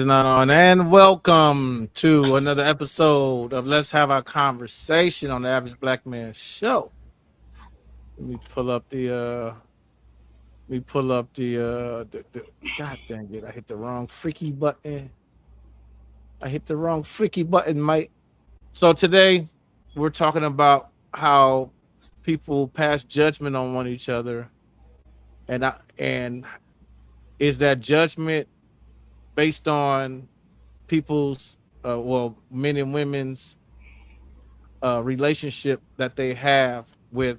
not on, and welcome to another episode of Let's Have Our Conversation on the Average Black Man Show. Let me pull up the God dang it, I hit the wrong freaky button. I hit the wrong freaky button, Mike. So today we're talking about how people pass judgment on one each other, and is that judgment based on people's men and women's relationship that they have with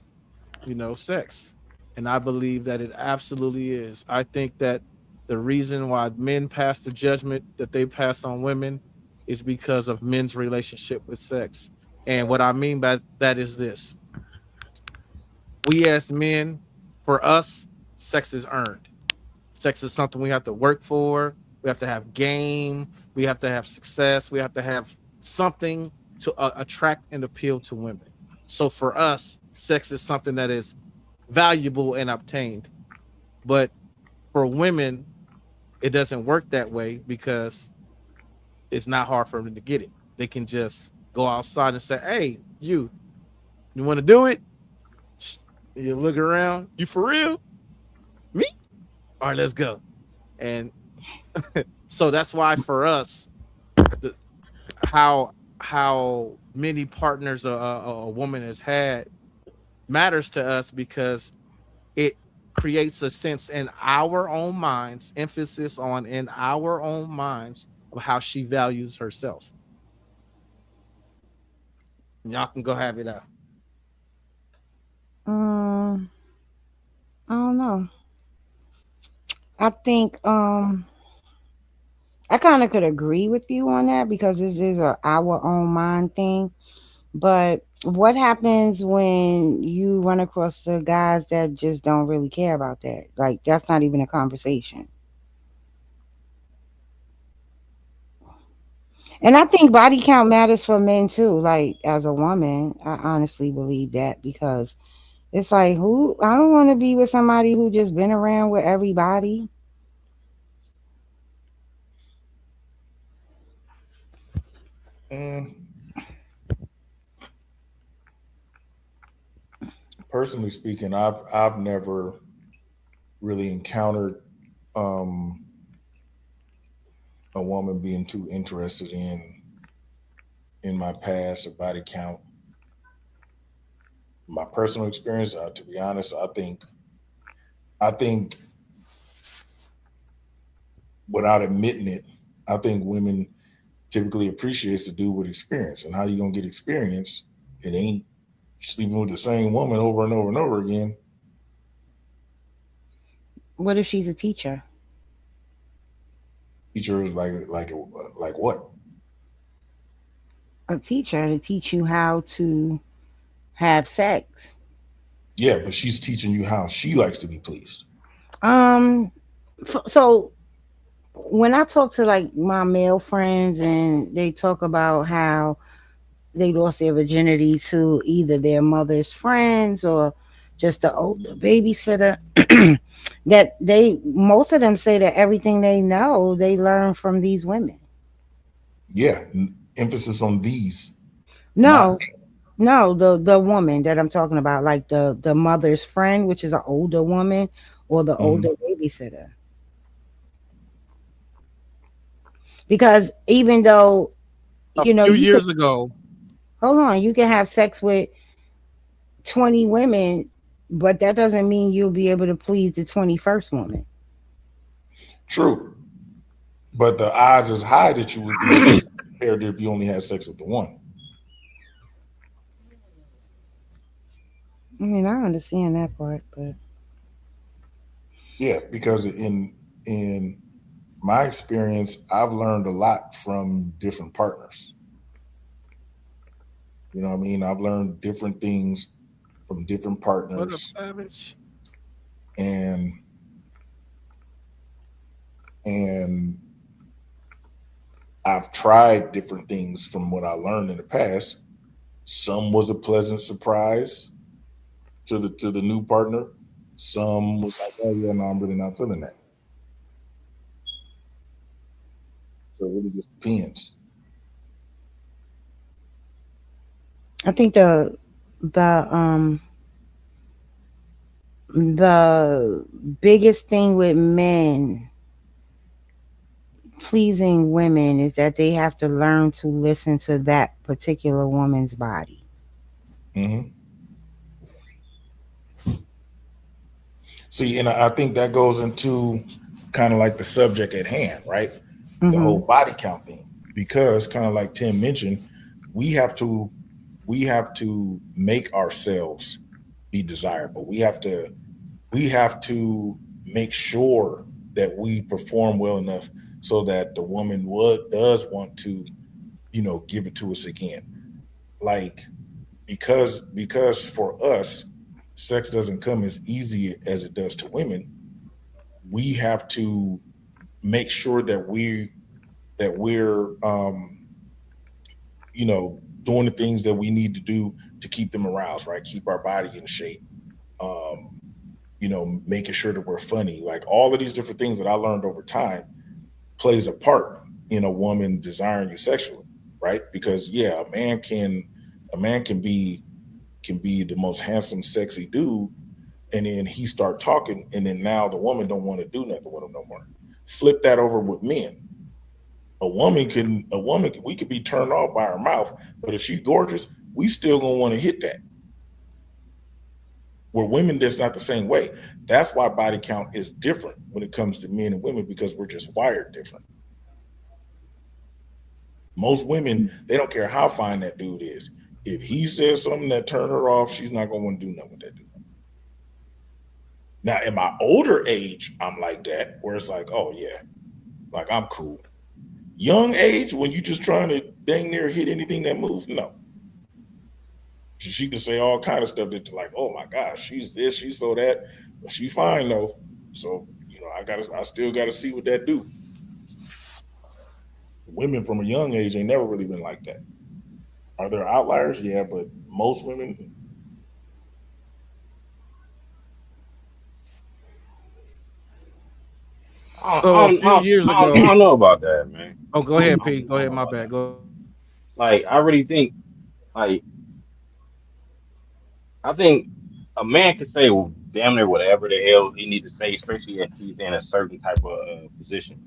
sex. And I believe that it absolutely is. I think that the reason why men pass the judgment that they pass on women is because of men's relationship with sex. And what I mean by that is this: we as men, for us, sex is earned. Sex is something we have to work for. We have to have game. We have to have success. We have to have something to attract and appeal to women. So for us, sex is something that is valuable and obtained. But for women, it doesn't work that way because it's not hard for them to get it. They can just go outside and say, "Hey, you want to do it?" You look around. You for real? Me? All right, let's go. And so that's why for us, the, how many partners a woman has had matters to us because it creates a sense in our own minds, emphasis on in our own minds of how she values herself. Y'all can go have it out. Um, I don't know. I think I kind of could agree with you on that because this is a our own mind thing. But what happens when you run across the guys that just don't really care about that? Like that's not even a conversation. And I think body count matters for men too. Like as a woman, I honestly believe that because it's like who I don't want to be with somebody who just been around with everybody. Mm, Personally speaking, I've never really encountered um, a woman being too interested in my past or body count. My personal experience, to be honest, I think without admitting it, I think women typically appreciates the dude with experience. And how you gonna get experience? It ain't sleeping with the same woman over and over and over again. What if she's a teacher? Teachers like what? A teacher to teach you how to have sex. Yeah, but she's teaching you how she likes to be pleased. Um, so when I talk to like my male friends and they talk about how they lost their virginity to either their mother's friends or just the older babysitter, that they most of them say that everything they know they learn from these women. Yeah, emphasis on these, not. No, no, the woman that I'm talking about, like the mother's friend, which is an older woman, or the Mhm. older babysitter. Because even though A few you could years ago, hold on, you can have sex with 20 women, but that doesn't mean you'll be able to please the 21st woman. True, but the odds is high that you would be able to compare it if you only had sex with the one. I mean, I understand that part, but Yeah, because in my experience, I've learned a lot from different partners. You know what I mean? I've learned different things from different what up, partners, Savage? and and I've tried different things from what I learned in the past. Some was a pleasant surprise to the new partner. Some was like, oh yeah, no, I'm really not feeling that. So it really just depends. I think the the biggest thing with men pleasing women is that they have to learn to listen to that particular woman's body. Hmm. See, and I think that goes into kind of like the subject at hand, right? The whole Mhm. body count thing, because kind of like Tim mentioned, we have to we have to make ourselves be desirable. We have to make sure that we perform well enough so that the woman would does want to, give it to us again. Like, because for us, sex doesn't come as easy as it does to women. We have to make sure that we're doing the things that we need to do to keep them aroused, right? Keep our body in shape. Making sure that we're funny. Like, all of these different things that I learned over time plays a part in a woman desiring you sexually, right? Because yeah, a man can be the most handsome, sexy dude, and then he start talking, and then now the woman don't want to do nothing with him no more. Flip that over with men. We could be turned off by her mouth, but if she's gorgeous, we still gonna want to hit that. Where women, that's not the same way. That's why body count is different when it comes to men and women, because we're just wired different. Most women, they don't care how fine that dude is. If he says something that turn her off, she's not gonna want to do nothing with that dude. Now, in my older age, I'm like that, where it's like, oh yeah, like I'm cool. Young age, when you just trying to dang near hit anything that moves, no. She can say all kind of stuff that you're like, oh my gosh, she's this, she's so that, but she fine though. So I still gotta see what that do. Women from a young age ain't never really been like that. Are there outliers? Yeah, but most women. So a few years I ago, don't know about that, man. oh, go ahead, Pete. Go I don't ahead. know My about bad. that. Go ahead. Like, I really think, like, I think a man can say damn near whatever the hell he needs to say, especially if he's in a certain type of position,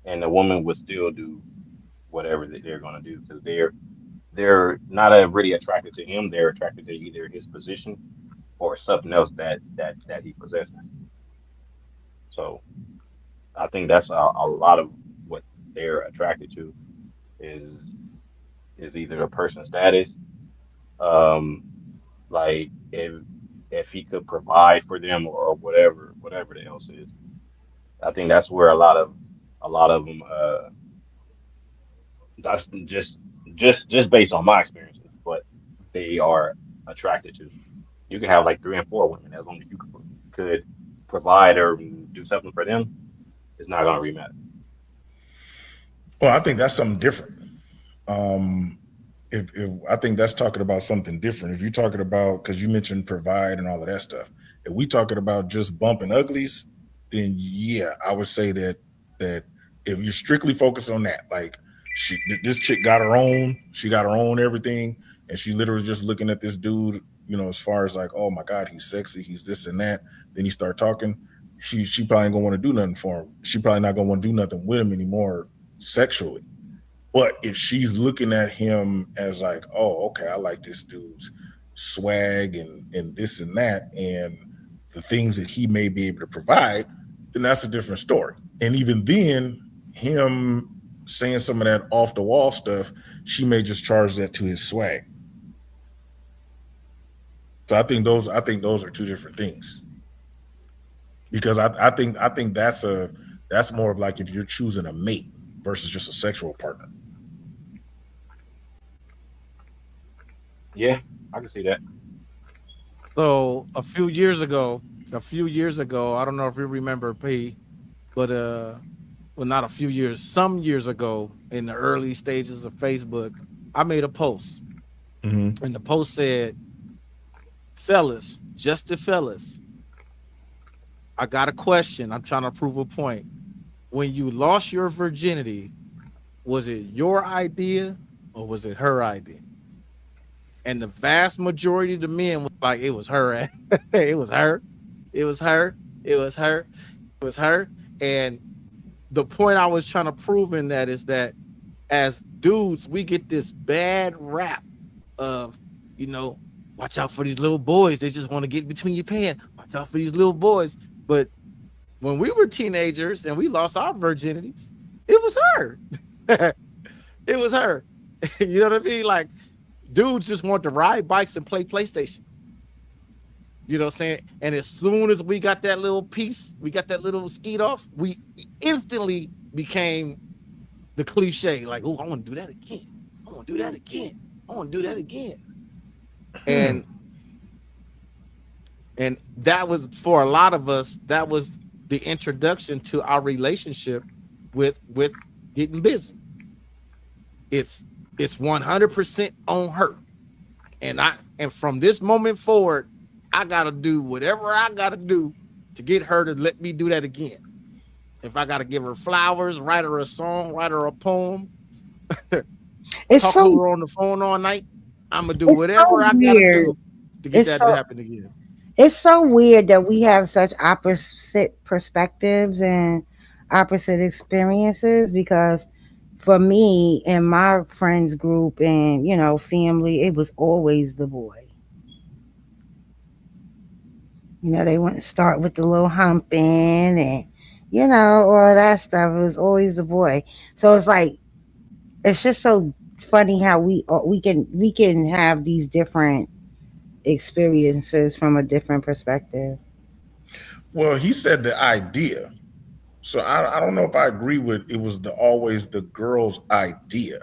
and the woman would still do whatever that they're gonna do because they're not really attracted to him. They're attracted to either his position or something else that he possesses. So I think that's a lot of what they're attracted to is either a person's status, um, like if he could provide for them or whatever the else is. I think that's where a lot of them that's just based on my experiences, but they are attracted to. You can have like three and four women as long as you could provide or do something for them. It's not gonna really matter. Well, I think that's something different. Um, if I think that's talking about something different. If you're talking about, because you mentioned provide and all of that stuff, if we talking about just bumping uglies, then yeah, I would say that if you're strictly focused on that, like this chick got her own, she got her own everything, and she literally just looking at this dude, as far as like, oh my god, he's sexy, he's this and that. Then you start talking, she probably ain't gonna want to do nothing for him. She probably not gonna want to do nothing with him anymore sexually. But if she's looking at him as like, oh, okay, I like this dude's swag and this and that, and the things that he may be able to provide, then that's a different story. And even then, him saying some of that off the wall stuff, she may just charge that to his swag. So I think those are two different things. Because I think that's more of like if you're choosing a mate versus just a sexual partner. Yeah, I can see that. So a few years ago, I don't know if you remember, P, but well, not a few years, some years ago, in the early stages of Facebook, I made a post, Mm-hmm. and the post said, "Fellas, just the fellas, I got a question. I'm trying to prove a point. When you lost your virginity, Was it your idea or was it her idea? And the vast majority of the men was like, it was her. It was her. It was her. It was her. It was her. And the point I was trying to prove in that is that as dudes, we get this bad rap of, you know, watch out for these little boys. They just want to get between your pants. Watch out for these little boys. But when we were teenagers and we lost our virginities, it was her. It was her. You know what I mean? Like dudes just want to ride bikes and play PlayStation. You know what I'm saying? And as soon as we got that little piece, we got that little skeet off, we instantly became the cliche. Like, oh, I want to do that again. I want to do that again. I want to do that again. And that was for a lot of us, that was the introduction to our relationship with getting busy. It's 100% on her. And from this moment forward, I gotta do whatever I gotta do to get her to let me do that again. If I gotta give her flowers, write her a song, write her a poem, It's talk to so her on the phone all night, I'm gonna do it's whatever so I gotta weird. do to get It's that to so happen again. it's so weird that we have such opposite perspectives and opposite experiences because for me and my friends group and family, it was always the boy. They wouldn't start with the little humping and all of that stuff. It was always the boy. So it's like it's just so funny how we can have these different experiences from a different perspective. Well, he said the idea. So I don't know if I agree with it was the always the girl's idea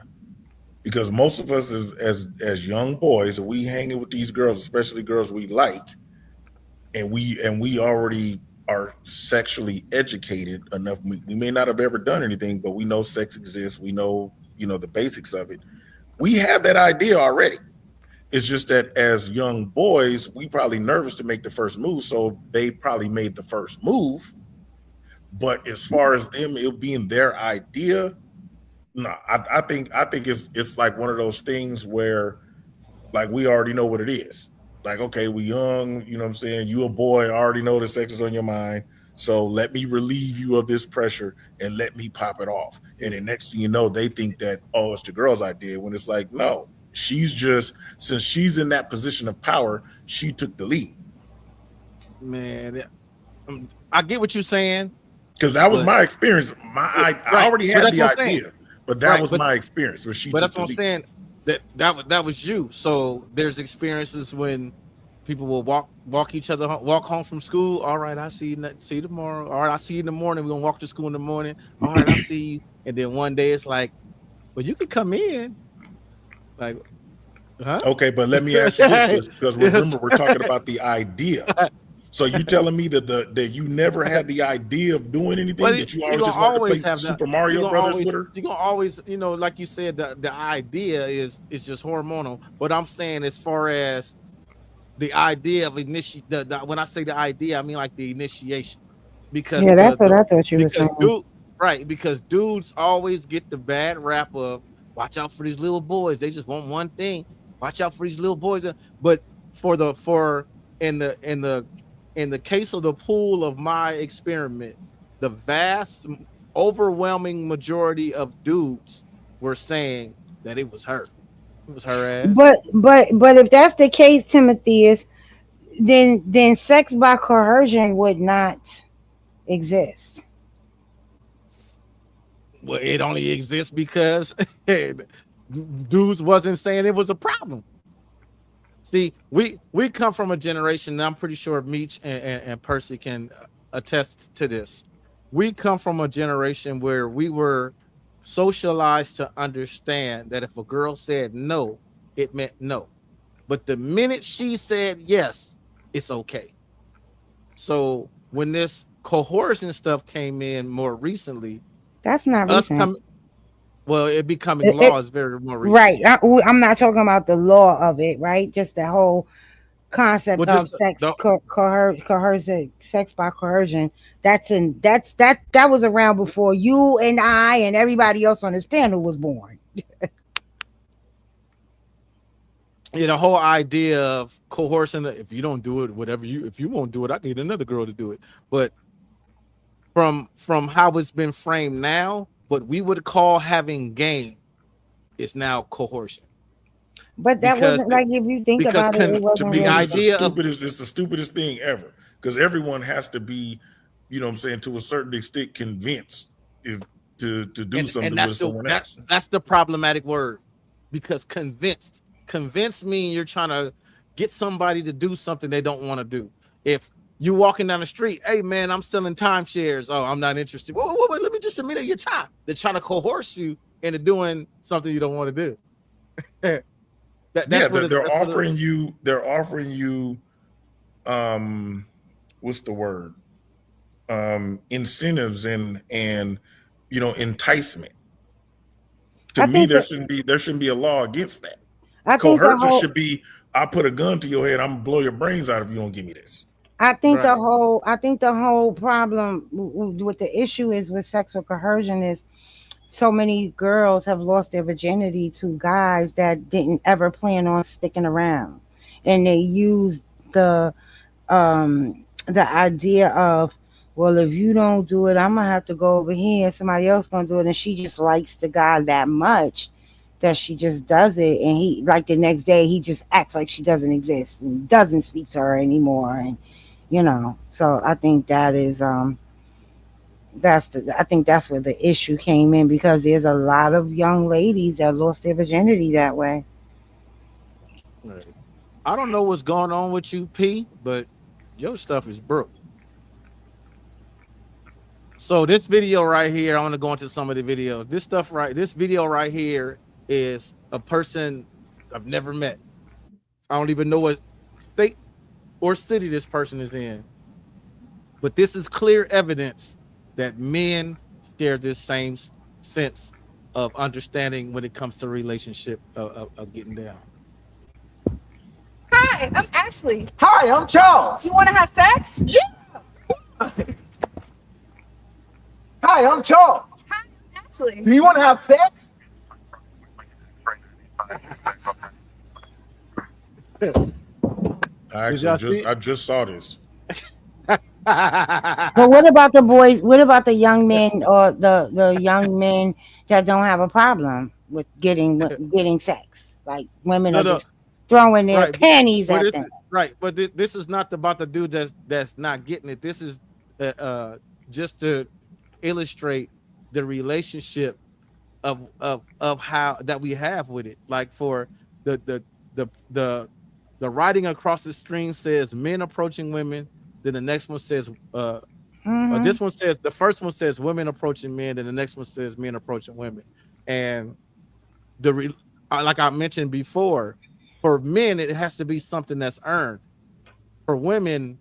because most of us as young boys, we hanging with these girls, especially girls we like, and we already are sexually educated enough. We may not have ever done anything, but we know sex exists. We know the basics of it. We have that idea already. It's just that as young boys, we probably nervous to make the first move, so they probably made the first move. But as far as them it being their idea, no, I think it's like one of those things where like we already know what it is. Like, okay, we young, you know what I'm saying? You a boy, I already know the sex is on your mind. So let me relieve you of this pressure and let me pop it off. And then next thing you know, they think that, oh, it's the girl's idea when it's like, no, she's just since she's in that position of power, she took the lead. Man, I get what you're saying, Because that was but my experience. I right, already but had that's the what I'm saying. idea, but that Right, was my experience where she but took that's the what I'm lead. saying. That was you. So there's experiences when people will walk each other walk home from school. All right, I see you see you tomorrow. All right, I see you in the morning. We're gonna walk to school in the morning. All right, I see you. And then one day it's like, well, you could come in. Like, huh? Okay, but let me ask you this, because remember Yes. we're talking about the idea. So you telling me that you never had the idea of doing anything, Well, that you you're always gonna just wanted to play always have that. Super Mario Brothers with her? You're gonna always, like you said, the idea is just hormonal. But I'm saying as far as the idea of when I say the idea, I mean like the initiation, because Yeah, that's what I thought you were because saying. because dudes always get the bad rap of watch out for these little boys. They just want one thing. Watch out for these little boys. But for in the case of the pool of my experiment, the vast overwhelming majority of dudes were saying that it was her. It was her ass. But if that's the case, Timothy, is then sex by coercion would not exist. Well, it only exists because dudes wasn't saying it was a problem. See, we come from a generation, and I'm pretty sure Meech and Percy can attest to this. We come from a generation where we were socialized to understand that if a girl said no, it meant no. But the minute she said yes, it's okay. So when this coercion stuff came in more recently, That's not us recent. come well, it becoming It, law it is very more recent. right. I'm not talking about the law of it, right? Just the whole. concept Well, of just sex the coercive sex by coercion. That was around before you and I and everybody else on this panel was born. the whole idea of coercion. If you don't do it, whatever you if you won't do it, I can get another girl to do it. But from how it's been framed now, what we would call having game is now coercion But that because wasn't like, if you think because about it, it To wasn't me, the really. idea of it's the stupidest thing ever, because everyone has to be, you know what I'm saying, to a certain extent convinced if to do and something that's with someone else. that's the problematic word because convinced mean you're trying to get somebody to do something they don't want to do. If you walking down the street, hey man, I'm selling timeshares. Oh, I'm not interested. Wait, let me just a minute of your time. They're trying to coerce you into doing something you don't want to do. Yeah, That's what it's they're that's what it, offering you, what's the word, incentives and enticement. To I me, think that there shouldn't be a law against that. I think the Coercion whole should be, I put a gun to your head, I'm gonna blow your brains out if you don't give me this. right. I think the whole problem with the issue is with sexual coercion is so many girls have lost their virginity to guys that didn't ever plan on sticking around, and they use the idea of, well, if you don't do it, I'm gonna have to go over here and somebody else gonna do it, and she just likes the guy that much that she just does it, and he, like, the next day he just acts like she doesn't exist and doesn't speak to her anymore, and so I think I think that's where the issue came in, because there's a lot of young ladies that lost their virginity that way. Right. I don't know what's going on with you, P, but your stuff is broke. So this video right here, I want to go into some of the videos. This video right here is a person I've never met. I don't even know what state or city this person is in. But this is clear evidence that men share this same sense of understanding when it comes to relationship of getting down. Hi, I'm Ashley. Hi, I'm Charles. You want to have sex? Hi, I'm Charles. Hi, I'm Ashley. Do you want to have sex? I just saw this. But what about the boys? What about the young men, or the young men that don't have a problem with getting sex? Like, women No, are no, just throwing their right. panties But at this them. right, but this is not about the dude that's not getting it. This is just to illustrate the relationship of how that we have with it. Like for the the the the the writing across the screen says men approaching women. Then the next one says Hmm. this one says the first one says women approaching men. Then the next one says men approaching women. And like I mentioned before, for men it has to be something that's earned. For women,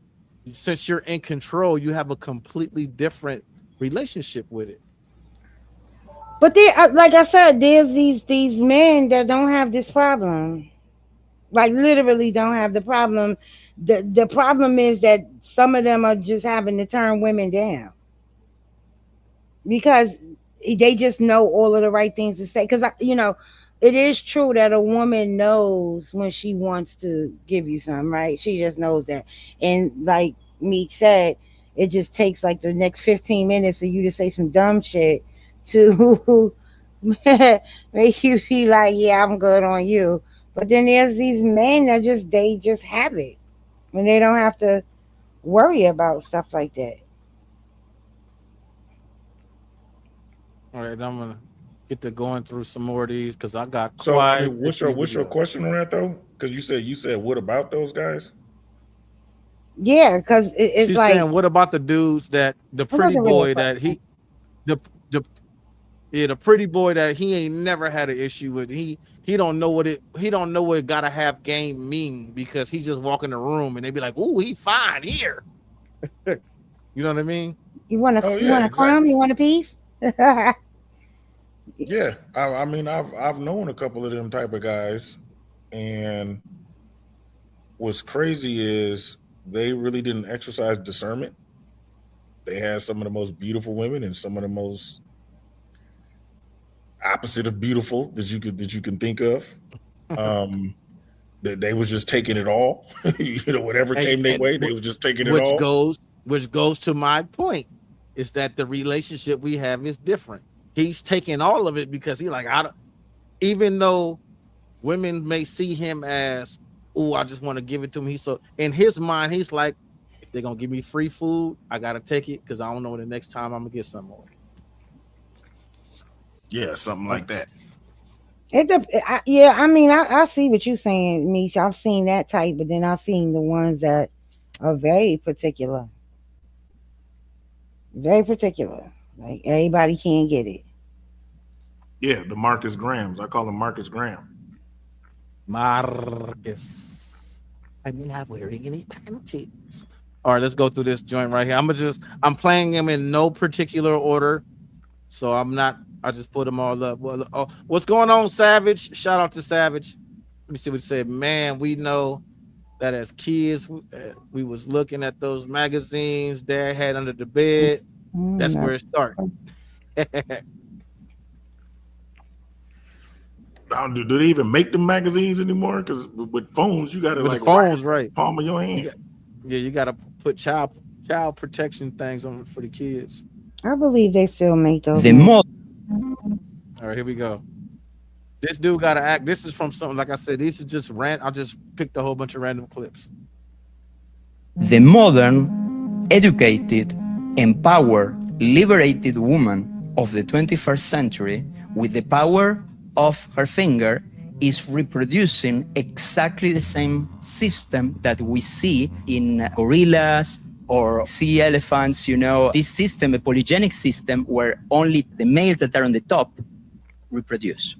since you're in control, you have a completely different relationship with it. But like I said, there's these men that don't have this problem. Like, literally don't have the problem. The problem is that some of them are just having to turn women down because they just know all of the right things to say. Because it is true that a woman knows when she wants to give you some, right? She just knows that. And like Meech said, it just takes like the next 15 minutes for you to say some dumb shit to make you feel like, yeah, I'm good on you. But then there's these men that they just have it when they don't have to worry about stuff like that. All right, I'm gonna get to going through some more of these because I got So I quite mean, a few what's your videos. question on that though? Because you said what about those guys? Yeah, because it's She's like, saying, what about the dudes that the it pretty wasn't really a boy that question. the yeah, the pretty boy that he ain't never had an issue with. He don't know what it gotta have game mean because he just walk in the room and they be like, "Ooh, he fine here." You know what I mean? Oh You yeah, want a crumb? exactly. You want a piece? Yeah, I mean, I've known a couple of them type of guys, and what's crazy is they really didn't exercise discernment. They had some of the most beautiful women and some of the most opposite of beautiful that you can think of. Um, that they was just taking it all. Whatever came their And way, they was just taking it which all. goes to my point is that the relationship we have is different. He's taking all of it because he like I don't, even though women may see him as, oh, I just want to give it to him. He's so in his mind, he's like, if they're gonna give me free food, I gotta take it because I don't know when the next time I'm gonna get some more. Yeah, something like that. Yeah, I mean, I see what you're saying, Mish. I've seen that type, but then I've seen the ones that are very particular, very particular. Like everybody can't get it. Yeah, the Marcus Grahams. I call him Marcus Graham. Marcus, I'm not wearing any panties. All right, let's go through this joint right here. I'm playing them in no particular order, so I'm not. I just put them all up. Well, oh, what's going on, Savage? Shout out to Savage. Let me see what he said. Man, we know that as kids, we was looking at those magazines Dad had under the bed. That's where it started. Do they even make the magazines anymore? Because with phones, you got to With the like phones, right? palm of your hand. You got to put child protection things on for the kids. I believe they still make those. The movies. All right, here we go. This dude got to act. This is from something, like I said, these is just I just picked a whole bunch of random clips. The modern, educated, empowered, liberated woman of the 21st century, with the power of her finger, is reproducing exactly the same system that we see in gorillas or sea elephants. This system, a polygenic system, where only the males that are on the top reproduce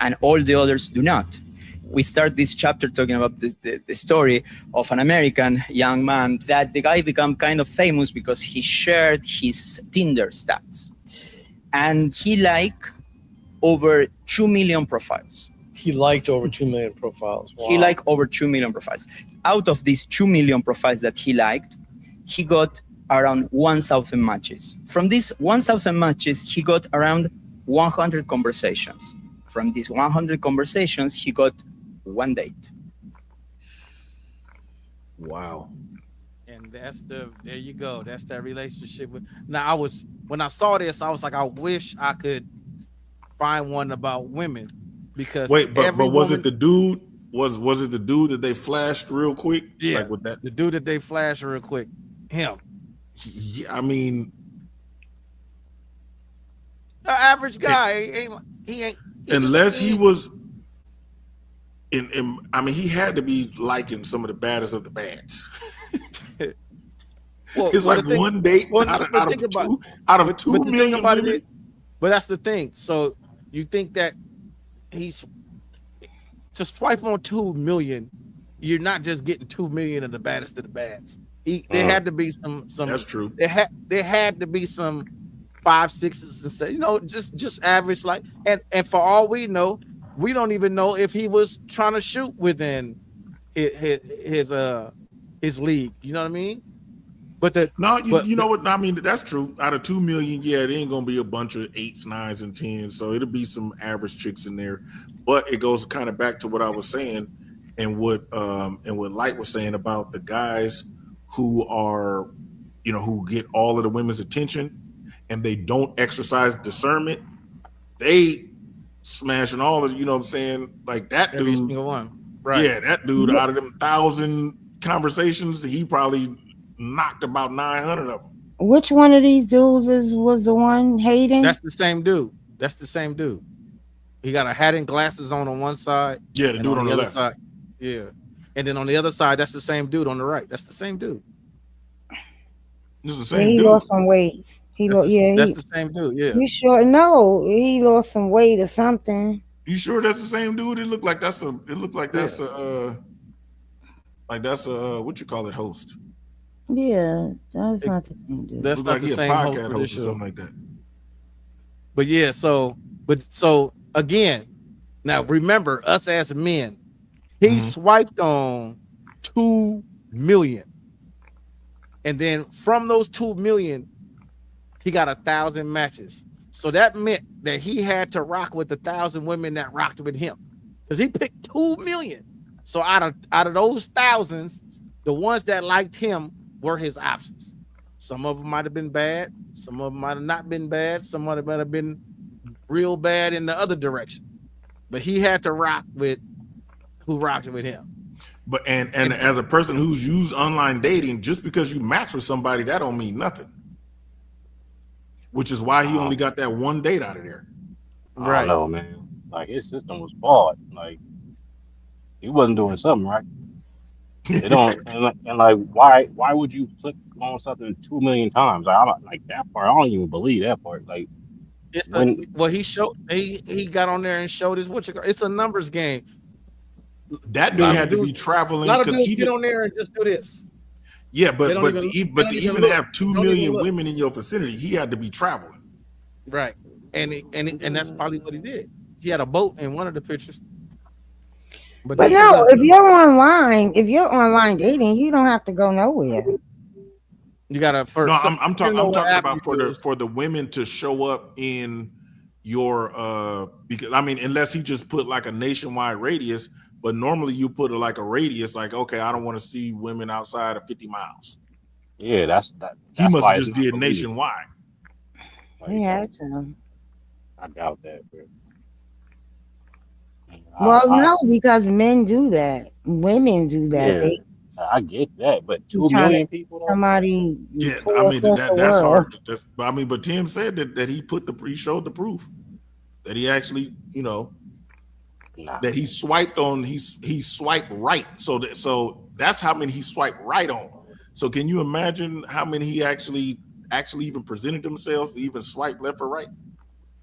and all the others do not. We start this chapter talking about the story of an American young man that the guy became kind of famous because he shared his Tinder stats. And he liked over 2 million profiles. He liked over 2 million profiles. Wow. He liked over 2 million profiles. Out of these 2 million profiles that he liked, he got around 1,000 matches. From these 1,000 matches, he got around 100 conversations. From these 100 conversations, he got one date. Wow. And there you go. That's that relationship. Now when I saw this, I was like, I wish I could find one about women because but was it the dude? Was it the dude that they flashed real quick? Yeah, like with that, the dude that they flashed real quick. Him. Yeah, I mean, the average guy. He ain't. Unless he was. I mean, he had to be liking some of the baddest of the bads. Well, it's like one date out of 2 million women. But that's the thing. So you think that he's to swipe on 2 million, you're not just getting 2 million of the baddest of the bads. There had to be some. That's true. There had to be some 5, 6s and say, just average like. And for all we know, we don't even know if he was trying to shoot within his league. You know what I mean? But you know what I mean. That's true. Out of 2 million, yeah, it ain't gonna be a bunch of 8s, 9s, and 10s. So it'll be some average chicks in there. But it goes kind of back to what I was saying, and what Light was saying about the guys who are, who get all of the women's attention, and they don't exercise discernment. They smashing all of, what I'm saying, like that every dude. Single one, right? Yeah, that dude. Out of them 1,000 conversations, he probably knocked about 900 of them. Which one of these dudes was the one hating? That's the same dude. He got a hat and glasses on one side. Yeah, the dude on the other left. side. Yeah. And then on the other side, that's the same dude on the right. That's the same dude. This is the same he dude. lost some weight. That's the same dude. Yeah. You sure? No, he lost some weight or something. You sure that's the same dude? It looked like that's a what you call it, host. Yeah, that's not the same dude. That's not like the he same a podcast host or show. something like that. But yeah, so again, now remember us as men, he swiped on 2 million. And then from those 2 million, he got 1,000 matches. So that meant that he had to rock with 1,000 women that rocked with him, because he picked 2 million. So out of those thousands, the ones that liked him were his options. Some of them might have been bad. Some of them might have not been bad. Some of them might have been real bad in the other direction. But he had to rock with who rocked with him. But and as a person who's used online dating, just because you match with somebody, that don't mean nothing. Which is why he only got that one date out of there. I don't know, man. Like his system was flawed. Like he wasn't doing something right. They don't and like why would you click on something 2 million times? Like, I'm not, like that part. I don't even believe that part. Like It's when he got on there and showed his it's a numbers game. That dude had to be traveling. A lot of dudes get on there and just do this. Yeah, but to even have 2 million women in your vicinity, he had to be traveling. Right, and that's probably what he did. He had a boat in one of the pictures. But no, if you're online dating, you don't have to go nowhere. You gotta first. No, I'm talking about for the women to show up in your because I mean, unless he just put like a nationwide radius, but normally you put like a radius, like, okay, I don't want to see women outside of 50 miles. Yeah, that's he must have just did nationwide. Like, He had to. I doubt that. Bro. Well, no, because men do that. Women do that. Yeah, I get that, but 2 million people. Somebody. Yeah, I mean that's hard. I mean, but Tim said that he showed the proof that he actually, that he swiped on. He swiped right. So that's how many he swiped right on. So can you imagine how many he actually even presented themselves to even swipe left or right?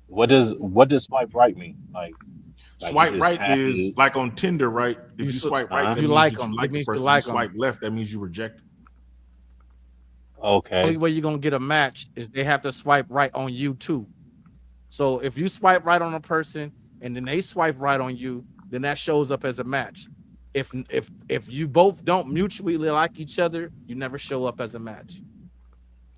What does swipe right mean? Like swipe right is like on Tinder, right? If you swipe right, you like them. It means you like them. Swipe left, that means you reject them. Okay. The only way you're gonna get a match is they have to swipe right on you too. So if you swipe right on a person and then they swipe right on you, then that shows up as a match. If you both don't mutually like each other, you never show up as a match.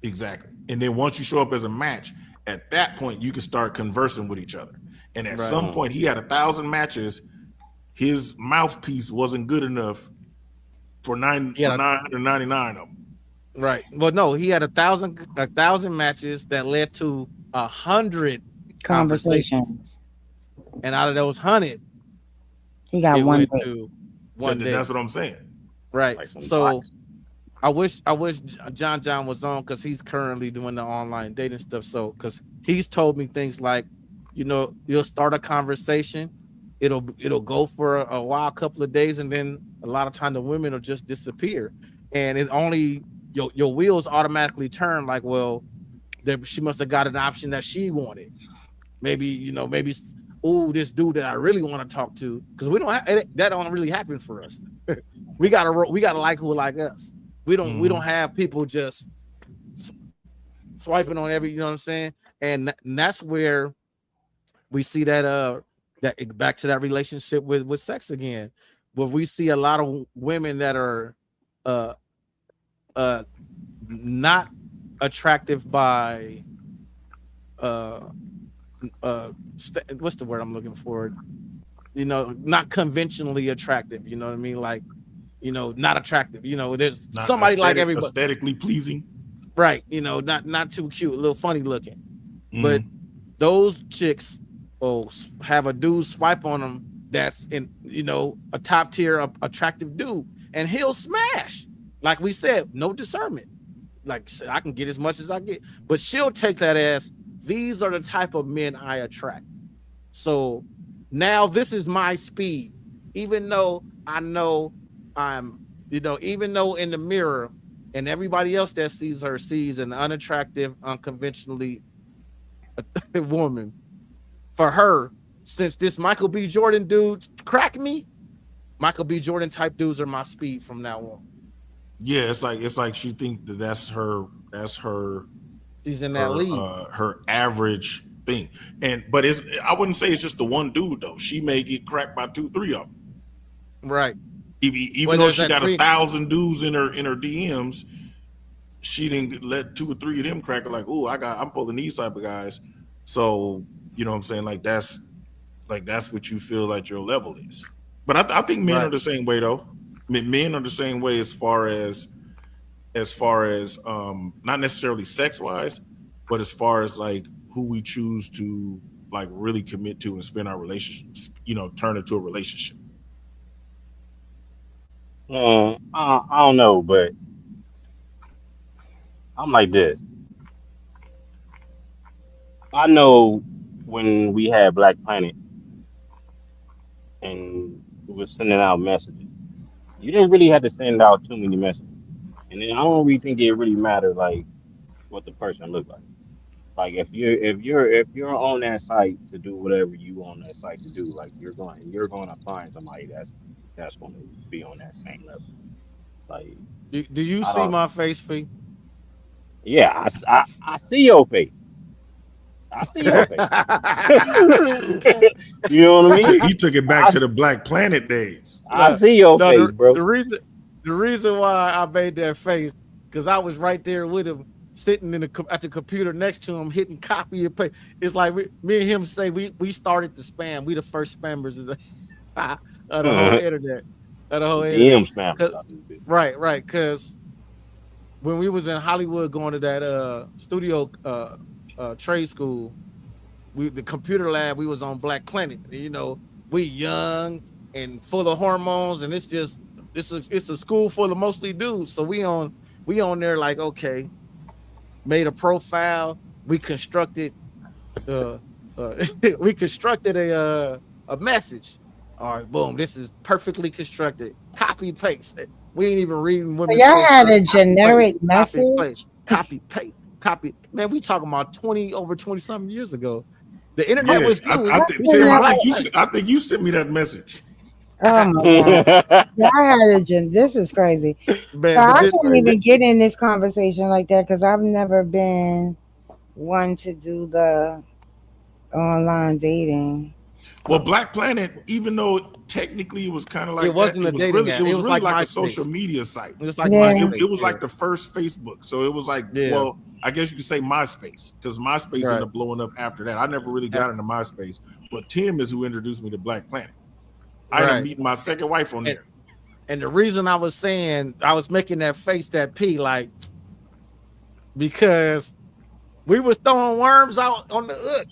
Exactly. And then once you show up as a match, at that point you can start conversing with each other. And at some point he had 1,000 matches. His mouthpiece wasn't good enough for 999 of them. Right. Well, no, he had 1,000 matches that led to 100 conversations. And out of those 100, he got one day. That's what I'm saying. Right. Like so I wish John was on, because he's currently doing the online dating stuff. So because he's told me things like, you'll start a conversation, it'll go for a while, a couple of days, and then a lot of time the women will just disappear, and it only your wheels automatically turn. Like, well, she must have got an option that she wanted. Maybe this dude that I really want to talk to, because we don't that don't really happen for us. we gotta like who like us. We don't have people just swiping on every, you know what I'm saying? And that's where we see that back to that relationship with sex again, where we see a lot of women that are not attractive by what's the word I'm looking for? Not conventionally attractive. You know what I mean? Like, not attractive. There's not somebody like everybody, aesthetically pleasing. Right. Not too cute, a little funny looking. But those chicks will have a dude swipe on them that's in, a top tier attractive dude, and he'll smash. Like we said, no discernment. Like, I can get as much as I get, but she'll take that as, these are the type of men I attract. So now this is my speed, even though I know I'm, even though in the mirror and everybody else that sees her sees an unattractive, unconventionally woman. For her, since this Michael B. Jordan dude cracked me, Michael B. Jordan type dudes are my speed from now on. Yeah, it's like she thinks that's her. She's in that league. Her average thing, but I wouldn't say it's just the one dude though. She may get cracked by 2-3 of them. Right. Even Well, though there's she that got three. 1,000 dudes in her DMs, she didn't let 2 or 3 of them crack her like, oh, I'm pulling these type of guys. So, you know what I'm saying? Like that's what you feel like your level is. But I think men are Right. the same way though. Men are the same way as far as not necessarily sex wise, but as far as like who we choose to like really commit to and spend our relationships, turn into a relationship. I don't know, but I'm like this. I know when we had Black Planet and we were sending out messages, you didn't really have to send out too many messages. And then I don't really think it really mattered like what the person looked like. Like if you're on that site to do whatever you on that site to do, like you're going to find somebody that's going to be on that same level. Like Do you I see don't. my face, Fee? Yeah, I see your face. I see your face. You know what I mean? He took it back I to the Black Planet days. I No, see your no. face, The bro. reason why I made that face because I was right there with him, sitting at the computer next to him, hitting copy and paste. It's like me and him say we started the spam. We the first spammers of the whole internet, of the whole internet. DM spammers out this bitch. Right. Because when we was in Hollywood going to that studio trade school, the computer lab, we was on Black Planet. We young and full of hormones, and it's a school full of mostly dudes. So we on there like, okay, made a profile. We constructed we constructed a message. All right, boom. This is perfectly constructed. Copy paste. We ain't even reading So women's y'all posts had first. a generic Copy paste. message. Copy paste. Copy. Man, we talking about over 20 something years ago. The internet Yeah, was new. I What think the Tim, hell? I think you sent me that message. Oh my god. Y'all had a this is crazy. So Man, but I this, can't even get in this conversation like that because I've never been one to do the online dating. Well, Black Planet, even though technically it was kind of it like that, wasn't a dating it app. It was was really like like a social MySpace. media site. It was like Yeah. MySpace. It was like the first Facebook. So it was like, Yeah. well, I guess you could say MySpace because MySpace Right. ended up blowing up after that. I never really got into MySpace, but Tim is who introduced me to Black Planet. I ended up Right. meeting my second wife on there. And the reason I was making that face, that P, like, because we was throwing worms out on the hook,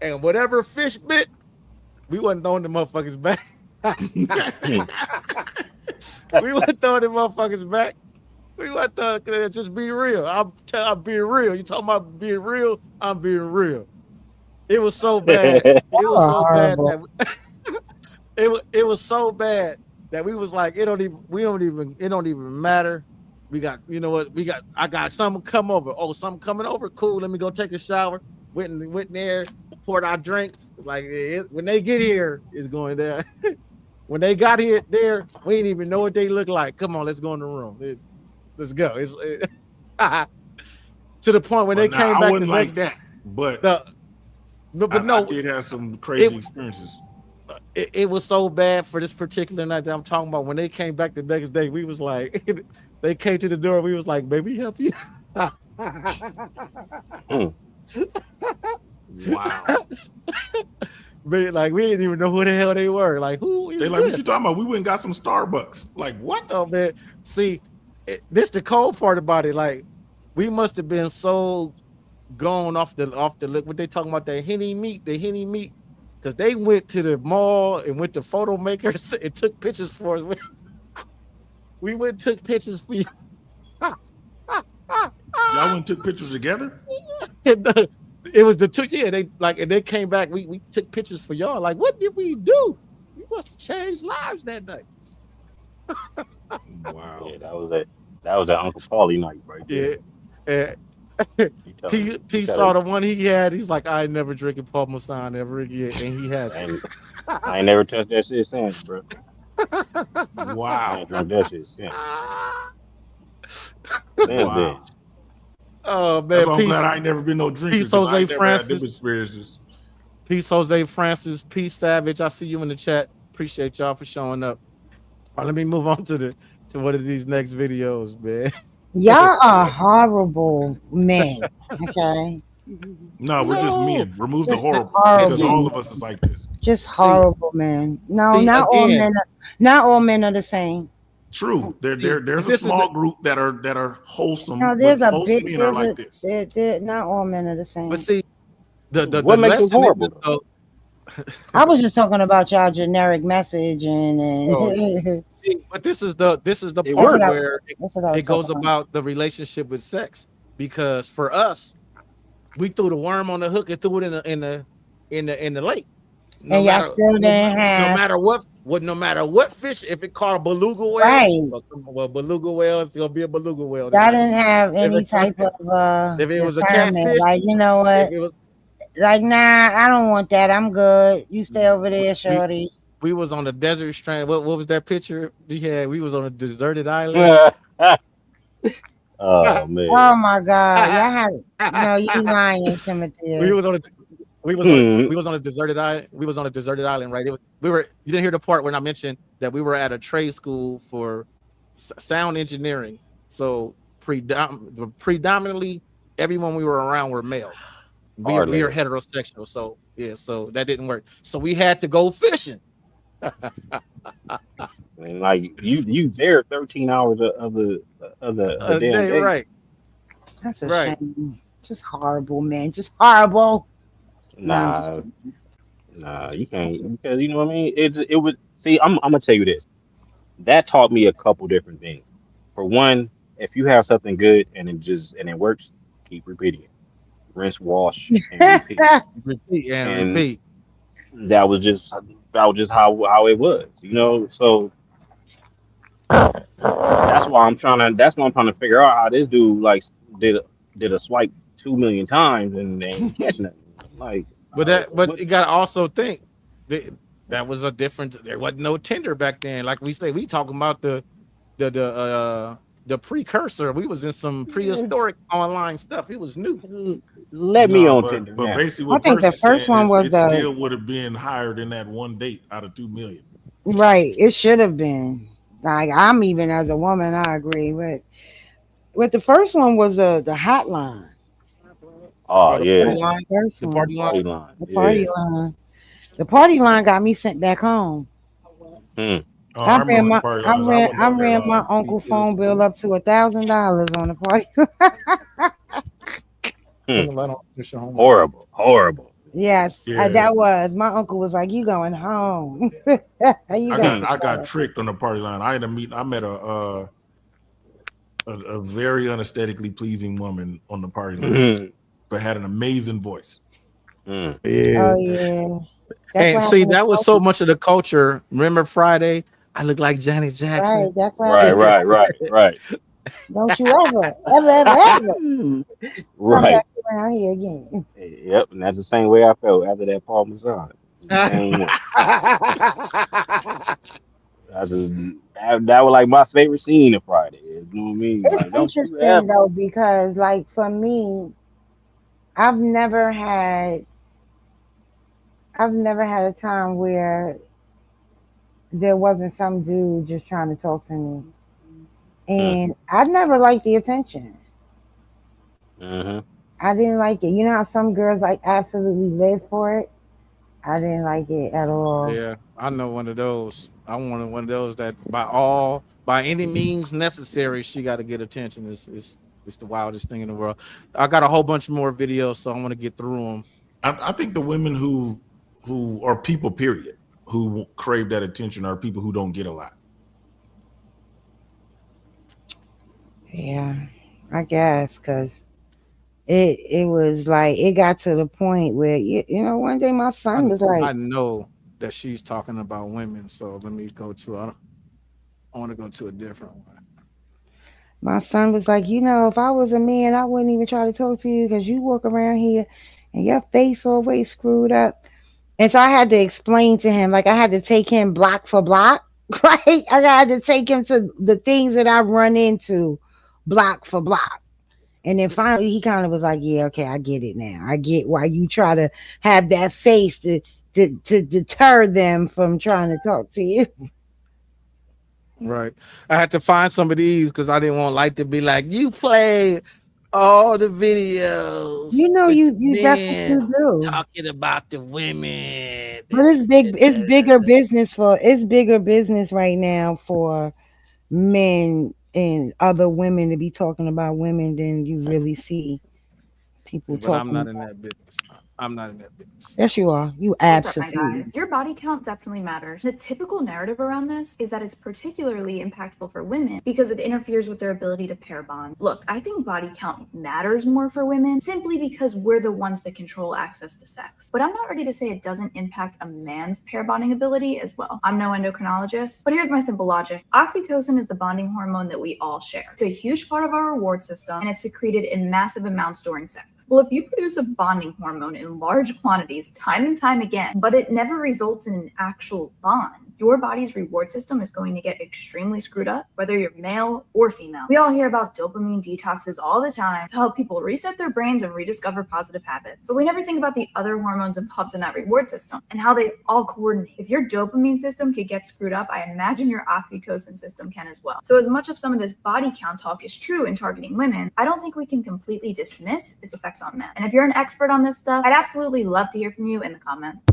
and whatever fish bit, we wasn't throwing the motherfuckers back. We wasn't throwing the motherfuckers back. We wasn't throwing, just be real. I'm being real. You talking about being real? I'm being real. It was so bad. It was Oh, so bad horrible. that it was so bad that we was like, it don't even matter. We got, I got something come over. Oh, something coming over. Cool. Let me go take a shower. Went in there, poured our drink. Like when they get here, it's going down. When they got here, we didn't even know what they look like. Come on, let's go in the room. Let's go. To the point when they came I back. wasn't like that, but I did have some crazy experiences. It was so bad for this particular night that I'm talking about. When they came back the next day, we was like, they came to the door. We was like, baby, help you. Wow. Like we didn't even know who the hell they were. Like who? They like, what you talking about? We went and got some Starbucks. Like what? Oh man, see, this the cold part about it. Like we must have been so gone off the look. What they talking about? The henny meat, because they went to the mall and went to photo makers and took pictures for us. We went and took pictures for you. Y'all went and took pictures together? It was the two, yeah. And they came back. We took pictures for y'all. Like, what did we do? We must have changed lives that night. Wow. Yeah, that was that Uncle Paulie night right there. Yeah. P saw the one he had. He's like, I ain't never drinking Parmesan ever again, and he has. I ain't never touched that shit since, bro. I Wow. ain't drunk that shit since. Wow. Oh man, That's why I'm glad I ain't never been no drinker. Peace, Jose I ain't never had Francis. them experiences. Peace, Jose Francis. Peace, Savage. I see you in the chat. Appreciate y'all for showing up. Let me move on to one of these next videos, man. Y'all are horrible men. Okay, No, we're just No, men. Remove the just horrible because horrible see, all men. of us is like this. Just see, horrible men. No, see again. not all men are the same. True. See, There's but a this is the small group that are wholesome, No, but there's a most bit. men are like this. Not all men are the but same. see the What makes us lesson in this horrible though? though. I was just talking about y'all generic message, and, Oh, and see, but this is the It that's what part works. where that's what I was it talking goes about. about the relationship with sex. Because for us, we threw the worm on the hook and threw it in the lake. No And y'all matter still didn't no have matter what no matter what fish, if it caught a beluga whale, right. well beluga whale is gonna be a beluga whale Y'all tonight. didn't have If any it, type of if it was a discernment. catfish, Like, you know if what? it was Like, nah, I don't want that. I'm good. You stay over we, there, we shorty. we was on a desert strand. What was that picture we had? We was on a deserted island. Oh man. Oh my God, y'all have no. You lying, we Timothy. was on a Hmm. we was on a deserted island. We was on a deserted island, right? We were. You didn't hear the part when I mentioned that we were at a trade school for sound engineering. So predominantly, everyone we were around were male. We are Hardly. heterosexual. So yeah, so that didn't work. So we had to go fishing. And like you there 13 hours of the A damn day, day. right, That's a right. shame. Just horrible, man. Just horrible. No, I'm just Nah, nah, you can't because you know what I mean. It was see. I'm gonna tell you this. That taught me a couple different things. For one, if you have something good and it works, keep repeating it. Rinse, wash, and repeat. Repeat and And repeat. that was just how it was, you know. So that's why I'm trying to figure out how this dude like did a, did a swipe 2 million times and they ain't catch nothing. I'm like, But what? you gotta also think that that was a different. There wasn't no Tinder back then. Like we say, we talking about the the uh the precursor. We was in some prehistoric online stuff. It was new. Let me No, on but Tinder but now. basically I what think the Percy's first saying one is was it still would have been higher than that one date out of 2 million. right. It should have been. Like, I'm even as a woman, I agree. But the first one was the hotline. Oh Oh, the party yeah, line, First the one, party line. party line. the Yeah. party line. The party line got me sent back home. Hmm. Oh, I remember the party lines. I wasn't I on there ran my long. uncle phone bill up to $1,000 on the party. Hmm. Turn the light on. Finish your homework. Horrible. Horrible. Yes, Yeah, that was my uncle was like, "You going home? You I got got Hmm. to I got go." tricked on the party line. I met a very unaesthetically pleasing woman on the party line, Hmm. but had an amazing voice. Hmm. Yeah. Oh yeah, that's And what see, happened to that was so Sophie. much of the culture. Remember Friday? I look like Janet Jackson. Right, that's what Right. happened to Right. Right. Sophie. Right. Don't you ever come Right. back around here again. Yep. And that's the same way I felt after that Paul massage. The same way. I just that was like my favorite scene of Friday. You know what I mean? It's Like, don't you interesting ever. though because, like, for me, I've never had I've never had a time where there wasn't some dude just trying to talk to me, Hmm. and I never liked the attention. Mm-hmm. I didn't like it. You know how some girls like absolutely live for it. I didn't like it at all. Yeah, I know one of those. I wanted one of those that by any means necessary, she got to get attention. It's the wildest thing in the world. I got a whole bunch more videos, so I want to get through them. I think the women who are people period who crave that attention are people who don't get a lot. Yeah, I guess because it was like it got to the point where you know one day my son was I like, know that she's talking about women, so let me go to. I want to go to a different one. you know, if I was a man, I wouldn't even try to talk to you because you walk around here and your face always screwed up. And so I had to explain to him, like I had to take him block for block. Like I had to take him to the things that I run into block for block. And then finally he kind of was like, yeah, okay, I get it now. I get why you try to have that face to deter them from trying to talk to you. Right. I had to find some of these because I didn't want Light to be like, you play all the videos You know, with the that's what men you do. talking about the women. But it's bigger business right now for men and other women to be talking about women than you really see people But I'm talking not in about. that business. I'm not in that business. Yes, you are. You What's up, my absolutely. guys? Your body count definitely matters. The typical narrative around this is that it's particularly impactful for women because it interferes with their ability to pair bond. Look, I think body count matters more for women simply because we're the ones that control access to sex. But I'm not ready to say it doesn't impact a man's pair bonding ability as well. I'm no endocrinologist, but here's my simple logic. Oxytocin is the bonding hormone that we all share. It's a huge part of our reward system, and it's secreted in massive amounts during sex. Well, if you produce a bonding hormone in large quantities time and time again, but it never results in an actual bond, your body's reward system is going to get extremely screwed up, whether you're male or female. We all hear about dopamine detoxes all the time to help people reset their brains and rediscover positive habits. But we never think about the other hormones involved in that reward system and how they all coordinate. If your dopamine system could get screwed up, I imagine your oxytocin system can as well. So as much of some of this body count talk is true in targeting women, I don't think we can completely dismiss its effects on men. And if you're an expert on this stuff, I'd absolutely love to hear from you in the comments.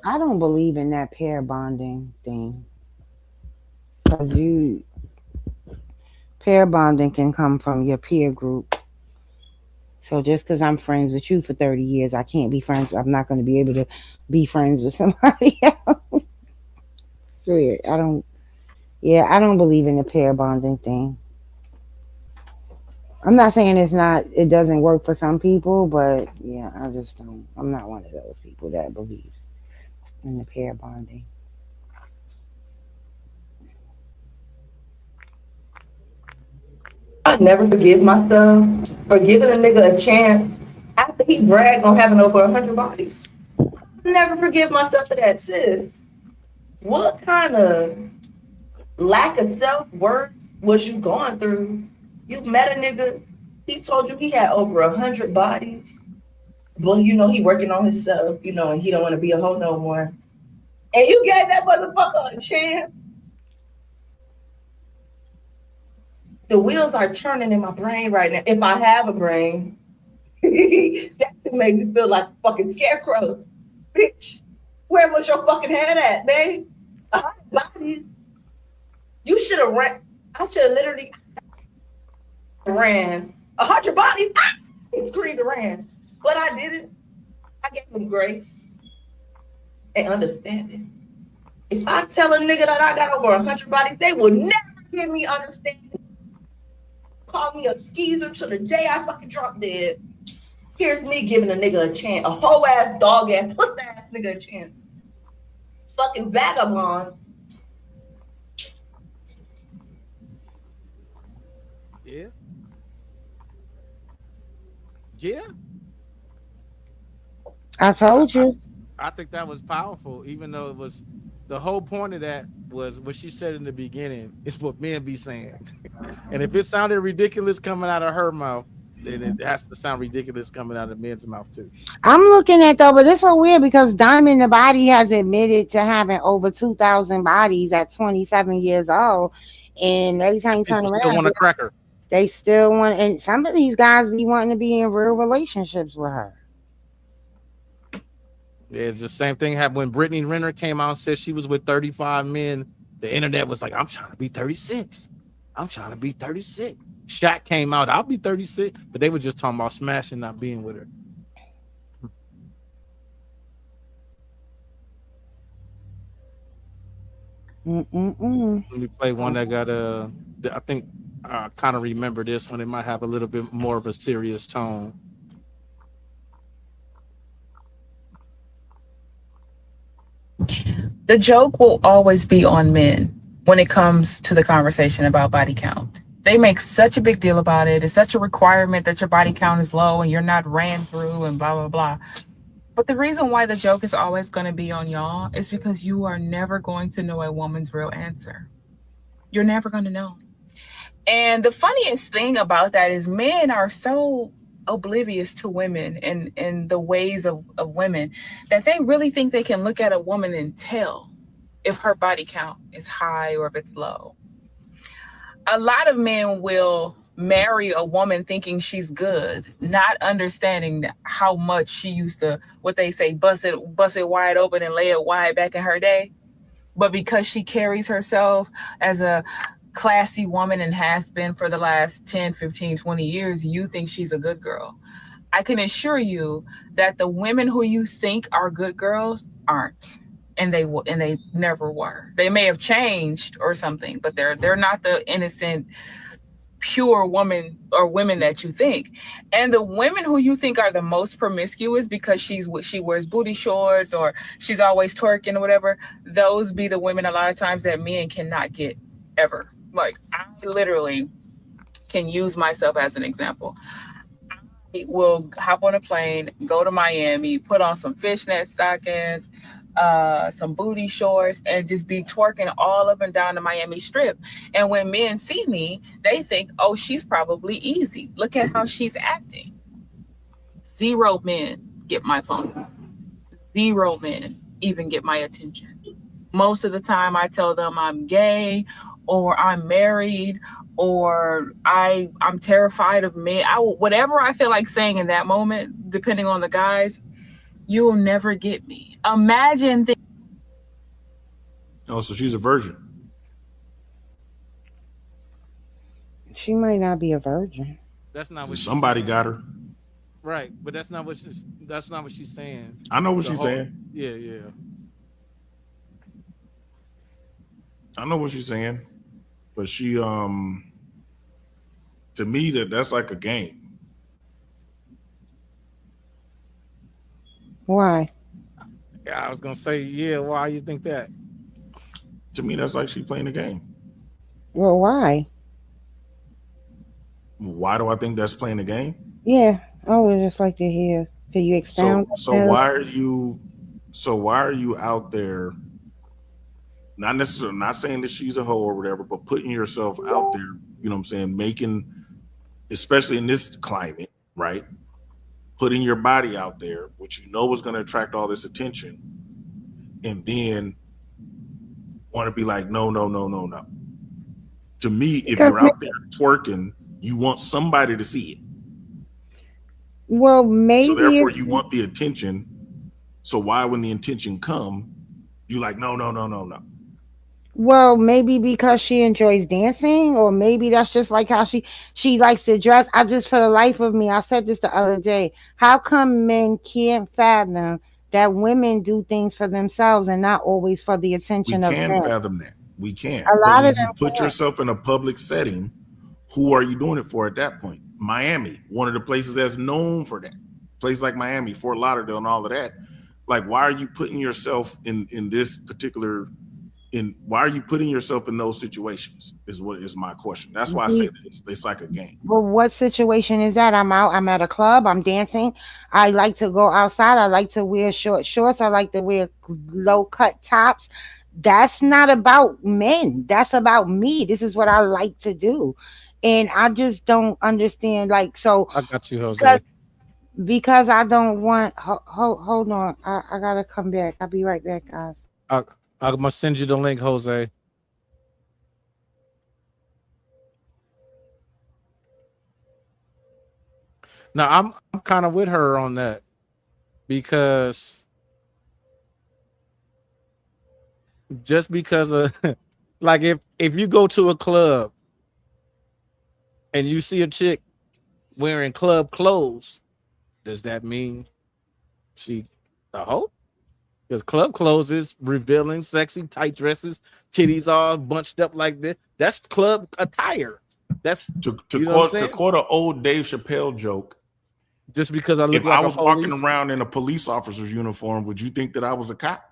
I don't believe in that pair bonding thing. Because pair bonding can come from your peer group. So just because I'm friends with you for 30 years, I can't be friends. I'm not going to be able to be friends with somebody else. It's weird. I don't believe in the pair bonding thing. I'm not saying it doesn't work for some people, but yeah, I just don't. I'm not one of those people that believes in the pair bonding. I never forgive myself for giving a nigga a chance after he bragged on having over 100 bodies. Never forgive myself for that, sis. What kind of lack of self-worth was you going through? You met a nigga, he told you he had over 100 bodies. Well, he working on himself, and he don't want to be a hoe no more. And you gave that motherfucker a chance. The wheels are turning in my brain right now. If I have a brain, that could make me feel like a fucking scarecrow. Bitch, where was your fucking head at, man? 100 bodies. You should have ran. I should have literally ran 100 bodies. I screamed and ran. But I didn't. I gave him grace and understanding. If I tell a nigga that I got over 100 bodies, they will never give me understanding. Call me a skeezer till the day I fucking drop dead. Here's me giving a nigga a chance, a whole ass dog ass, puss ass nigga a chance. Fucking vagabond. Yeah. Yeah. I told you. I think that was powerful, even though it was the whole point of that was what she said in the beginning is what men be saying. And if it sounded ridiculous coming out of her mouth, then it has to sound ridiculous coming out of men's mouth too. I'm looking at though, but it's so weird because Diamond the Body has admitted to having over 2,000 bodies at 27 years old, and every time you turn People still around, want a cracker. they still want. And some of these guys be wanting to be in real relationships with her. Yeah, it's the same thing happened when Brittany Renner came out and said she was with 35 men. The internet was like, I'm trying to be 36. I'm trying to be 36. Shaq came out, I'll be 36, but they were just talking about smashing, not being with her. Mm-mm-mm. Let me play one that got I think I kind of remember this one. It might have a little bit more of a serious tone. The joke will always be on men when it comes to the conversation about body count. They make such a big deal about it. It's such a requirement that your body count is low and you're not ran through and blah, blah, blah. But the reason why the joke is always going to be on y'all is because you are never going to know a woman's real answer. You're never going to know. And the funniest thing about that is men are so oblivious to women and the ways of women that they really think they can look at a woman and tell. if her body count is high or if it's low. A lot of men will marry a woman thinking she's good, not understanding how much she used to, what they say, bust it wide open and lay it wide back in her day. But because she carries herself as a classy woman and has been for the last 10, 15, 20 years, you think she's a good girl. I can assure you that the women who you think are good girls aren't. And they never were. They may have changed or something, but they're not the innocent, pure woman or women that you think. And the women who you think are the most promiscuous because she wears booty shorts or she's always twerking or whatever, those be the women a lot of times that men cannot get ever. Like, I literally can use myself as an example. I will hop on a plane, go to Miami, put on some fishnet stockings, some booty shorts, and just be twerking all up and down the Miami Strip. And when men see me, they think, oh, she's probably easy. Look at how she's acting. 0 men get my phone. 0 men even get my attention. Most of the time I tell them I'm gay or I'm married or I'm terrified of men. Whatever I feel like saying in that moment, depending on the guys, you'll never get me. Imagine Oh, so she's a virgin. She might not be a virgin. That's not what Somebody she's got her. right, but that's not what she's saying. I know what The she's whole, saying. yeah. I know what she's saying. But she to me that's like a game. Why? Yeah, I was gonna say, yeah. Why you think that? To me, that's like she playing a game. Well, why? Why do I think that's playing a game? Yeah, I would just like to hear. Can you expound So on that? why are you out there? Not necessarily not saying that she's a hoe or whatever, but putting yourself out there, you know what I'm saying, making, especially in this climate, right? Putting your body out there, which you know is going to attract all this attention, and then want to be like, no. To me, if Because you're out there twerking, you want somebody to see it. well, So maybe therefore, it's you want the attention. So why, when the attention come, you like, no. well, maybe because she enjoys dancing, or maybe that's just like how she likes to dress. I just, for the life of me, I said this the other day. How come men can't fathom that women do things for themselves and not always for the We attention of can men? fathom that. We can. A But lot of when you them put can't. yourself in a public setting, who are you doing it for at that point? Miami, one of the places that's known for that. Places like Miami, Fort Lauderdale, and all of that. Like, why are you putting yourself in this particular why are you putting yourself in those situations is what is my question. That's why I say Be- that it's like a game. Well, what situation is that? I'm out. I'm at a club. I'm dancing. I like to go outside. I like to wear short shorts. I like to wear low cut tops. That's not about men. That's about me. This is what I like to do, and I just don't understand. Like, so I got you, because Jose. I don't want. Hold on. I gotta come back. I'll be right back, guys. I, I'm gonna send you the link, Jose. Now I'm kind of with her on that because just because of like if you go to a club and you see a chick wearing club clothes, does that mean she a hoe? Because club clothes is revealing, sexy, tight dresses, titties all bunched up like this. That's club attire. That's To you know what I'm to saying? quote an old Dave Chappelle joke, Just because I look if I like a was walking police, around in a police officer's uniform, would you think that I was a cop?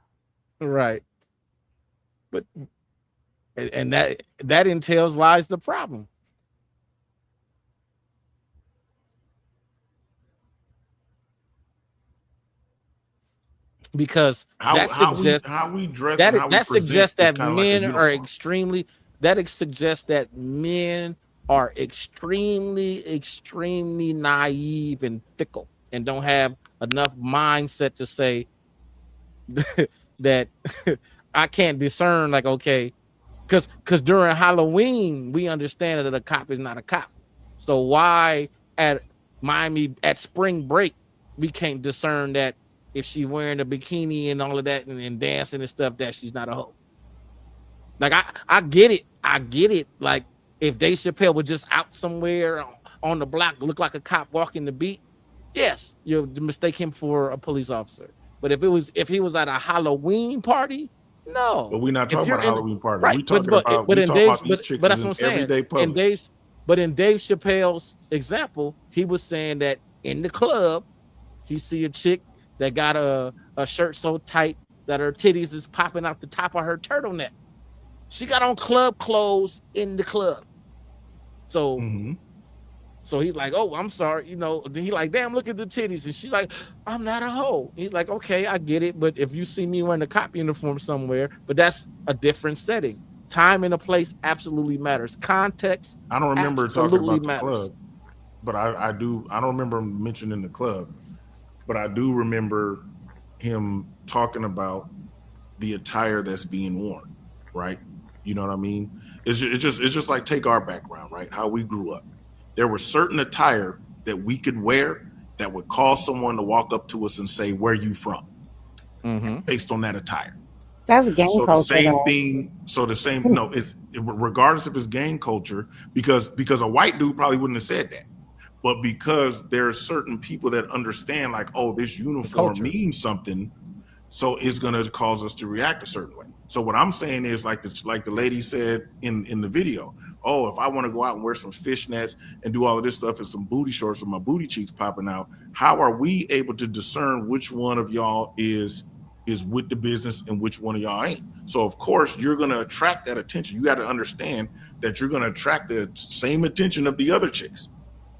right? But and that entails lies the problem. Because that suggests how we dress and how we that present suggests is that kind of like a men are uniform. extremely suggests that men are extremely naive and fickle and don't have enough mindset to say that I can't discern like, okay, because during Halloween we understand that a cop is not a cop. So why at Miami at spring break we can't discern that if she wearing a bikini and all of that and dancing and stuff that she's not a hoe? Like I get it. Like if Dave Chappelle was just out somewhere on the block, look like a cop walking the beat, yes, you mistake him for a police officer. But if he was at a Halloween party, no. But we're not If talking you're about a in Halloween party. right, We talking about but we in talking Dave's about these chicks but is that's what in I'm saying. everyday In public. Dave Chappelle's example, he was saying that in the club, he see a chick that got a shirt so tight that her titties is popping out the top of her turtleneck. She got on club clothes in the club. So Mhm. so he's like, oh, I'm sorry, Then he like, damn, look at the titties, and she's like, I'm not a hoe. He's like, okay, I get it, but if you see me wearing a cop uniform somewhere, but that's a different setting. Time and a place absolutely matters. Context. I don't remember talking absolutely about the matters. club, but I do. I don't remember mentioning the club, but I do remember him talking about the attire that's being worn, right? You know what I mean? It's just like take our background, right? How we grew up. There was certain attire that we could wear that would cause someone to walk up to us and say, "Where you from?" Based on that attire. That's gang So the culture, same though. thing. So the same. No, it's regardless of his gang culture, because a white dude probably wouldn't have said that, but because there are certain people that understand, like, oh, this uniform culture. means something, so it's going to cause us to react a certain way. So what I'm saying is, like the lady said in the video, oh, if I want to go out and wear some fishnets and do all of this stuff and some booty shorts with my booty cheeks popping out, how are we able to discern which one of y'all is with the business and which one of y'all ain't? So of course you're going to attract that attention. You got to understand that you're going to attract the same attention of the other chicks.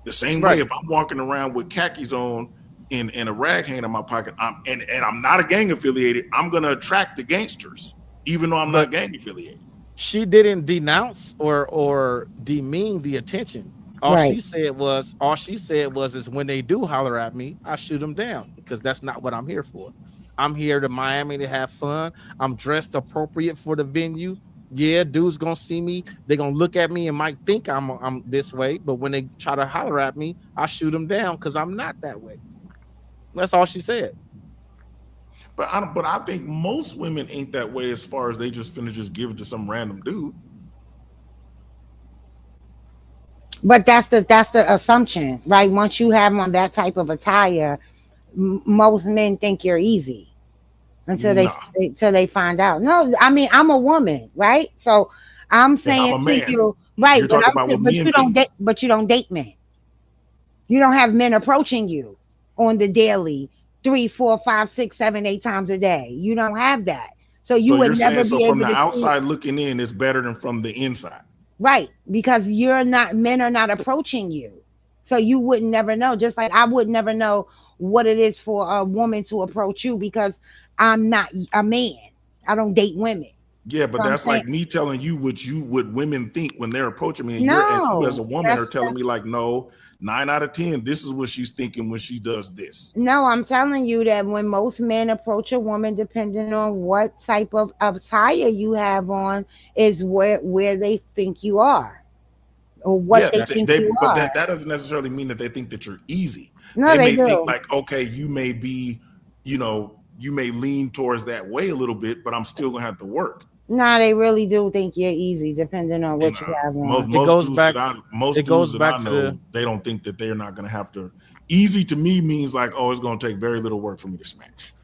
The same way, if I'm walking around with khakis on and a rag hanging in my pocket, and I'm not a gang affiliated, I'm going to attract the gangsters, even though I'm not gang affiliated. She didn't denounce or demean the attention. All she said was is when they do holler at me, I shoot them down, because that's not what I'm here for. I'm here to Miami to have fun. I'm dressed appropriate for the venue. Yeah, dudes gonna see me. They're gonna look at me and might think I'm this way, but when they try to holler at me, I shoot them down because I'm not that way. That's all she said. But I think most women ain't that way, as far as they just finna just give it to some random dude. But that's the assumption, right? Once you have on that type of attire, most men think you're easy until they find out. No, I mean, I'm a woman, right? So I'm saying I'm a to man. you, right? You're talking about what but men you don't think. but you don't date men. You don't have men approaching you on the daily 3, 4, 5, 6, 7, 8 times a day. You don't have that. So you So would you're never saying, so be from able the to see outside looking in, it's better than from the inside. right, because men are not approaching you. So you would never know. Just like I would never know what it is for a woman to approach you because I'm not a man. I don't date women. Yeah, but So I'm that's saying like me telling you what women think when they're approaching me, and you as a no. woman are telling me, like, no, 9 out of 10, this is what she's thinking when she does this. No, I'm telling you that when most men approach a woman, depending on what type of attire you have on, is where they think you are, or what Yeah, they but think you are. that doesn't necessarily mean that they think that you're easy. No, They they may think do. like, okay, you may be, you may lean towards that way a little bit, but I'm still gonna have to work. No, they really do think you're easy, depending on And what you have most on. It most goes dudes back. that I It goes back to know, the. they don't think that they're not gonna have to. Easy to me means like, oh, it's gonna take very little work for me to smash.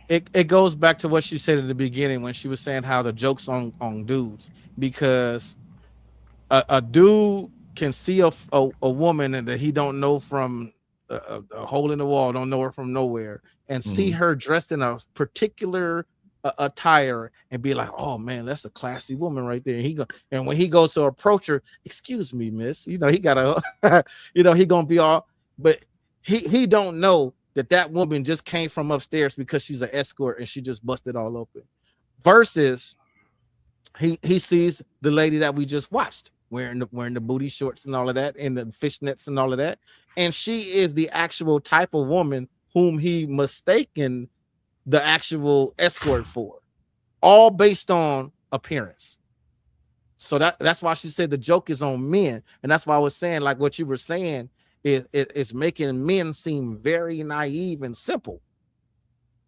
It goes back to what she said at the beginning when she was saying how the joke's on dudes, because a dude can see a woman and that he don't know from a hole in the wall, don't know her from nowhere, and see her dressed in a particular attire and be like, oh man, that's a classy woman right there. And when he goes to approach her, excuse me, miss, he gotta he gonna be all, but he don't know that woman just came from upstairs because she's an escort and she just busted all open, versus he sees the lady that we just watched wearing the booty shorts and all of that and the fishnets and all of that, and she is the actual type of woman whom he mistaken the actual escort for. all based on appearance. So that's why she said the joke is on men, and that's why I was saying, like what you were saying, it's making men seem very naive and simple.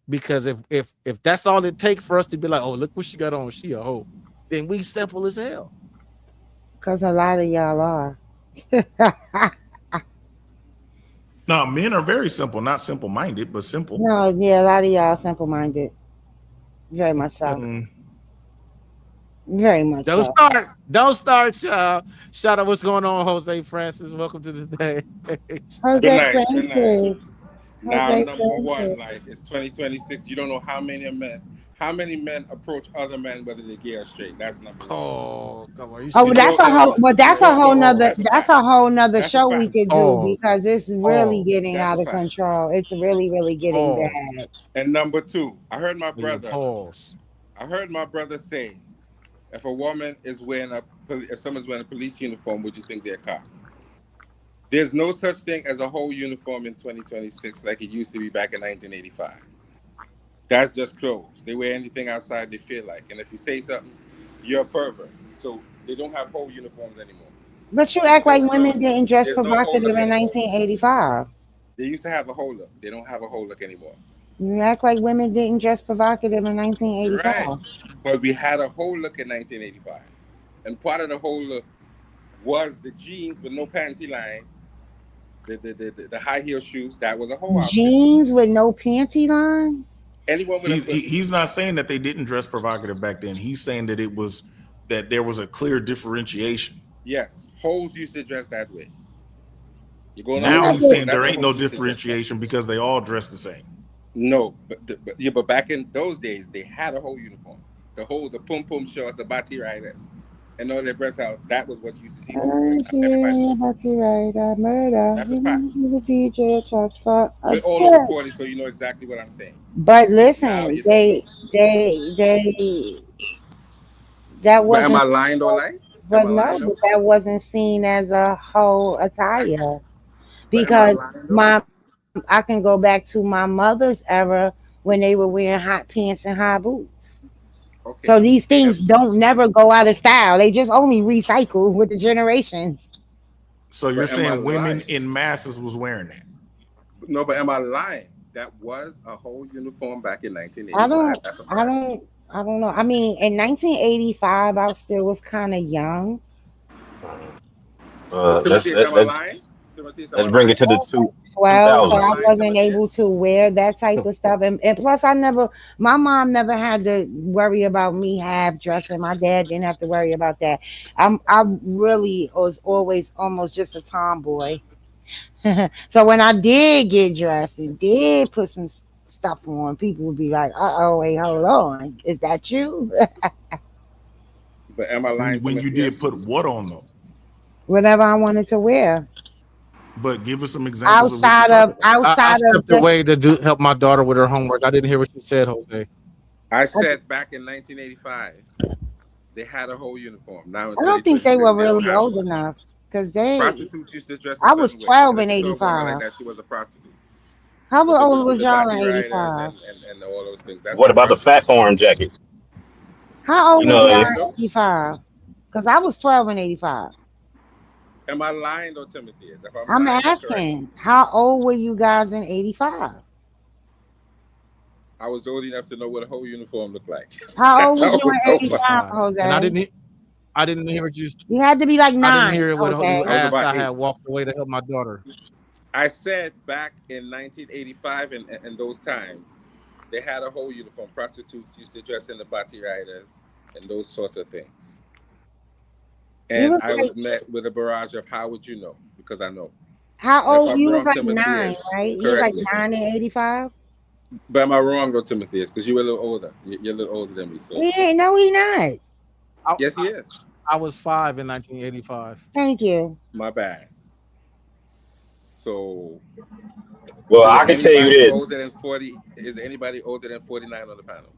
Because if that's all it takes for us to be like, oh, look what she got on, she a hoe, then we simple as hell. Because a lot of y'all are. No, men are very simple, not simple-minded, but simple. No, yeah, a lot of y'all simple minded. Very much so. Mm. Very much Don't so. start, y'all. Shout out, what's going on, Jose Francis? Welcome to the day. Good Jose night. Good night. Francis. Now, Jose number one, Francis. like it's 2026. You don't know how many men approach other men whether they're gay or straight. That's number one. Oh, come on. You Oh, should that's a whole. Well, that's a whole nother. That's a whole nother That's a show we fact. could do Oh, because it's really getting That's out a of fact. control. It's really, really getting oh, bad. And number two, I heard my your brother. pause. I heard my brother say, if a woman is if someone's wearing a police uniform, would you think they're a cop? There's no such thing as a whole uniform in 2026 like it used to be back in 1985. That's just clothes. They wear anything outside they feel like. And if you say something, you're a pervert. So they don't have whole uniforms anymore. But you act like There's women didn't dress there's no whole provocative look in anymore. 1985. They used to have a whole look. They don't have a whole look anymore. You act like women didn't dress provocative in 1985. Right. But we had a whole look in 1985. And part of the whole look was the jeans with no panty line, the high heel shoes. That was a whole outfit. Jeans with no panty line. Anyone with He's not saying that they didn't dress provocative back then. He's saying that that there was a clear differentiation. Yes, hoes used to dress that way. You're going Now on he's saying that's there what ain't no hoes used to dress differentiation because they all dress the same. No, but back in those days, they had a whole uniform. The pum pum shorts, the bati riders, and all their breasts out. That was what you used to see. Right, murder. That's a fact. The DJ touch for We're all over 40, so you know exactly what I'm saying. But Now listen, you don't. that But am I wasn't. lying or lying? But Am I no, lying but though? that wasn't seen as a whole attire But am I because lying though? I can go back to my mother's era when they were wearing hot pants and high boots. Okay. So these things don't never go out of style. They just only recycle with the generations. So you're But am I saying women lying? in masses was wearing that? No, but am I lying? That was a whole uniform back in I 1985. don't, That's a I fact. don't, I don't know. I mean, in 1985, I still was kind of young. Let's Timothy, am I let's lying? Timothy, am let's I bring it lying? to the I two was two 12, so Am I thousands. I lying, wasn't Timothy? able to wear that type of stuff. And plus, my mom never had to worry about me half dressing. My dad didn't have to worry about that. I really was always almost just a tomboy. So when I did get dressed and did put some stuff on, people would be like, "Uh oh, wait, hold on, is that you?" But am I lying, When you Timothy? did put what on though? Whatever I wanted to wear, But give us some examples of what you're talking I outside of stepped just away to help my daughter with her homework. I didn't hear what you said, Jose. I said back in 1985, they had a whole uniform. Now in I don't think they were 2026, they don't really have old one. enough because they. Prostitutes used to dress a I was certain way. 12 And if in you saw a woman like '85. that, she was a prostitute. How With old was the y'all in bati riders '85? and all those things. That's What what about the fat prostitutes used to form do. jacket? How You old was know, You y'all think if so? in '85? Because I was 12 in '85. Am I lying though, Timothy? If I'm I'm lying, then correct me. asking, how old were you guys in '85? I was old enough to know what a whole uniform looked like. How That's old was how you old in I was. '85, 85. And Jose? I didn't hear what you You had to be like I didn't 9, hear what you Jose. I was asked. about I had 8. walked away to help my daughter. I said back in 1985 and those times, they had a whole uniform. Prostitutes used to dress in the bati riders and those sorts of things. You And was I like, was met with a barrage of how would you know? Because I know. how And if old? I'm You was wrong, like 9, Timotheus, right? You was correct like me. 9 in '85. But am I wrong though, Timotheus? Because you were a little older. You're a little older than me. So He ain't. No, he not. I, yes, he is. I was 5 in 1985. Thank you. My bad. So well, is I there can tell you anybody this. older than 40? Is there anybody older than 49 on the panel?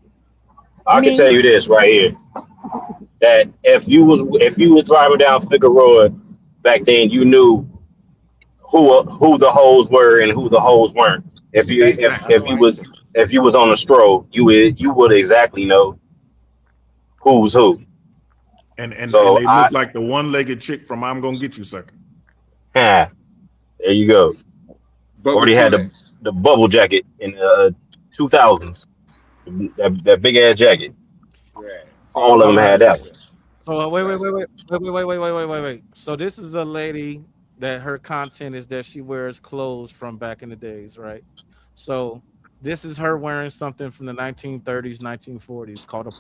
I can tell Me. you this right here. That if you was driving down Figueroa back then, you knew who the hoes were and who the hoes weren't. If you Thank you. if I if know you I ain't. was if you was on a stroll, you would exactly know. who's who. And So they look like the one-legged chick from I'm Gonna Get You Sucker. there you go. But with Already two had legs. the bubble jacket in the 2000s. That big ass jacket. Right. All of So All them right. had that one. So right. wait. So this is a lady that her content is that she wears clothes from back in the days, right? So this is her wearing something from the 1930s, 1940s called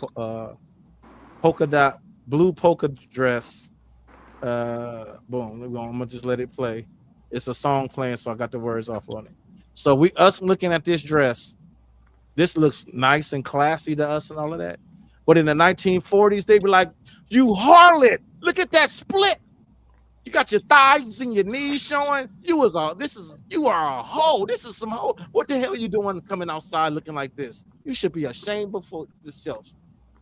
polka dot blue polka dress. Boom. I'm gonna just let it play. It's a song playing, so I got the words off on it. So we us looking at this dress, this looks nice and classy to us and all of that. But in the 1940s, they be like, "You harlot! Look at that split. You got your thighs and your knees showing. You are a hoe. This is some hoe. What the hell are you doing coming outside looking like this? You should be ashamed before yourself.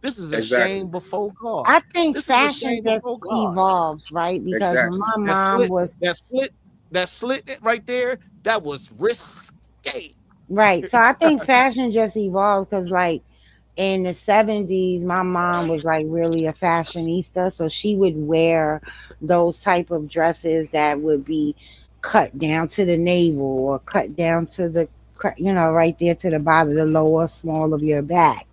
This is a Exactly. shame before God. I think This is a fashion shame just before God. evolves, right? Because when Exactly. my That mom slit, was that split, that slit right there, that was risque. right, so I think fashion just evolved because, like, in the 70s, my mom was like really a fashionista, so she would wear those type of dresses that would be cut down to the navel or cut down to the right there to the bottom, the lower small of your back.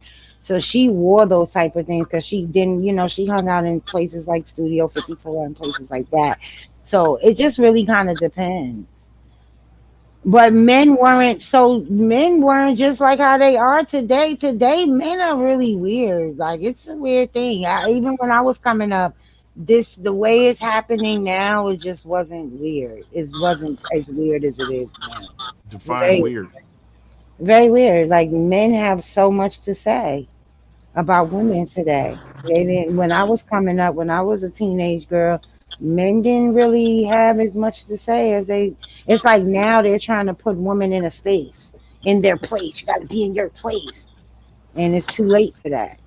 So she wore those type of things because she didn't, she hung out in places like Studio 54 and places like that. So it just really kind of depends. But men weren't just like how they are today. Today men are really weird. Like, it's a weird thing. Even when I was coming up, the way it's happening now, it just wasn't weird. It wasn't as weird as it is now. Define Very, weird. very weird. Like, men have so much to say about women today. They didn't, when I was coming up, when I was a teenage girl, men didn't really have as much to say as they. It's like now they're trying to put women in a space, in their place. You got to be in your place, and it's too late for that.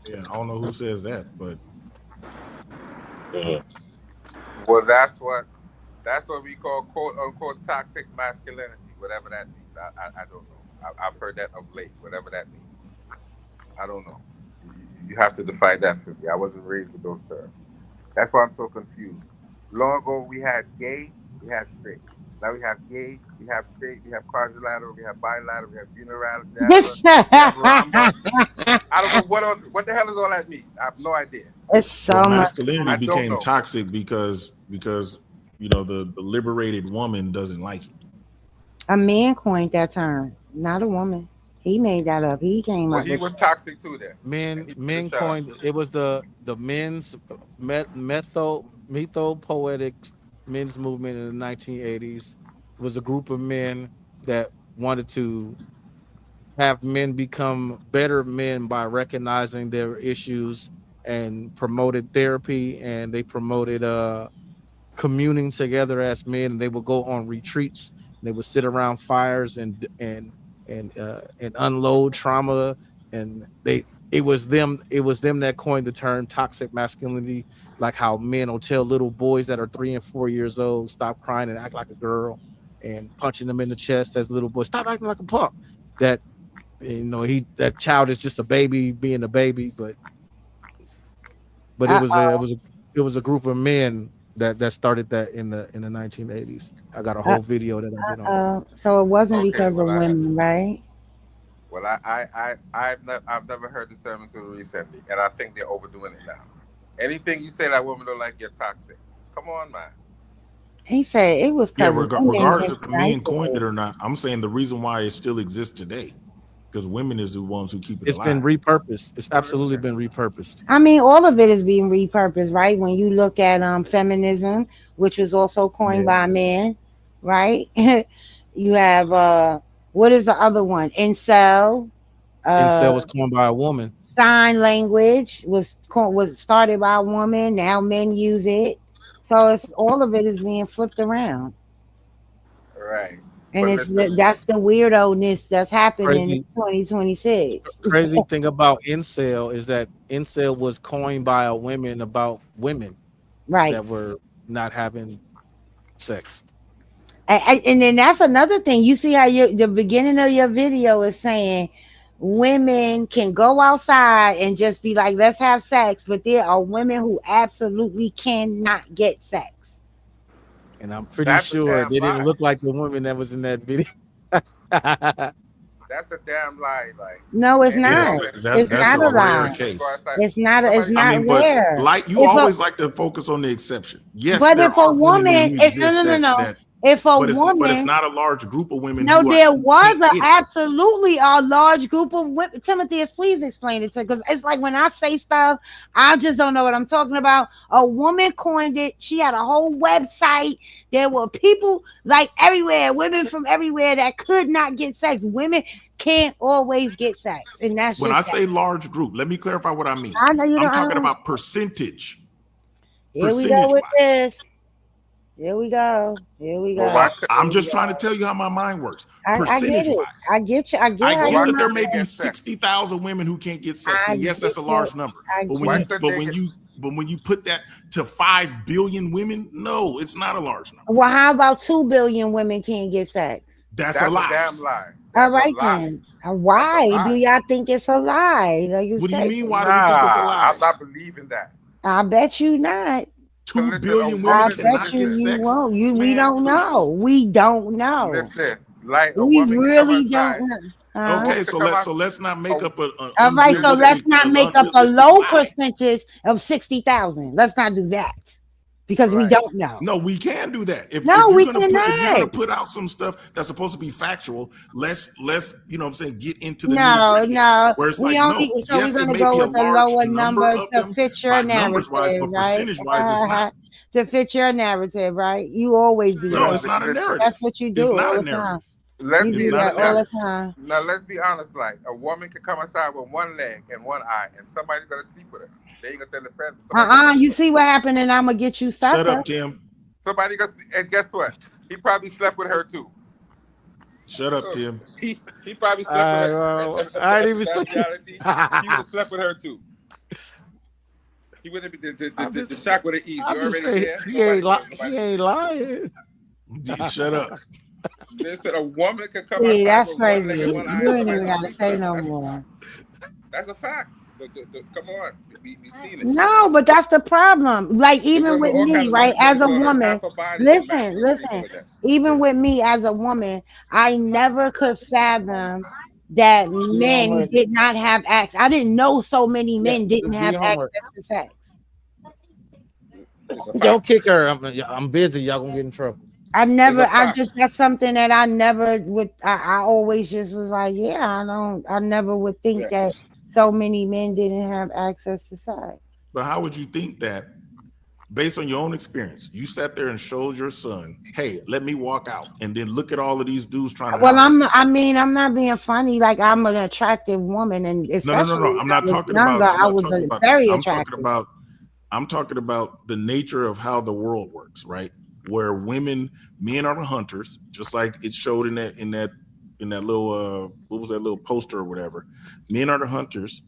Yeah, I don't know who says that, but Mhm. Well, that's what we call quote unquote toxic masculinity, whatever that means. I don't know. I've heard that of late, whatever that means. I don't know. You have to define that for me. I wasn't raised with those terms. That's why I'm so confused. Long ago, we had gay, we had straight. Now we have gay, we have straight, we have quadrilateral, we have bilateral, we have unilateral, we have rhombus. I don't know what the hell does all that mean. I have no idea. It's well, so much. masculinity I don't became know. toxic because the liberated woman doesn't like it. A man coined that term, not a woman. He made that up. He came Well, up he with was that. toxic too then. And men he should have men shut up. coined it. Was the men's metho poetic men's movement in the 1980s. It was a group of men that wanted to have men become better men by recognizing their issues and promoted therapy, and they promoted communing together as men, and they would go on retreats. And they would sit around fires and unload trauma. And it was them that coined the term toxic masculinity, like how men will tell little boys that are 3 and 4 years old, stop crying and act like a girl, and punching them in the chest as little boys, stop acting like a punk. That that child is just a baby being a baby, but it Uh was a it was a it was a group of men that started that in the 1980s. I got a uh whole video that I did on it. So it wasn't Okay, because of women, right? I've never heard the term until recently, and I think they're overdoing it now. Anything you say that women don't like, you're toxic. Come on, man. He said it was Yeah, because women regardless been if the men coined it stifled. or not, I'm saying the reason why it still exists today because women is the ones who keep it It's been alive. repurposed. It's absolutely been repurposed. I mean, all of it is being repurposed, right? When you look at feminism, which was also coined Yeah. by men, right? You have what is the other one? Incel, Incel uh, was coined by a woman. sign language was started by a woman. Now men use it, so it's all of it is being flipped around, Right. and But it's listen, that's the weirdo-ness that's happening in Crazy 2026, crazy thing about incel is that incel was coined by a woman about women right? that were not having sex. And then that's another thing. You see how the beginning of your video is saying women can go outside and just be like, let's have sex, but there are women who absolutely cannot get sex. And I'm pretty That's a sure damn they didn't lie. look like the woman that was in that video. That's a damn lie. Like No, it's any Yeah, not. woman, It's that's not a a rare lie. can go case. outside. It's Somebody I can not mean, but rare. like you If a always like to focus on the exception. Yes, but there if a are women woman, who if no exist no no no, that, if a but it's woman, not a large group of women no, who there was can't a get it. absolutely a large group of women. Timothy, please explain it to, because it's like when I say stuff, I just don't know what I'm talking about. A woman coined it. She had a whole website. There were people like everywhere, women from everywhere that could not get sex. Women can't always get sex, and that's When I just that. say large group, let me clarify what I mean. I know you I'm don't. I talking don't. about Here we go percentage with wise. this. Here we go. Here we But why go. could I'm Here we just trying to go. tell you how my mind works. I get Percentage it. wise, I get you. I get I how but get why your that there couldn't may they mind be get works. sex? 60,000 women who can't get sex, I and yes, get that's a you. large number. I But Why get couldn't they get? when you put that to 5 billion women, no, it's not a large number. Well, how about 2 billion women can't get sex? That's a That's a lie. damn lie. All That's a right lie. then. That's a Why do lie. y'all think it's a lie? Like you What do you say, mean? Why do we think it's a Nah, lie? I'm not believing that. I bet you not. Cause Two listen, a billion women I woman. bet cannot you get Listen, you sex? won't. We Man, don't know. please. We don't know. listen. Like a We woman can come really don't outside. know. A Huh? woman Okay, can come out. so let's not make Oh, up an All right, so let's not make up a unrealistic low lie. percentage of 60,000. Let's not do that because we right. don't know. No, we can do that. No, we If you're gonna cannot. put out some stuff that's supposed to be factual, let's you know what I'm saying, get into the nitty No, gritty of it. no. Where it's We like, only no, so we're yes, it gonna may go be a with a large lower number number of to them fit your by numbers wise, narrative, but right? percentage wise, it's not. To fit your narrative, right? You always do No, But that. it's not a listen. That's narrative. what you do It's not all a the time. narrative. Let's You It's be do not that a all the narrative. time. now. Let's be honest. Like a woman can come outside with one leg and one eye, and somebody's gonna sleep with her. They ain't gonna tell the family. Somebody gonna tell the You family. see what happened, and I'm gonna get you Shut sucker. up, Tim. Somebody gonna and guess what? He probably slept with her too. Shut up, Tim. He probably slept with I, her. I A ain't even say. potentiality. He would have slept with her too. He wouldn't be the shock would have eased. I'm You're just already saying there. he ain't Nobody he ain't lying. Shut up. listen, a woman could come See, outside that's with one leg and crazy. one eye, You and ain't somebody's even gonna gotta sleep with say her. no more. That's a fact. Come on, we seen it. No, but that's the problem. Like There's even with all kind me, of right? women As a so her woman, half her body is listen, masculine sleeping listen. with them. Even with me as a woman, I never could fathom that Do your men homework. did not have access. I didn't know so many Yes, men didn't just do have your homework. access to sex. It's a Don't fact. kick her. I'm busy. Y'all gonna get in trouble. It's a I fact. just, that's something that I never would, I always just was like, yeah, I never would think Yeah. that so many men didn't have access to sex. But how would you think that based on your own experience? You sat there and showed your son, hey, let me walk out, and then look at all of these dudes trying to Well, holler at you. I mean, I'm not being funny. Like I'm an attractive woman, and especially No. when I was younger, I'm I not was talking about that. very attractive. I'm talking about the nature of how the world works, right? Where men are the hunters, just like it showed in that little what was that little poster or whatever. Men are the hunters,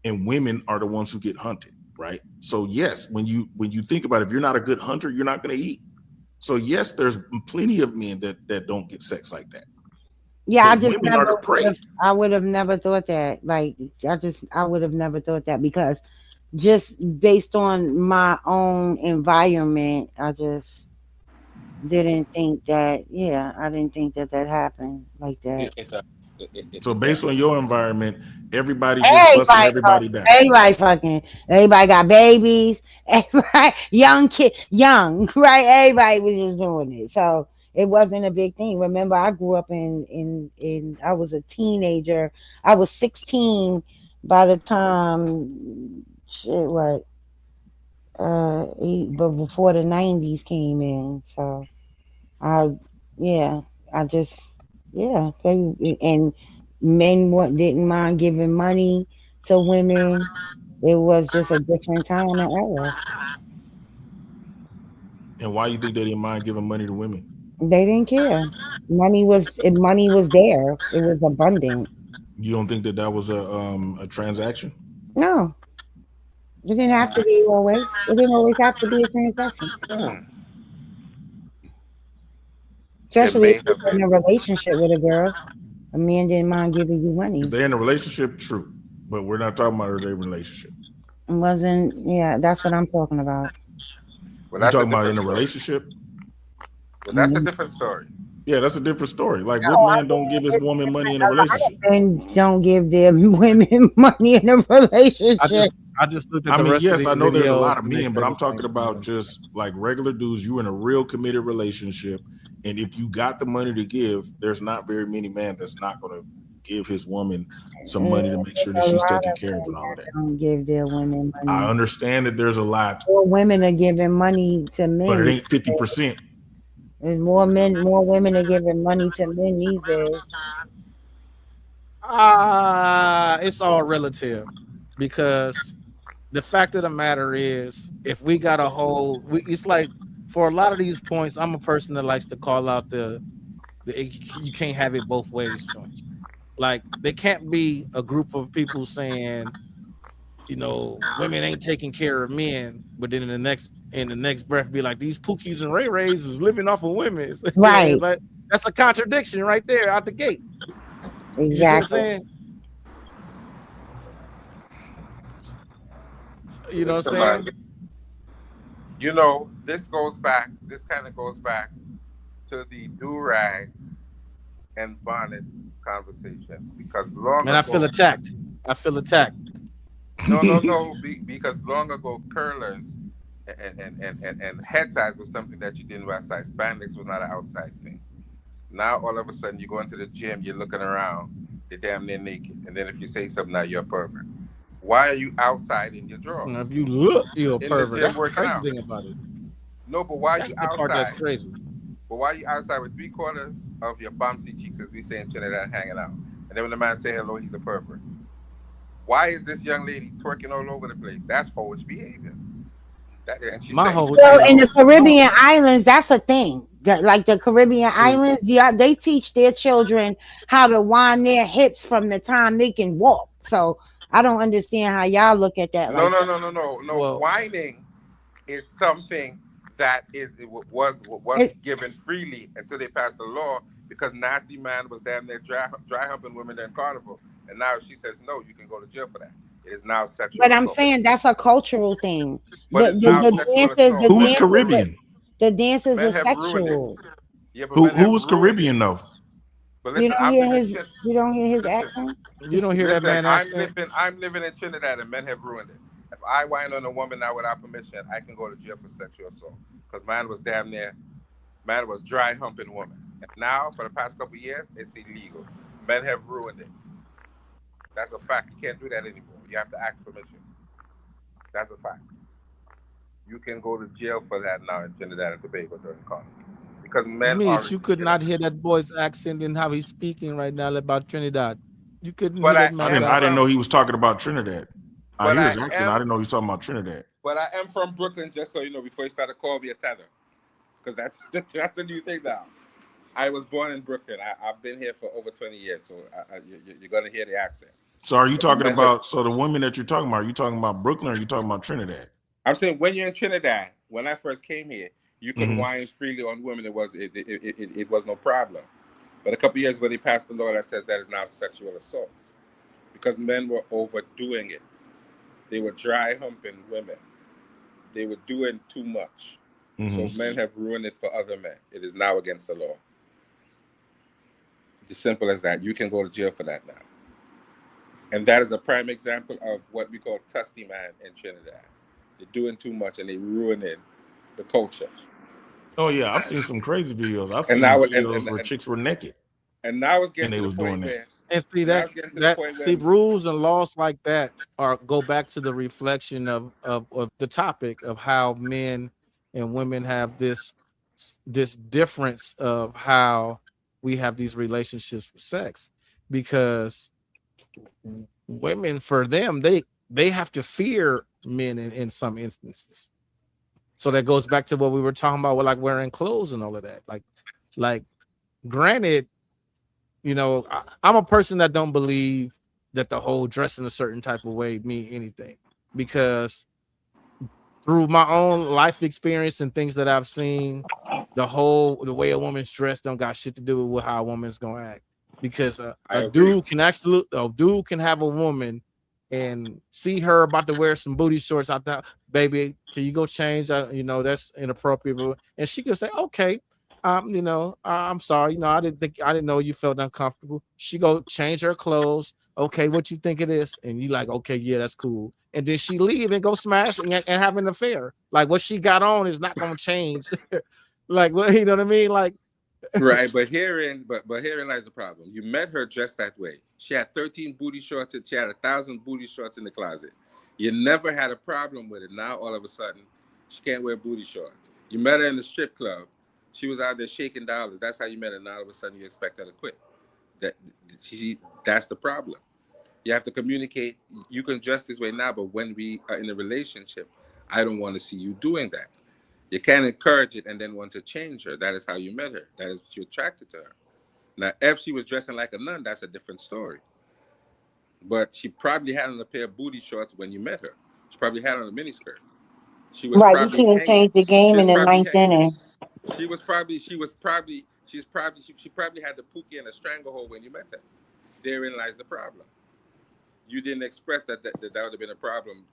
and women are the ones who get hunted, right? So yes, when you think about it, if you're not a good hunter, you're not going to eat. So yes, there's plenty of men that don't get sex like that, Yeah, I but just women are never the would have. prey. I would have never thought that. Like I would have never thought that because just based on my own environment, I just didn't think that. Yeah, I didn't think that that happened like that. So based on your environment, everybody just busting Everybody everybody fucking. down. Everybody fucking. Everybody got babies. Everybody, young kid, young, right? Everybody was just doing it. So it wasn't a big thing. Remember, I grew up in. I was a teenager. I was 16 by the time. Shit, what? But before the 90s came in. So I, yeah, I just, yeah, and men didn't mind giving money to women. It was just a different time and era. And why you think they didn't mind giving money to women? They didn't care. Money was there. It was abundant. You don't think that was a transaction? No, it didn't have to be always. It didn't always have to be a transaction, It especially if may you're have in been. a relationship with a girl. A man didn't mind giving you money. If they're in a relationship, true. But we're not talking about their relationship. It wasn't. Yeah, that's what I'm talking about. Well, You that's a talking about different in a story. relationship? Well, that's a Mm. different story. Yeah, that's a different story. Like, what Oh, I man don't give his mean, woman money in a a lot relationship? of men don't give their women money in a I relationship. just looked at I the mean, rest of yes, these I know there's a lot videos of and they men, say but the I'm same talking about thing. just like regular dudes. You in a real committed relationship, and if you got the money to give, there's not very many men that's not going to give his woman some money to make sure that A she's lot taken of care of and men all of that that. don't give their women I money. understand that there's a lot, More women are giving money to but it men. ain't 50%. There's more men, more women are giving money to men these days. It's all relative because the fact of the matter is, if we got a whole, it's like for a lot of these points, I'm a person that likes to call out the you can't have it both ways joints. Like there can't be a group of people saying, women ain't taking care of men, but then in the next breath be like these Pookies and Ray Rays is living off of women. Right. Like that's a contradiction right there out the gate. You see what I'm Exactly. saying? You know what I'm Listen, saying? man. This goes back. This kind of goes back to the do rags and bonnet conversation because long Man, I ago. feel attacked. I feel attacked. No. Because long ago, curlers and head ties was something that you didn't wear outside. Spandex was not an outside thing. Now all of a sudden you go into the gym, you're looking around, you're damn near naked, and then if you say something, now you're a pervert. Why are you outside in your drawers If you look, you're a in the pervert. gym That's the working crazy out? thing about it. No, but why are That's you the part that's outside? crazy. But why are you outside with 3/4 of your bumpsy cheeks, as we say in Trinidad, hanging out? And then when the man say hello, he's a pervert. Why is this young lady twerking all over the place? That's hoish behavior. And she's My saying whole, she's Well, saying in no. the Caribbean islands, that's a thing. Like the Caribbean see, islands, yeah, they teach their children how to wind their hips from the time they can walk. So I don't understand how y'all look at that No, like no, that. no, no, no, no. well, Whining is something that was It, given freely until they passed the law because Nasty Man was damn near dry humping women in Carnival, and now if she says no, you can go to jail for that. It is now sexual but I'm assault. saying that's a cultural thing. But The it's the, now the sexual dances, assault. Who's Caribbean? the dances Men are have ruined it. sexual. Yeah, but Who men have who was ruined it. Caribbean though? But You listen, don't I'm hear living. his you don't hear his Listen, accent. you don't hear that listen. man accent. I'm living in Trinidad, and men have ruined it. If I whine on a woman now without permission, I can go to jail for sexual assault because man was dry humping woman. And now, for the past couple of years, it's illegal. Men have ruined it. That's a fact. You can't do that anymore. You have to ask permission. That's a fact. You can go to jail for that now in Trinidad and Tobago during Carnival because men are Mitch, you could not ridiculous. hear that boy's accent and how he's speaking right now about Trinidad. You couldn't hear But that I I man's am didn't I didn't accent. know from. he was talking about Trinidad. I But hear I his accent. I am. didn't know he was talking about Trinidad. But I am from Brooklyn, just so you know, before you start to call me a tether, because that's the new thing now. I was born in Brooklyn. I've been here for over 20 years, so you're going to hear the accent. So are you But the talking men have, about the women that you're talking about? Are you talking about Brooklyn or are you talking about Trinidad? I'm saying when you're in Trinidad, when I first came here, you could Mm-hmm. whine freely on women. It was no problem. But a couple of years ago, they passed the law that says that is now sexual assault because men were overdoing it. They were dry humping women. They were doing too much. So Mm-hmm. men have ruined it for other men. It is now against the law. It's as simple as that. You can go to jail for that now. And that is a prime example of what we call tusty man in Trinidad. They're doing too much and they ruining the culture. Oh yeah, I've seen some crazy videos. I've And seen now videos where chicks were naked and now it's and getting they to the was doing point that. where And see now it's getting to the point where rules and laws like that are go back to the reflection of the topic of how men and women have this difference of how we have these relationships with sex, because women, for them, they have to fear men in some instances. So that goes back to what we were talking about with like wearing clothes and all of that. Like granted, I'm a person that don't believe that the whole dress in a certain type of way mean anything, because through my own life experience and things that I've seen, the way a woman's dressed don't got shit to do with how a woman's gonna act. because I a agree. dude can have a woman and see her about to wear some booty shorts out there, baby, can you go change? That's inappropriate. And she could say, okay, I'm sorry, I didn't know you felt uncomfortable. She go change her clothes. Okay, what you think it is? And you like, okay, yeah, that's cool. And then she leave and go smash and have an affair. Like what she got on is not gonna change. Like what you know what I mean? Like Right, but herein lies the problem. You met her dressed that way. She had 13 booty shorts and she had 1,000 booty shorts in the closet. You never had a problem with it. Now all of a sudden, she can't wear booty shorts. You met her in the strip club. She was out there shaking dollars. That's how you met her. Now all of a sudden you expect her to quit. That that's the problem. You have to communicate. You can dress this way now, but when we are in a relationship, I don't want to see you doing that. You can't encourage it and then want to change her. That is how you met her. That is what you attracted to her. Now, if she was dressing like a nun, that's a different story. But she probably had on a pair of booty shorts when you met her. She probably had on a miniskirt. She was Right, you probably can't hanging. change the She game was in the probably ninth hanging. inning. She probably had the pookie and a stranglehold when you met her. Therein lies the problem. You didn't express that would have been a problem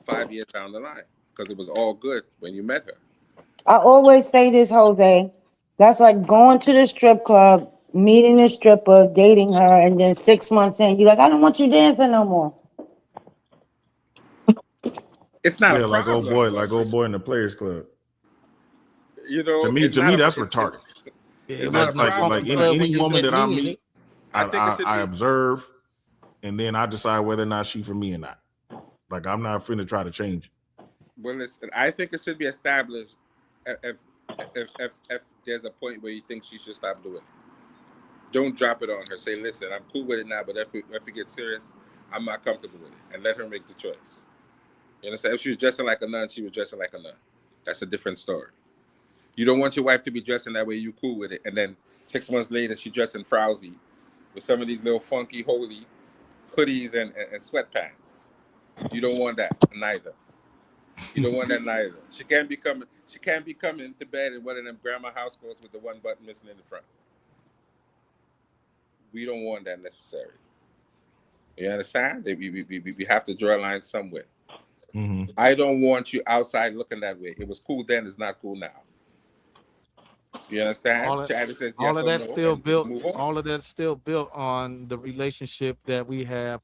5 years down the line because it was all good when you met her. I always say this, Jose. That's like going to the strip club, meeting a stripper, dating her, and then 6 months in, you're like, I don't want you dancing no more. It's not a Yeah, problem, like old boy in the Players Club. It's To not me, a that's retarded. it it's not a wasn't a problem, Like fucking but club when any you woman met that I me in meet, it. I think it should I be. observe, and then I decide whether or not she for me or not. Like I'm not finna try to change. Well, listen, I think it should be established if there's a point where you think she should stop doing it. Don't drop it on her. Say, listen, I'm cool with it now, but if it gets serious, I'm not comfortable with it, and let her make the choice. You understand? If she was dressing like a nun, she was dressing like a nun. That's a different story. You don't want your wife to be dressing that way. You cool with it, and then 6 months later, she dressing frowsy with some of these little funky, holy hoodies and sweatpants. You don't want that neither. You don't want that neither. She can't be coming. She can't be coming to bed in one of them grandma house clothes with the one button missing in the front. We don't want that necessarily. You understand? We have to draw a line somewhere. Mm-hmm. I don't want you outside looking that way. It was cool then. It's not cool now. You understand? All of, Chad says all yes of or that's no, still and built. move on. All of that's still built on the relationship that we have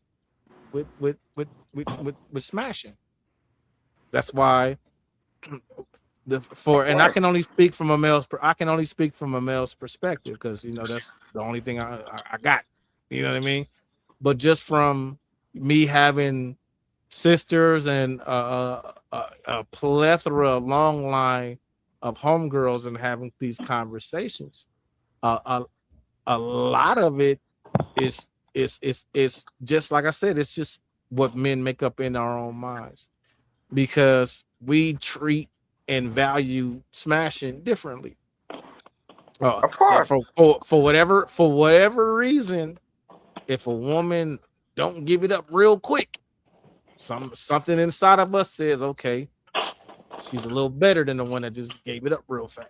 with smashing. That's why Of and I can course. only speak from a I can only speak from a male's perspective because that's the only thing I got. You know what I mean? But just from me having sisters and a plethora, a long line of homegirls and having these conversations, uh, a a lot of it is just like I said, it's just what men make up in our own minds because we treat and value smashing differently. Of course. For whatever reason, if a woman don't give it up real quick, something inside of us says, okay, she's a little better than the one that just gave it up real fast.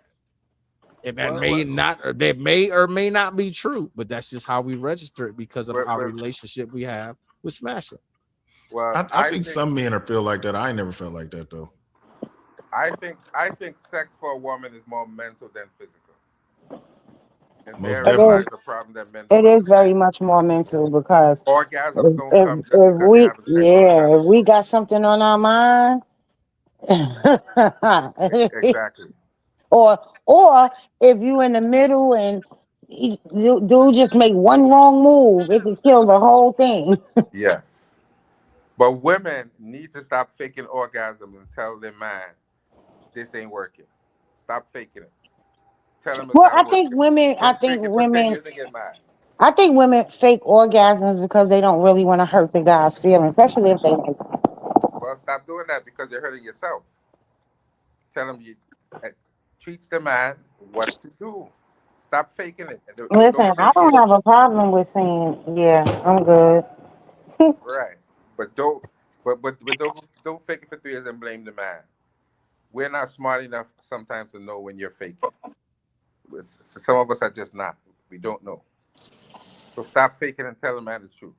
And that Well, may not, or that may not be true, but that's just how we register it because of our relationship we have with smashing. I think some men are feel like that. I ain't never felt like that though. I think sex for a woman is more mental than physical. And Most therein It lies definitely. a problem that men It don't is very understand. much more mental because Orgasms don't if come just because you're having sex all the time. if we got something on our mind, Exactly. or if you in the middle and dude just make one wrong move, it can kill the whole thing. Yes. But women need to stop faking orgasm and tell their man this ain't working. Stop faking it. Tell them it's Well, not working. Don't fake it for 10 years and get mad. I think women fake orgasms because they don't really want to hurt the guy's feelings, especially if they like that. Well, stop doing that because you're hurting yourself. Tell them you teach the man what to do. Stop faking it. And don't Listen, I fake don't it. have a problem with saying, yeah, I'm good. Right. But don't fake it for 3 years and blame the man. We're not smart enough sometimes to know when you're faking. Some of us are just not. We don't know. So stop faking and tell the man the truth.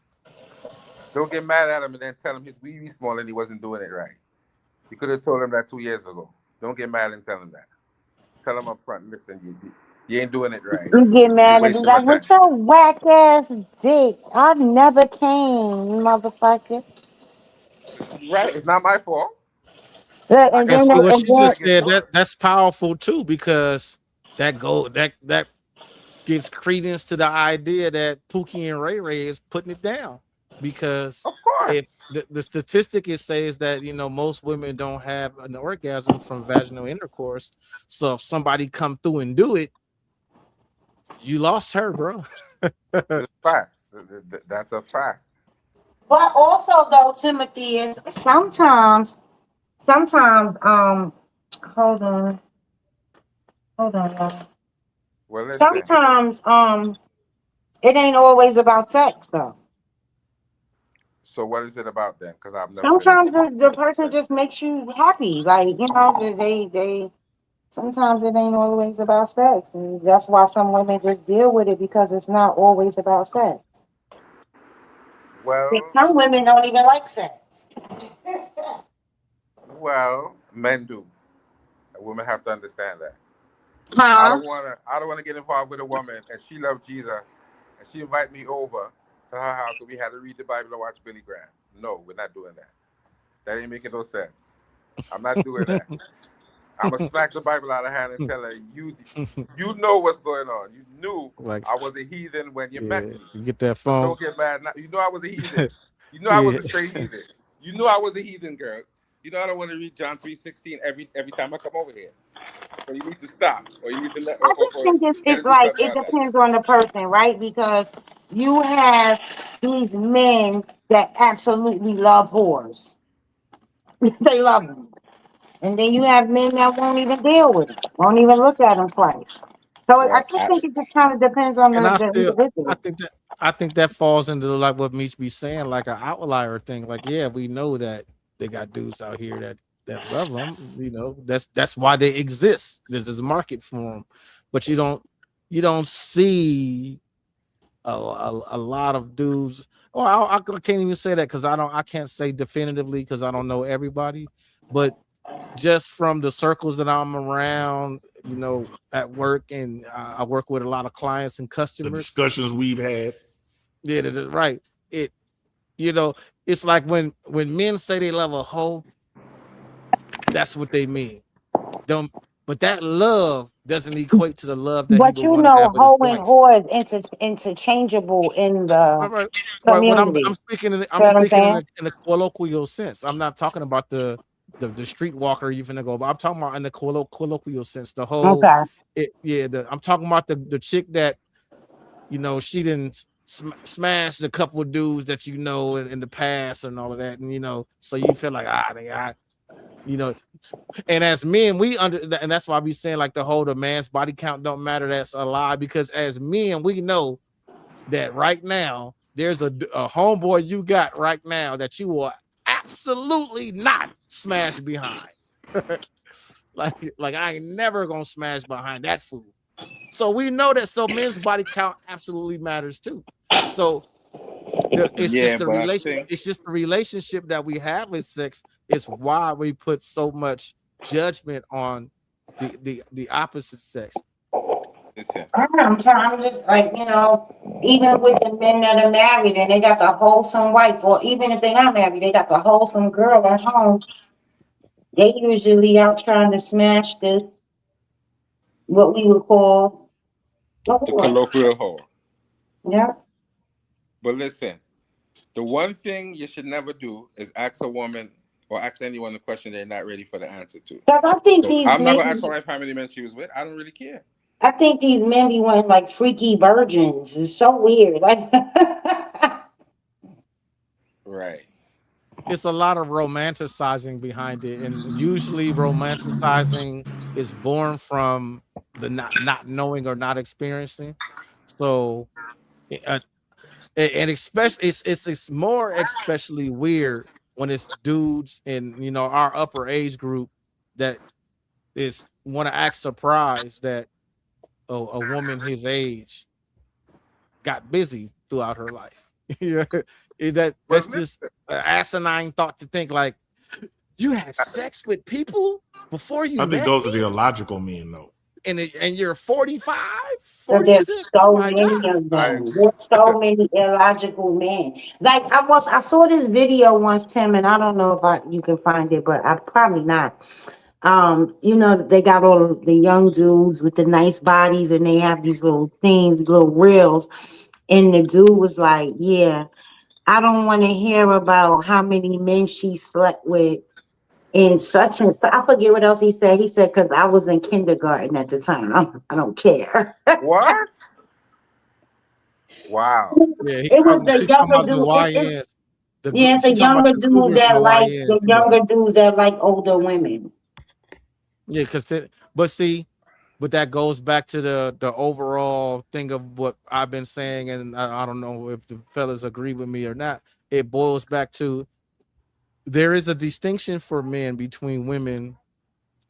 Don't get mad at him and then tell him his wee small and he wasn't doing it right. You could have told him that 2 years ago. Don't get mad and tell him that. Tell him up front, listen, you ain't doing it right. You get You're mad and be wasting my like, time. with your whack ass dick, I never came, motherfucker. Right, it's not my fault. Look, I and And got then, see more what and she reasons then, just against said, yours. that's powerful too, because that gives credence to the idea that Pookie and Ray Ray is putting it down, because Of if course. the statistic it says that most women don't have an orgasm from vaginal intercourse, so if somebody come through and do it, you lost her, bro. It's facts. That's a fact. but also though, Timothy, is sometimes, hold on, y'all. Well, listen. Sometimes, it ain't always about sex, though. So what is it about then? Because I've never been Sometimes the into person sex. just makes you happy, like they. Sometimes it ain't always about sex, and that's why some women just deal with it because it's not always about sex. Well, Some women don't even like sex. men do. Women have to understand that. I Huh? don't wanna I don't wanna get involved with a woman and she loved Jesus and she invite me over to her house and we had to read the Bible and watch Billy Graham. No, we're not doing that. That ain't making no sense. I'm not doing that. I'm gonna smack the Bible out of her hand and tell her, you know what's going on. You knew Like, I was a heathen when you met yeah, me. you get that So phone. don't get mad now. You know I was a heathen. You know I was Yeah. a straight heathen. You know I was a heathen, girl. You know I don't want to read John 3:16 every time I come over here. So you need to stop, or you need to let, I just or think better it's do like something it about that. depends on the person, right? Because you have these men that absolutely love whores. They love them. And then you have men that won't even deal with it, won't even look at them twice. So I Well, just think it just kind of depends on And the I individual. think that falls into like what Meech be saying, like an outlier thing. Like, yeah, we know that they got dudes out here that love them. That's why they exist. There's this market for them, but you don't see a lot of dudes. Or I can't even say that because I can't say definitively because I don't know everybody, but just from the circles that I'm around, at work, and I work with a lot of clients and The customers. discussions we've had. Yeah, that is right. It, you know, it's like when men say they love a hoe, that's what they mean. Don't, but that love doesn't equate to the love that he But would you want to know, have with his hoe and wife. whore is interchangeable in the Right, right, right. When I'm community. I'm speaking in You know what I'm saying? in a colloquial sense. I'm not talking about the streetwalker you finna go, but I'm talking about in the colloquial sense. The whole, Okay. I'm talking about the chick that she didn't smash a couple of dudes that in the past and all of that, and so you feel like you know, and as men we and that's why I be saying like the man's body count don't matter. That's a lie, because as men we know that right now there's a homeboy you got right now that you will absolutely not smash behind. like I ain't never gonna smash behind that fool. So we know that. So men's body count absolutely matters too. So it's yeah, just the but I relation. think It's just the relationship that we have with sex is why we put so much judgment on the opposite sex. listen. I'm just like, even with the men that are married and they got the wholesome wife, or even if they're not married, they got the wholesome girl at home. They usually out trying to smash the what we would call the The whore. colloquial whore. Yeah. But listen, the one thing you should never do is ask a woman or ask anyone a question they're not ready for the answer to. Because I think So these I'm not men, gonna ask my wife how many men she was with. I don't really care. I think these men be wanting like freaky virgins. It's so weird. Like, Right. It's a lot of romanticizing behind it, and usually romanticizing is born from the not knowing or not experiencing. So, uh, and especially it's more especially weird when it's dudes in our upper age group that is want to act surprised that a woman his age got busy. throughout her life. Yeah, that's just an asinine thought to think like you had sex with people before you I think met those are me, the illogical men, though. and you're 45, But there's 46. Oh so my many God. of them. There's so many illogical men. Like I saw this video once, Tim, and I don't know if you can find it, but I probably not. They got all of the young dudes with the nice bodies, and they have these little things, little reels, and the dude was like, "Yeah, I don't want to hear about how many men she slept with." And such and such. I forget what else he said. He said, because I was in kindergarten at the time. I don't care. What? Wow. Yeah, It was the she's talking younger about the dude. YNs. Yeah, She the talking about younger the dude cougars and the that like YNs. the younger dudes that like older women. Yeah, but that goes back to the overall thing of what I've been saying, and I don't know if the fellas agree with me or not. It boils back to there is a distinction for men between women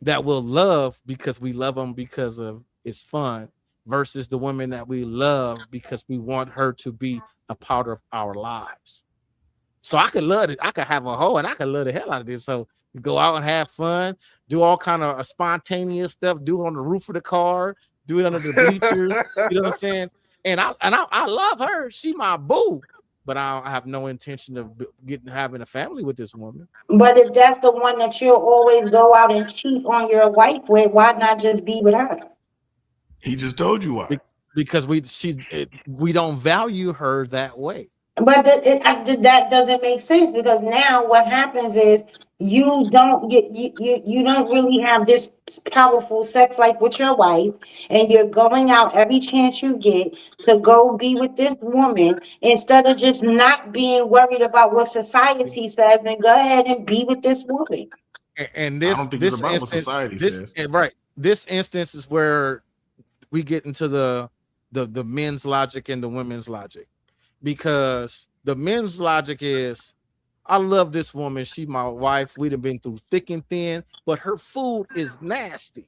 that will love because we love them because of it's fun versus the women that we love because we want her to be a part of our lives. So I could love it. I could have a hoe and I could love the hell out of this. So go out and have fun, do all kind of spontaneous stuff, do it on the roof of the car, do it under the bleachers. You know what I'm saying? And I love her. She my boo. But I have no intention of having a family with this woman. But if that's the one that you'll always go out and cheat on your wife with, why not just be with her? He just told you why. Because we don't value her that way. But that doesn't make sense because now what happens is you don't really have this powerful sex life with your wife, and you're going out every chance you get to go be with this woman instead of just not being worried about what society says and go ahead and be with this woman. And I this don't think it's this about what instance, society this says. right, this instance is where we get into the men's logic and the women's logic, because the men's logic is I love this woman, she my wife, we'd have been through thick and thin, but her food is nasty.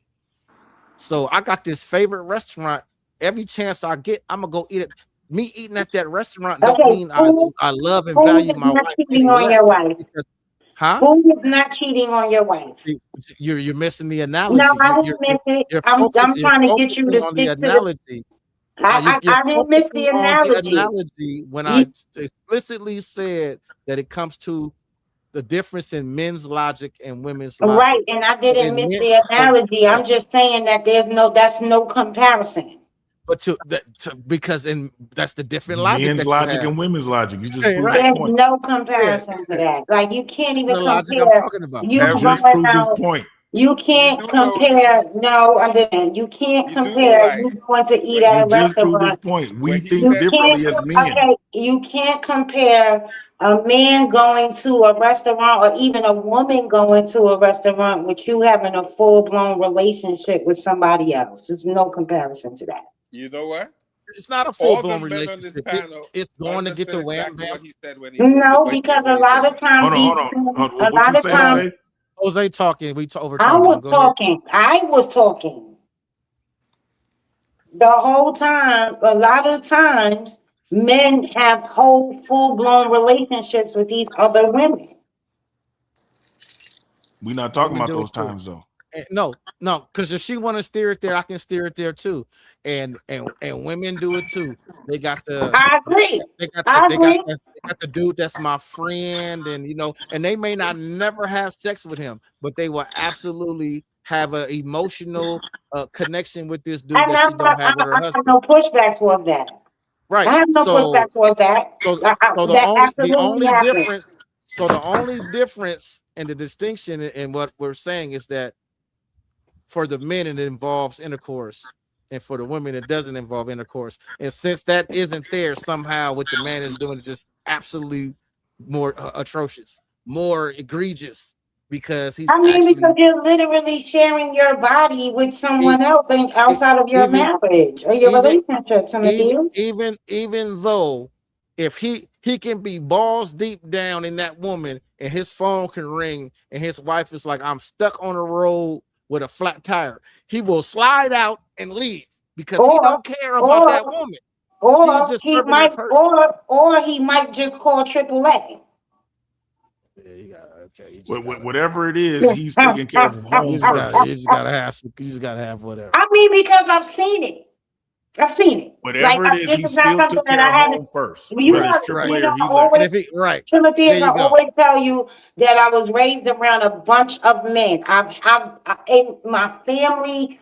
So I got this favorite restaurant. Every chance I get, I'm gonna go eat it. Me eating at that restaurant don't Okay, mean who I love and who value is my not wife cheating any on less. your wife? Because, huh? Who is not cheating on your wife? You're missing the No, analogy. I didn't miss it. You're I'm you're trying to get you focusing to on the stick to the. analogy. You're I didn't miss focusing the on the analogy. analogy when I You explicitly said that it comes to the difference in men's logic and women's right, logic. and I So didn't in miss men, the so analogy. yeah, I'm just saying that that's no comparison. but because that's the different logic Men's that you logic have. and women's logic. You just Hey, proved his right? There's point. no Yeah, comparison to that. Like you can't even the logic I'm compare talking about. you You Every just going proved his out. point. You you can't do know compare. No, I didn't. You can't you do know compare. like You going to eat when at You a just proved his restaurant. point. We when he You think said can't. differently as men. Okay, you can't compare a man going to a restaurant or even a woman going to a restaurant with you having a full blown relationship with somebody else. There's no comparison to that. you know what? It's not a full All the blown men on this relationship. panel It's going to get understood the wham exactly bam. what he said when No, what he meant because a when he said lot of that. times Hold on, these hold on. men, What a you lot of say, Hold on, times Jose? Jose talking. over I talking him. was Go ahead. talking. I was talking the whole time. A lot of times men have whole full blown relationships with these other women. We're not talking Women about do it those too. times though. No, because if she want to steer it there, I can steer it there too. And women do it too. They got I agree. they got I agree. they got the dude that's my friend, and and they may not never have sex with him, but they will absolutely have an emotional connection with this dude And that she don't have with her I have husband. no pushback towards that. I Right. have no pushback towards that. So That absolutely happens. the only difference and the distinction in what we're saying is that for the men it involves intercourse, and for the women it doesn't involve intercourse. And since that isn't there, somehow what the man is doing is just absolutely more atrocious, more egregious, because he's I mean, because actually you're literally sharing your body with e- someone else and e- outside of your even marriage or your even relationship, Timotheus. even though if he can be balls deep down in that woman and his phone can ring and his wife is like, I'm stuck on a road with a flat tire, he will slide out and leave because he Or don't care about or that woman. Or just he serving that might, person. or he might just call AAA. Yeah, you got okay. You just gotta, Whatever it is, he's taking care of home first. you just gotta have some, you just gotta have whatever. I mean, because I've seen it. I've seen it. Like Whatever it is, this he is not still something took that care of I haven't. home first, You whether know, it's Right. AAA or he I left. And always, if he right, Timothy, there I you go. always tell you that I was raised around a bunch of men. In my family,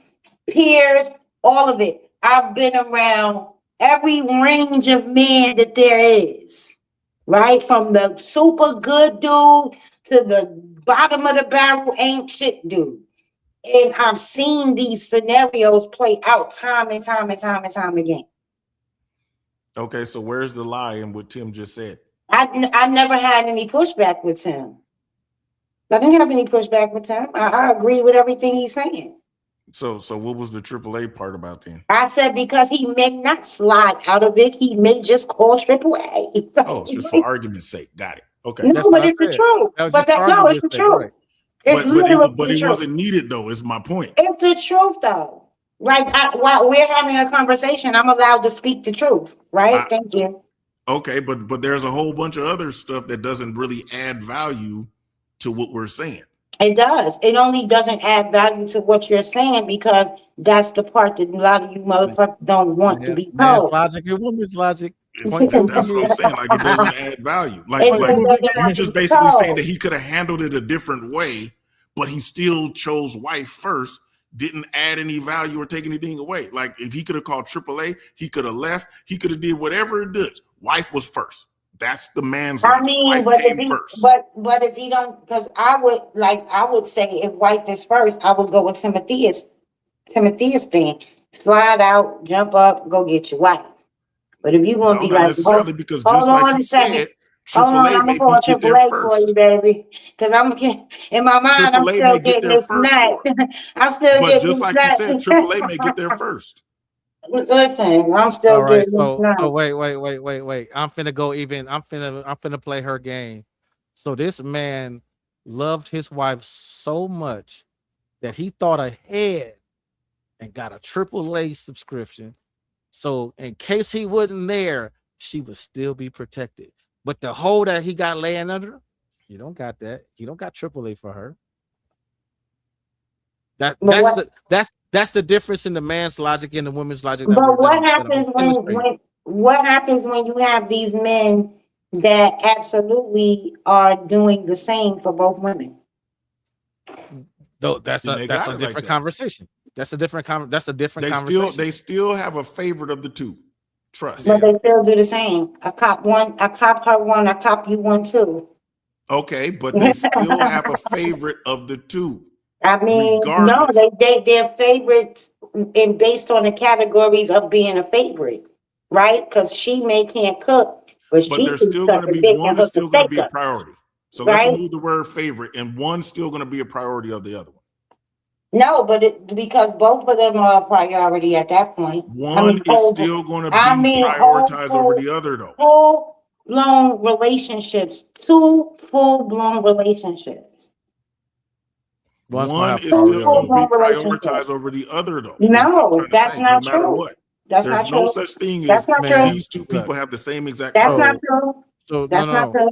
peers, all of it. I've been around every range of men that there is, right? From the super good dude to the bottom of the barrel ain't shit dude. And I've seen these scenarios play out time and time and time and time again. Okay, so where's the lie in what Tim just said? I never had any pushback with him. I didn't have any pushback with him. I agree with everything he's saying. So what was the AAA part about then? I said because he may not slide out of it, he may just call AAA. Oh, just for argument's sake. Got it. Okay. No, That's but what I it's the said. truth. That was But just that no, it's argument's the sake, truth. right? It's literally But the it truth. wasn't needed though, is my point. It's the truth though. Like while we're having a conversation, I'm allowed to speak the truth, right? Thank you. Okay, but there's a whole bunch of other stuff that doesn't really add value to what we're saying. It does. It only doesn't add value to what you're saying because that's the part that a lot of you motherfuckers don't want to be Man's told. logic and woman's logic. That's Point what two I'm million. saying. Like it doesn't add value. Like It doesn't you have to just be basically saying told. that he could have handled it a different way, but he still chose wife first. Didn't add any value or take anything away. Like if he could have called AAA, he could have left. He could have did whatever it does. Wife was first. That's the man's I logic. mean, Wife but came first. but if he don't, because I would say if wife is first, I would go with Timotheus thing. Slide out, jump up, go get your wife. But if you're gonna No, be not like, necessarily, because hold just like on he a second. said, Hold on, AAA I'm gonna may call get there AAA for you, first. baby. Because in my mind, I'm AAA still may get getting there this first snack. for it. I'm still But getting just this like you snack. said, AAA may get there first. Listen, I'm still All right, getting this so snack. wait. I'm finna go even. I'm finna play her game. So this man loved his wife so much that he thought ahead and got a AAA subscription. So in case he wasn't there, she would still be protected. But the hole that he got laying under, you don't got that. You don't got AAA for her. That's the difference in the man's logic and the woman's logic that But I'm illustrating. what happens when you have these men that absolutely are doing the same for both women? Though that's Then a they that's got a it like different that. conversation. That's a different conversation. They still have a favorite of the two. Trust. But they still do the same. I cop one, I cop her one, I cop you one too. Okay, but they still have a favorite of the two. I mean, no, regardless. they're favorites and based on the categories of being a favorite, right? Because she can't cook, but But she there's can still suck going to a be dick one and is hook a still going to steak be a up, priority. So let's right? remove the word favorite, and one's still going to be a priority of the other one. No, but because both of them are a priority at that point. One is still going to I be mean, prioritized over the other, though. full-blown relationships, two full-blown relationships. One is still going to be prioritized over the other, though. No, that's not no matter true. what. That's There's not no true. such thing That's as not true. these two people have the same exact That's priority. not true. So That's not true.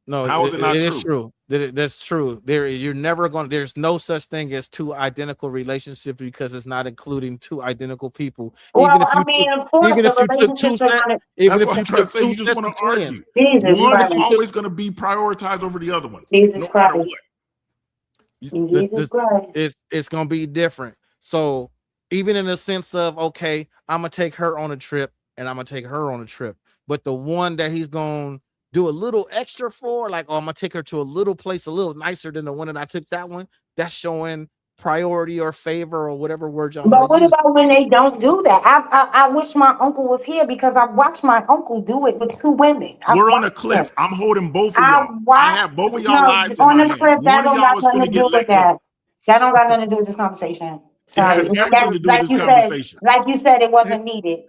no, How is it not it true? is true. That's true. You're never going. There's no such thing as two identical relationships because it's not including two identical people. Well, Even if I you mean, took, of course, even the if you took two relationships are sets, gonna. even That's if what you I'm trying to took say. two You just sets want of to twins, argue. Jesus One is Christ. always going to be prioritized over the other ones, Jesus no matter Christ. what. Jesus Christ. it's gonna be different. So even in the sense of okay, I'm gonna take her on a trip and I'm gonna take her on a trip, but the one that he's gonna do a little extra for, like, oh, I'm gonna take her to a little place a little nicer than the one that I took that one. That's showing priority or favor or whatever word y'all But want to what use. about when they don't do that? I wish my uncle was here because I watched my uncle do it with two women. We're on a cliff. I'm holding both of I y'all. I watched have both of y'all no lives in on my the hand. clip. That One of don't y'all got is going to nothing to get do with let go. that. That don't got nothing to do with this conversation. It Sorry. has everything to do with Like this you said, conversation. like you said, it wasn't needed.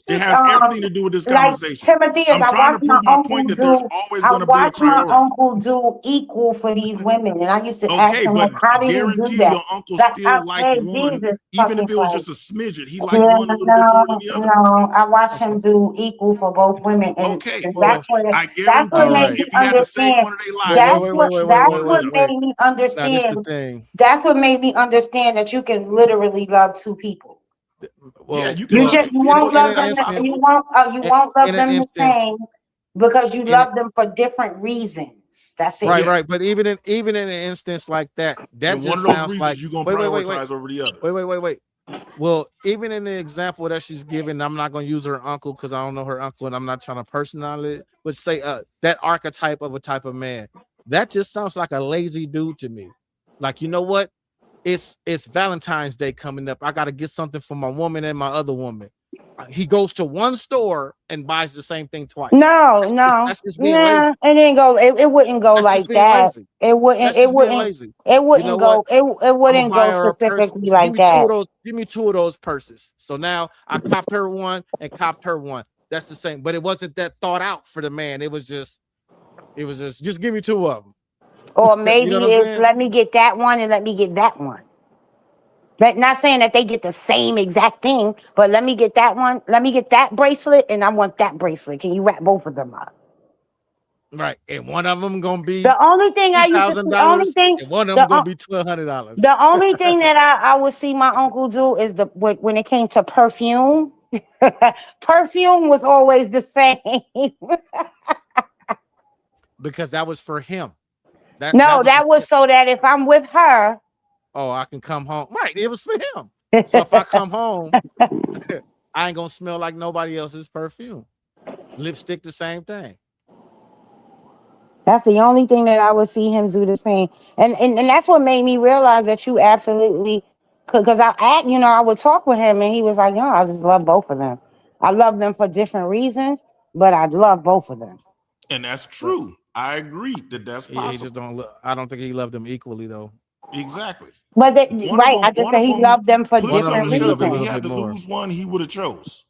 It has everything to do with this Like conversation. Timothy, is I'm I trying to watched my prove my uncle point that there's do. always I going to be a watched my priority. uncle do equal for these women, and I used to ask Okay, him, but like, "How do you do guarantee that?" your uncle Like, still liked hey, one, Jesus even fucking if it was Christ. just a smidget. He liked Yeah, one a little bit more than the other. no. I watched him do equal for both women, and Okay, Well, but that's what I that's what all guarantee made right. me if he had to save understand. one of their Wait, lives, wait, he That's wait, would wait, what choose wait, wait, that's one wait, of what wait, them. wait. made me Now this the understand. thing. That's what made me understand that you can literally love two people. Yeah, Well, you can You love just two you people. won't in Yeah, love an them. that's instant, You possible. won't love in an them the instance, same because you in it, love them for different reasons. That's it. right, Yeah, right. But even in an instance like that, that and one just of those sounds like reasons you're gonna wait, prioritize over the other. wait. Well, even in the example that she's giving, I'm not going to use her uncle because I don't know her uncle and I'm not trying to personalize it, but say that archetype of a type of man. That just sounds like a lazy dude to me. Like, you know what? It's Valentine's Day coming up. I got to get something for my woman and my other woman. He goes to one store and buys the same thing twice. No, That's just being nah. lazy. It didn't go. It wouldn't go That's just like being that. lazy. It wouldn't. That's It just being wouldn't. lazy. It You know wouldn't what? go. It I'm gonna wouldn't buy go her a purse. specifically Give like me two that. of those. Give me two of those purses. So now I copped her one and copped her one. That's the same, but it wasn't that thought out for the man. It was just give me two of them. Or You know maybe what I'm it's saying? let me get that one and let me get that one. Not saying that they get the same exact thing, but let me get that one. Let me get that bracelet, and I want that bracelet. Can you wrap both of them up? Right. And one of them gonna be The only thing I used to see, only $3,000, thing, and one of them the gonna be $1,200. the only thing that I would see my uncle do is when it came to perfume. Perfume was always the same. Because that was for him. That No, was that just him. was so that if I'm with her, Oh, I can come home. Right. It was for him. So if I come home, I ain't gonna smell like nobody else's perfume. Lipstick, the same thing. that's the only thing that I would see him do the same. And that's what made me realize that you absolutely because I would talk with him and he was like, no, I just love both of them. I love them for different reasons, but I love both of them. And that's But true. I agree that that's yeah, he just possible. don't look. I don't think he loved them equally though. Exactly. But One of right, I them, just said he loved them for push One of come them to different he shove, loved a if he reasons. little had bit to more. lose one, he would have chose.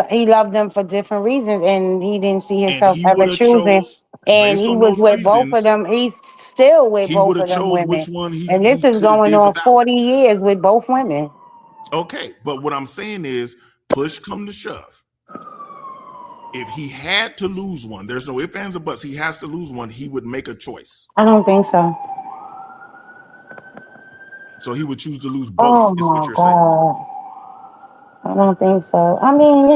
He loved them for different reasons, and he didn't see And himself he ever would have choosing. chose And based he on was those with both of reasons, them. He's still with he would both have of them chose women. which one And this he is could have going did on without. 40 years with both women. Okay, but what I'm saying is push come to shove. If he had to lose one, there's no ifs, ands, or buts. He has to lose one. He would make a choice. I don't think so. So he would choose to lose Oh both, is what my you're saying. God. I don't think so. I mean,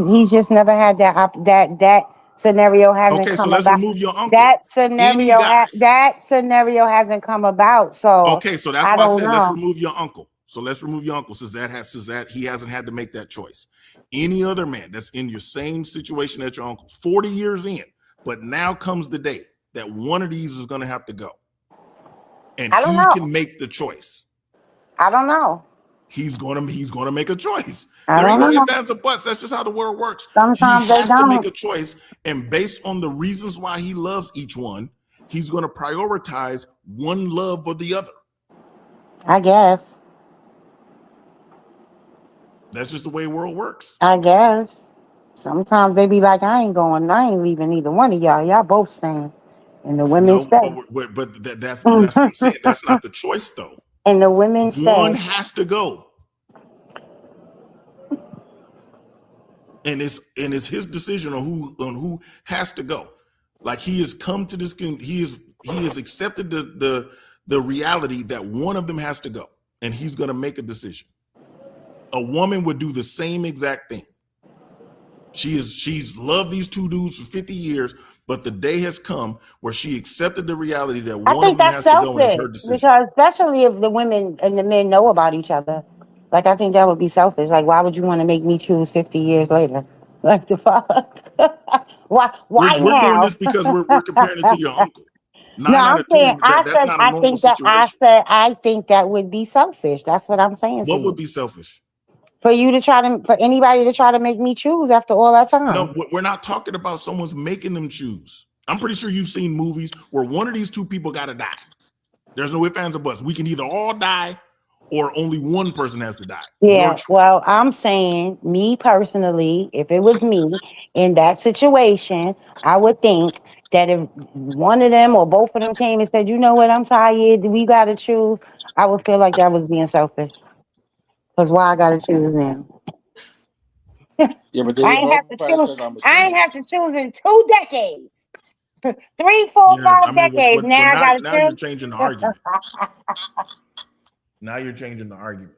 he's just never had that scenario hasn't Okay, so come let's about. remove your uncle. Any guy. That scenario hasn't come about. So Okay, so that's I why I don't said let's know. remove your uncle. So let's remove your uncle since that he hasn't had to make that choice. Any other man that's in your same situation that your uncle, 40 years in, but now comes the day that one of these is going to have to go, and I don't he know. can make the choice. I don't know. He's gonna make a choice. I There don't ain't no know. ifs, ands, or buts. That's just how the world works. He Sometimes they has to make don't. a choice, and based on the reasons why he loves each one, he's going to prioritize one love or the other. I guess. That's just the way the world works. I guess. Sometimes they be like, I ain't leaving either one of y'all. Y'all both staying. And the women No, stay. that's what I'm saying. That's not the choice though. And the women One stay. has to go, and it's his decision on who has to go. Like he has come to this. He has accepted the reality that one of them has to go, and he's going to make a decision. A woman would do the same exact thing. She's loved these two dudes for 50 years, but the day has come where she accepted the reality that I one of think them that's has to go, and it's selfish her decision. because especially if the women and the men know about each other. Like I think that would be selfish. Like why would you want to make me choose 50 years later? Like the fuck? Why We're doing now? this because we're comparing it to your uncle. No, Nine out I'm of saying ten, that's not a normal situation. I think that would be selfish. That's what I'm saying to What would you. be selfish? For anybody to try to make me choose after all that time. No, we're not talking about someone's making them choose. I'm pretty sure you've seen movies where one of these two people got to die. There's no ifs, ands, or buts. We can either all die or only one person has to die? Yeah, well, I'm saying, me personally, if it was me in that situation, I would think that if one of them or both of them came and said, you know what, I'm tired, we got to choose, I would feel like that was being selfish. Because why I got to choose them? Yeah, but they I would ain't both have to by each choose. other, I'm I assuming. ain't have to choose in 2 decades. 3, 4, Yeah, 5 I mean, decades. well, Now I got to now you're choose. changing the argument. Now you're changing the argument.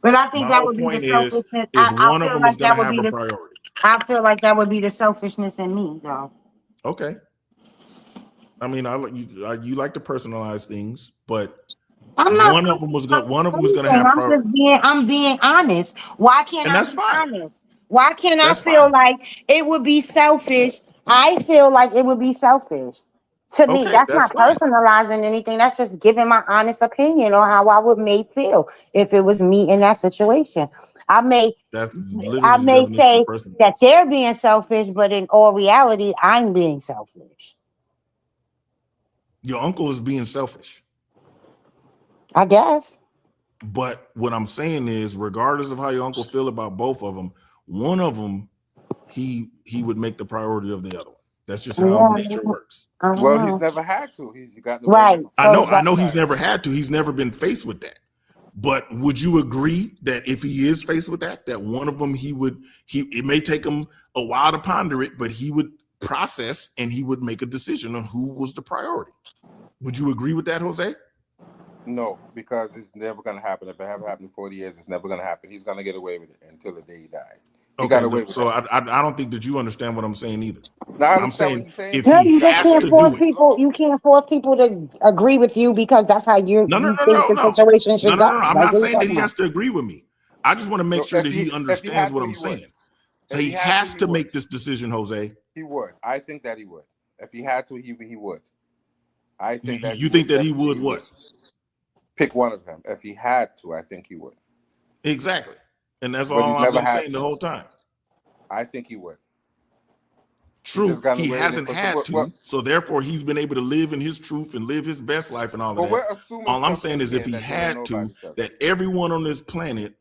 But I My think that whole would be the point selfishness. is I one of feel them is like going to that would have be a the. priority. I feel like that would be the selfishness in me, though. Okay. I mean, you like to personalize things, but I'm not one of them was going to anything. have priority, I'm being honest. Why can't and I that's be fine. honest? Why can't I That's feel fine. like it would be selfish? I feel like it would be selfish. To me, Okay, that's that's not fine. personalizing anything. That's just giving my honest opinion on how I would may feel if it was me in that situation. I may That's I literally the may definition of say that personalized. they're being selfish, but in all reality, I'm being selfish. Your uncle is being selfish. I guess. But what I'm saying is, regardless of how your uncle feel about both of them, one of them he would make the priority of the other one. That's just how nature Yeah. works. Well, he's Uh-huh. never had to. He's gotten away Right. with it. So I that, know he's never had to. He's never been faced with that. But would you agree that if he is faced with that one of them it may take him a while to ponder it, but he would process and he would make a decision on who was the priority. Would you agree with that, Jose? No, because it's never going to happen. If it ever happened in 40 years, it's never going to happen. He's going to get away with it until the day he dies. He got away with so that. I don't think that you understand what I'm saying either. Now, I I'm understand what saying you're saying. if no, he you just has can't to force do it. people. You can't force people to agree with you because that's how you think the situation should go. I'm Like, not what are you saying that talking he about? has to agree with me. I just want to make No, sure that he if he understands had what to, I'm he would. saying. If He he had has to, to he make would. this decision, Jose. He would. I think that he would. If he had to, he would. I think that You think that he would what? Pick one of them. If he had to, I think he would. Exactly. And that's But all he's I've never been had saying to. the whole time. I think he would. True, He he hasn't had to, so therefore he's been able to live in his truth and live his best life and all of But we're that. assuming All I'm something saying is if here he that they don't know had about to, each other. that everyone on this planet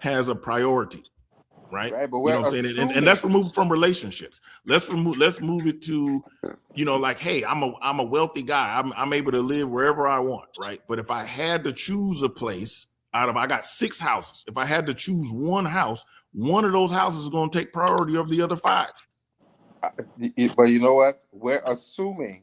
has a priority, right? Right, but You we're know what I'm saying? And let's remove it from relationships. Let's move it to, like, hey, I'm a wealthy guy. I'm able to live wherever I want, right? But if I had to choose a place I got 6 houses. If I had to choose one house, one of those houses is going to take priority over the other 5. But you know what? We're assuming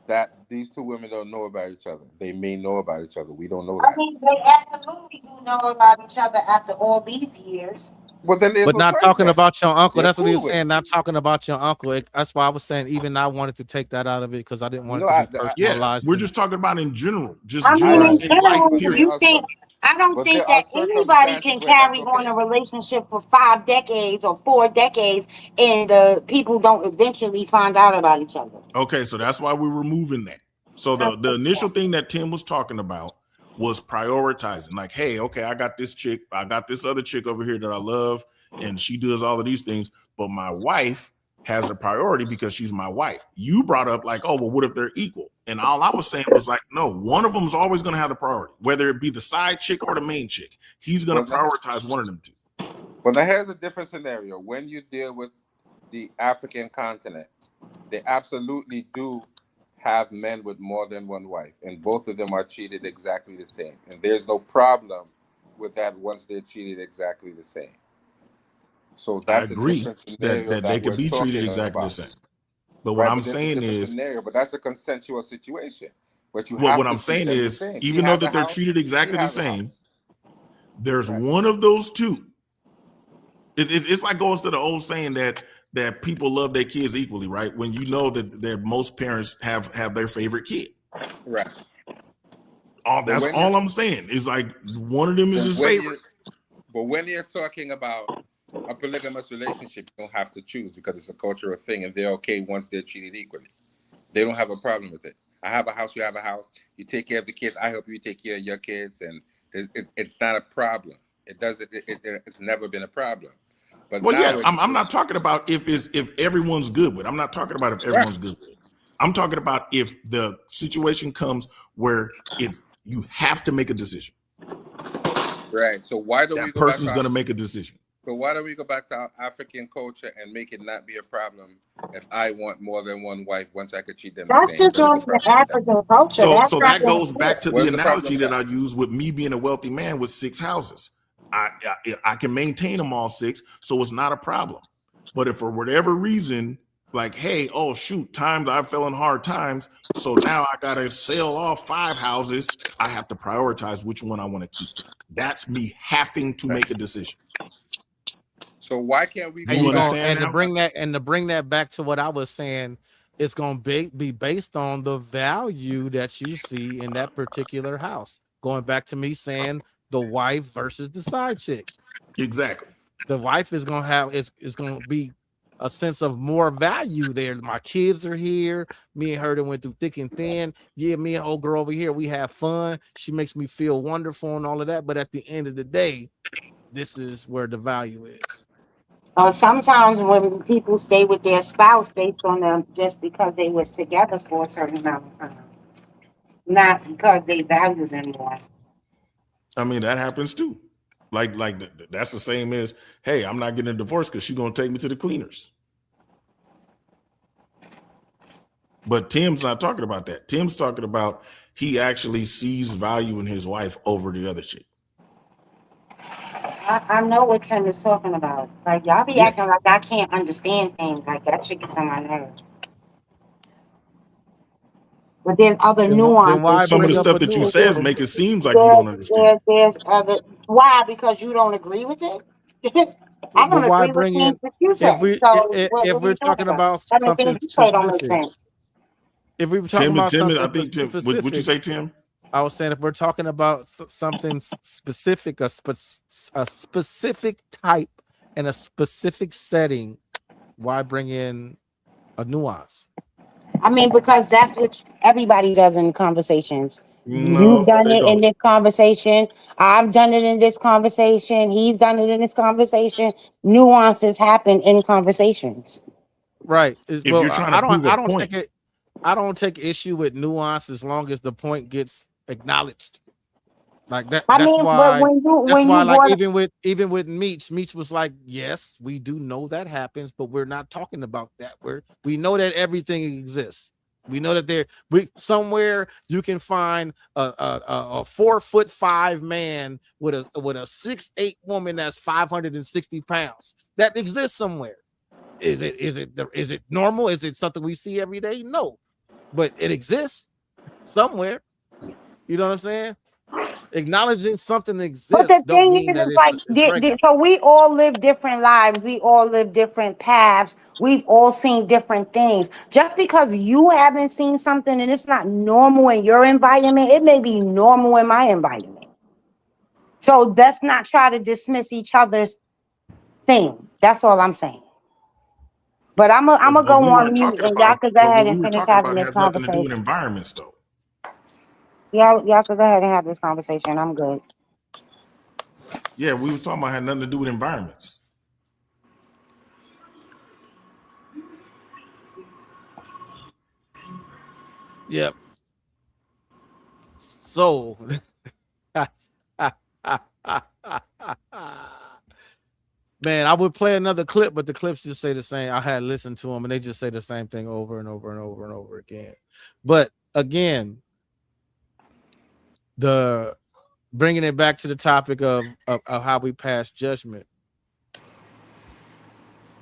that these two women don't know about each other. They may know about each other. We don't know I that. mean, they absolutely do know about each other after all these years. Well, then there's But no not choice talking then. about your uncle. They're That's what he cool was with saying. it. Not talking about your uncle. That's why I was saying even I wanted to take that out of it because I didn't want No, it to be Yeah, personalized. we're just talking about in general, just I mean, general in in life, general, but period. I don't but think there are that anybody circumstances can where that's carry on okay. a relationship for 5 decades or 4 decades and the people don't eventually find out about each other. Okay, so that's why we're removing that. So the initial thing that Tim was talking about was prioritizing. Like, hey, okay, I got this chick, I got this other chick over here that I love, and she does all of these things, but my wife has the priority because she's my wife. You brought up like, oh, well, what if they're equal? And all I was saying was like, no, one of them is always going to have the priority, whether it be the side chick or the main chick. He's going to prioritize one of them two. But now here's a different scenario. When you deal with the African continent, they absolutely do have men with more than one wife, and both of them are treated exactly the same. And there's no problem with that once they're treated exactly the same. So that's a different scenario that they could be treated exactly the same. But what I'm saying is, scenario, but that's a consensual situation. But you well, have what to I'm treat saying them the is, same. even though that they're treated exactly the same, there's one of those two. It's like goes to the old saying that people love their kids equally, right? When you know that most parents have their favorite kid. Right. That's all I'm saying. Is like one of them is his favorite. But when you're talking about a polygamous relationship, you don't have to choose because it's a cultural thing and they're okay once they're treated equally. They don't have a problem with it. I have a house, you have a house. You take care of the kids. I help you take care of your kids. And it's not a problem. It's never been a problem. But well, yeah, I'm not talking about if everyone's good with it. I'm not talking about if everyone's good with it. I'm talking about if the situation comes where you have to make a decision. Right. So why don't we That go back person's to going to make a decision. So why don't we go back to our African culture and make it not be a problem if I want more than one wife once I could treat them the That's same? just What is only the the problem with that? African culture. So, That's so not that gonna goes fit. back to What the is the problem analogy with that I that? use with me being a wealthy man with 6 houses. I can maintain them all 6, so it's not a problem. But if for whatever reason, like, hey, oh shoot, times I fell in hard times, so now I gotta sell off 5 houses. I have to prioritize which one I want to keep. That's me having to make a decision. So why can't we Do And go you you're going back? understand to now? bring that back to what I was saying, it's going to be based on the value that you see in that particular house. Going back to me saying the wife versus the side chick. Exactly. The wife is going to have is going to be a sense of more value there. My kids are here. Me and her that went through thick and thin. Yeah, me and old girl over here, we have fun. She makes me feel wonderful and all of that. But at the end of the day, this is where the value is. Sometimes when people stay with their spouse based on them just because they was together for a certain amount of time, not because they value them more. I mean, that happens too. Like that's the same as, hey, I'm not getting a divorce because she's gonna take me to the cleaners. But Tim's not talking about that. Tim's talking about he actually sees value in his wife over the other chick. I know what Tim is talking about. Like y'all be Yeah. acting like I can't understand things. Like that shit gets on my nerves. But there's other Then why nuances Some of the bring too. up stuff a that you new? says make it seems like you don't understand. There's other. Why? Because you don't agree with it. I But don't why agree with bring things in that you if say. we So if what are we're you talking talking about? about I mean, something things you say don't make specific? sense. If we were talking Tim and about Tim, I something think Tim, what'd you specific, say, Tim? I was saying if we're talking about something specific, a specific type and a specific setting, why bring in a nuance? I mean, because that's what everybody does in conversations. You've No, done they it in don't. this conversation. I've done it in this conversation. He's done it in this conversation. Nuances happen in conversations. Right. Is If well, you're trying to prove a I don't point, take it. I don't take issue with nuance as long as the point gets acknowledged. Like that. I mean, but That's when why. you Like brought even with Meech was like, yes, we do know that happens, but we're not talking about that. We know that everything exists. We know that we somewhere you can find a 4'5" man with a 6'8" woman that's 560 pounds. That exists somewhere. Is it normal? Is it something we see every day? No, but it exists somewhere. You know what I'm saying? Acknowledging something But exists the don't thing mean is, that it's like, it's regular. so we all live different lives. We all live different paths. We've all seen different things. Just because you haven't seen something and it's not normal in your environment, it may be normal in my environment. So let's not try to dismiss each other's thing. That's all I'm saying. But I'm gonna but go we on weren't mute talking and y'all about. could go But ahead what we and were finish talking having about this has nothing to do with conversation. environments, though. Y'all could go ahead and have this conversation. I'm good. Yeah, we was talking about had nothing to do with environments. Yep. So man, I would play another clip, but the clips just say the same. I had listened to them and they just say the same thing over and over and over and over again. But again, the bringing it back to the topic of how we pass judgment.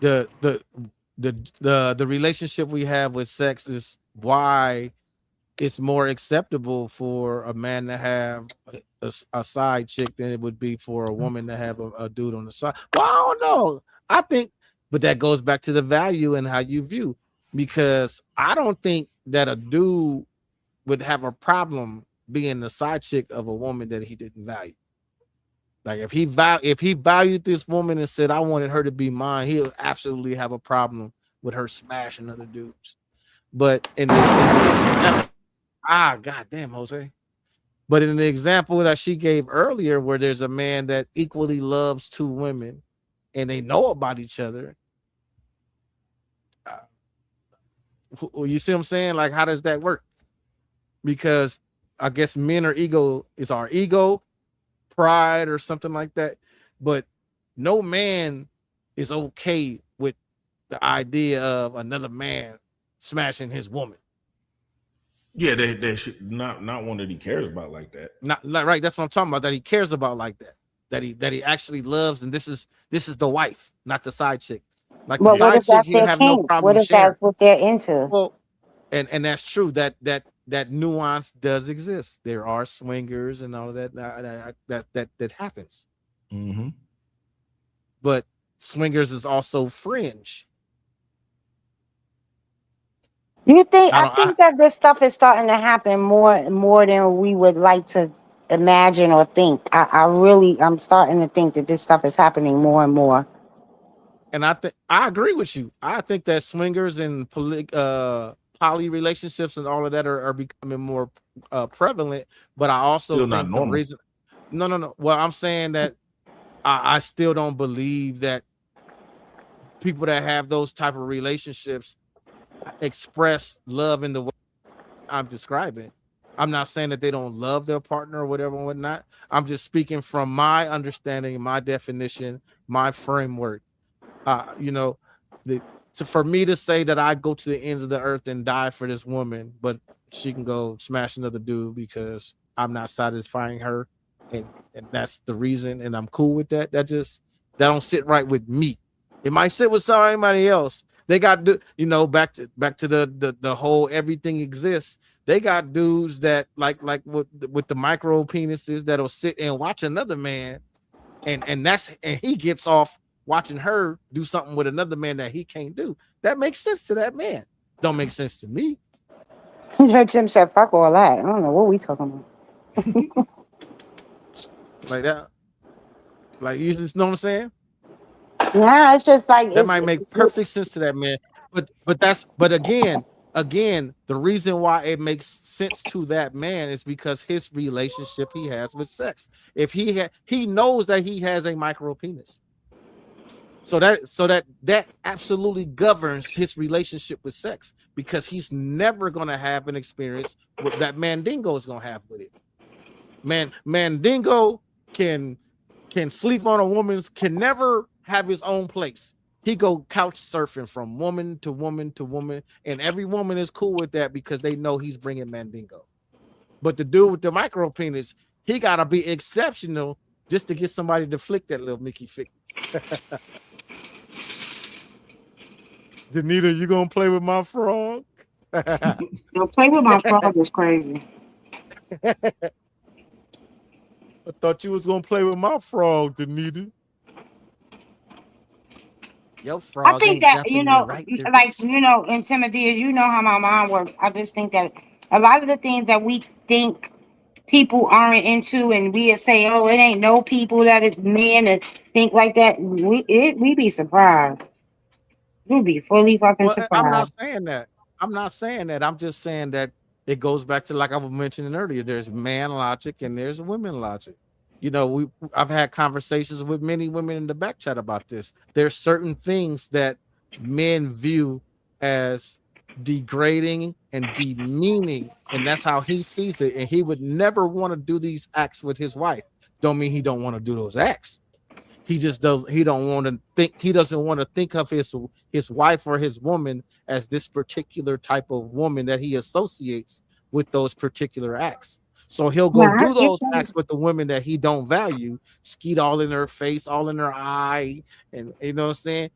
The relationship we have with sex is why it's more acceptable for a man to have a side chick than it would be for a woman to have a dude on the side. Well, I don't know. I think, but that goes back to the value and how you view, because I don't think that a dude would have a problem being the side chick of a woman that he didn't value. Like if he valued this woman and said I wanted her to be mine, he'll absolutely have a problem with her smashing other dudes. But in the goddamn, Jose. But in the example that she gave earlier, where there's a man that equally loves two women and they know about each other, you see what I'm saying? Like, how does that work? Because I guess men are our ego pride or something like that. But no man is okay with the idea of another man smashing his woman. Yeah, they should not one that he cares about like that. Not right. That's what I'm talking about. That he cares about like that. That he actually loves, and this is the wife, not the side chick. Like the But what if side chick, that's you their have no kink? What problem if sharing. that's what they're into? Well, and that's true. That nuance does exist. There are swingers and all of that happens. Mm-hmm. But swingers is also fringe. You think? I think that this stuff is starting to happen more than we would like to imagine or think. I'm starting to think that this stuff is happening more and more. And I agree with you. I think that swingers and poly relationships and all of that are becoming more prevalent. But I also Still not think the normal. reason, no. Well, I'm saying that I still don't believe that people that have those type of relationships express love in the way I'm describing. I'm not saying that they don't love their partner or whatever and whatnot. I'm just speaking from my understanding, my definition, my framework. For me to say that I go to the ends of the earth and die for this woman, but she can go smash another dude because I'm not satisfying her, and that's the reason, and I'm cool with that. That don't sit right with me. It might sit with somebody else. They got back to the whole everything exists. They got dudes that like with the micro penises that'll sit and watch another man, and he gets off watching her do something with another man that he can't do. That makes sense to that man. Don't make sense to me. Tim said, "Fuck all that." I don't know what we talking about. Like that. Like, you just know what I'm saying? Yeah, it's just like That might make perfect sense to that man. But again, the reason why it makes sense to that man is because his relationship he has with sex. If he knows that he has a micro penis. So that absolutely governs his relationship with sex, because he's never gonna have an experience what that Mandingo is gonna have with it. Mandingo can sleep on a woman's, can never have his own place. He go couch surfing from woman to woman to woman, and every woman is cool with that because they know he's bringing Mandingo. But the dude with the micro penis, he gotta be exceptional just to get somebody to flick that little Mickey Fick. Danita, you gonna play with my frog? Don't play with my frog is crazy. I thought you was gonna play with my frog, Danita. Your frog. I think that in Timothy, you know how my mind works. I just think that a lot of the things that we think people aren't into, and we say, "Oh, it ain't no people that is men that think like that." We be surprised. We'd be fully fucking Well, I'm not surprised. saying that. I'm just saying that it goes back to, like I was mentioning earlier, there's man logic and there's women logic. I've had conversations with many women in the back chat about this. There's certain things that men view as degrading and demeaning, and that's how he sees it. And he would never want to do these acts with his wife. Don't mean he don't want to do those acts. He just does. He don't want to think. He doesn't want to think of his wife or his woman as this particular type of woman that he associates with those particular acts. So he'll go Yeah, I do get those that. acts with the women that he don't value, skeet all in her face, all in her eye, and you know what I'm saying,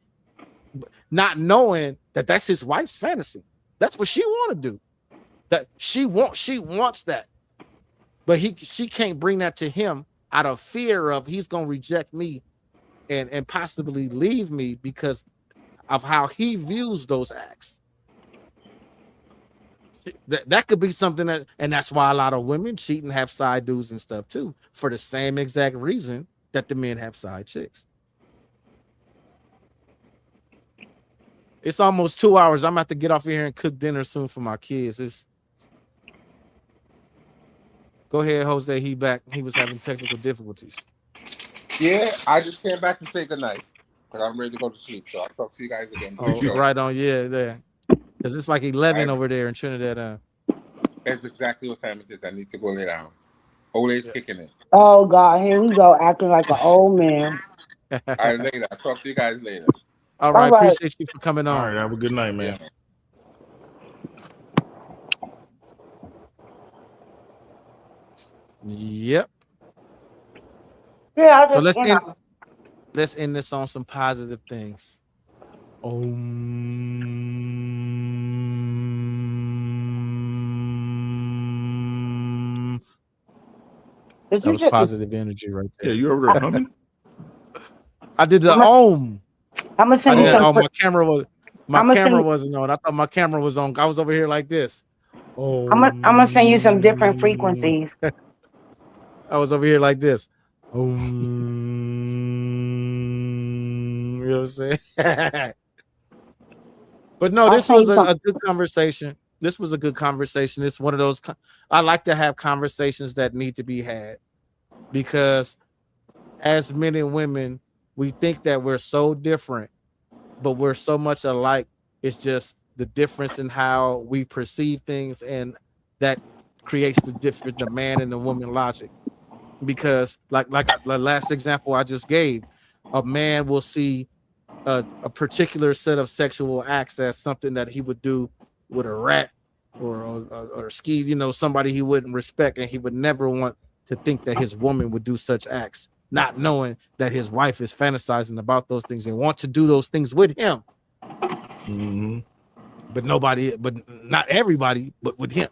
not knowing that that's his wife's fantasy. That's what she want to do. That she wants that, but she can't bring that to him out of fear of he's gonna reject me and possibly leave me because of how he views those acts. That could be something and that's why a lot of women cheat and have side dudes and stuff too, for the same exact reason that the men have side chicks. It's almost 2 hours. I'm about to get off here and cook dinner soon for my kids. Go ahead, Jose. He back. He was having technical difficulties. Yeah, I just came back and say goodnight, but I'm ready to go to sleep. So I'll talk to you guys again. Right on. Yeah, there. Because it's like 11 over there in Trinidad. That's exactly what time it is. I need to go lay down. Old age kicking in. Oh God, here we go, acting like an old man. All right, later. I'll talk to you guys later. All All right, right. appreciate you for coming All on. right, have a good night, man. Yeah. Yep. Yeah, I So just, you know. let's end this on some positive things. Did That you was just? positive energy right Yeah, there. you over there humming? I did the I'm om. gonna I send did you that. some. Oh, my I'm gonna camera send. wasn't on. I thought my camera was on. I was over here like this. I'm gonna send you some different Om. frequencies. I was over here like this. Om. You know what I'm saying? But no, I'll this send was you some. a good conversation. This was a good conversation. It's one of those. I like to have conversations that need to be had because as men and women, we think that we're so different, but we're so much alike. It's just the difference in how we perceive things, and that creates the man and the woman logic. Because like the last example I just gave, a man will see a particular set of sexual acts as something that he would do with a rat or skis, somebody he wouldn't respect, and he would never want to think that his woman would do such acts, not knowing that his wife is fantasizing about those things and want to do those things with him. Mm-hmm. But not everybody, but with him.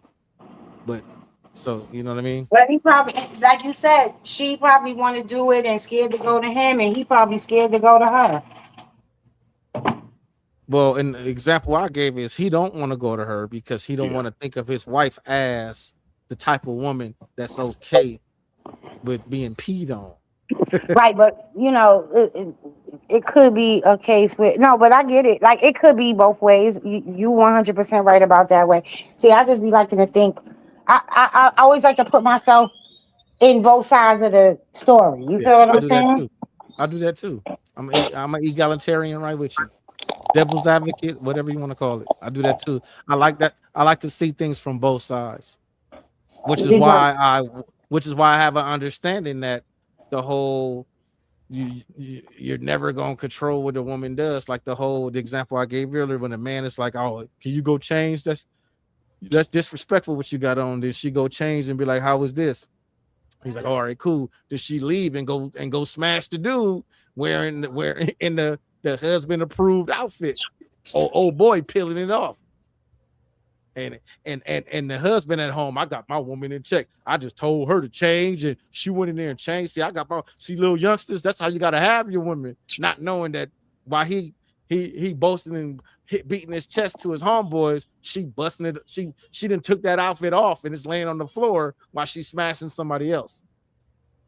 But so you know what I mean? But he probably, like you said, she probably want to do it and scared to go to him, and he probably scared to go to her. Well, and the example I gave is he don't want to go to her because he don't want to think of his wife as the type of woman that's okay with being peed on. Right, but it could be a case with no, but I get it. Like it could be both ways. You 100% right about that way. See, I just be liking to think. I always like to put myself in both sides of the story. You Yeah, feel what I I'm do that saying? too. I do that too. I'm an egalitarian right with you. Devil's advocate, whatever you want to call it. I do that too. I like that. I like to see things from both sides, which is Did y'all- why I have an understanding that the whole you're never gonna control what a woman does. Like the example I gave earlier, when a man is like, "Oh, can you go change?" That's disrespectful. What you got on? Did she go change and be like, "How was this?" He's like, "All right, cool." Did she leave and go smash the dude wearing the husband approved outfit? Oh boy, peeling it off. And the husband at home, I got my woman in check. I just told her to change, and she went in there and changed. See, little youngsters. That's how you gotta have your woman, not knowing that while he boasting and beating his chest to his homeboys, she busting it. She didn't took that outfit off and it's laying on the floor while she's smashing somebody else.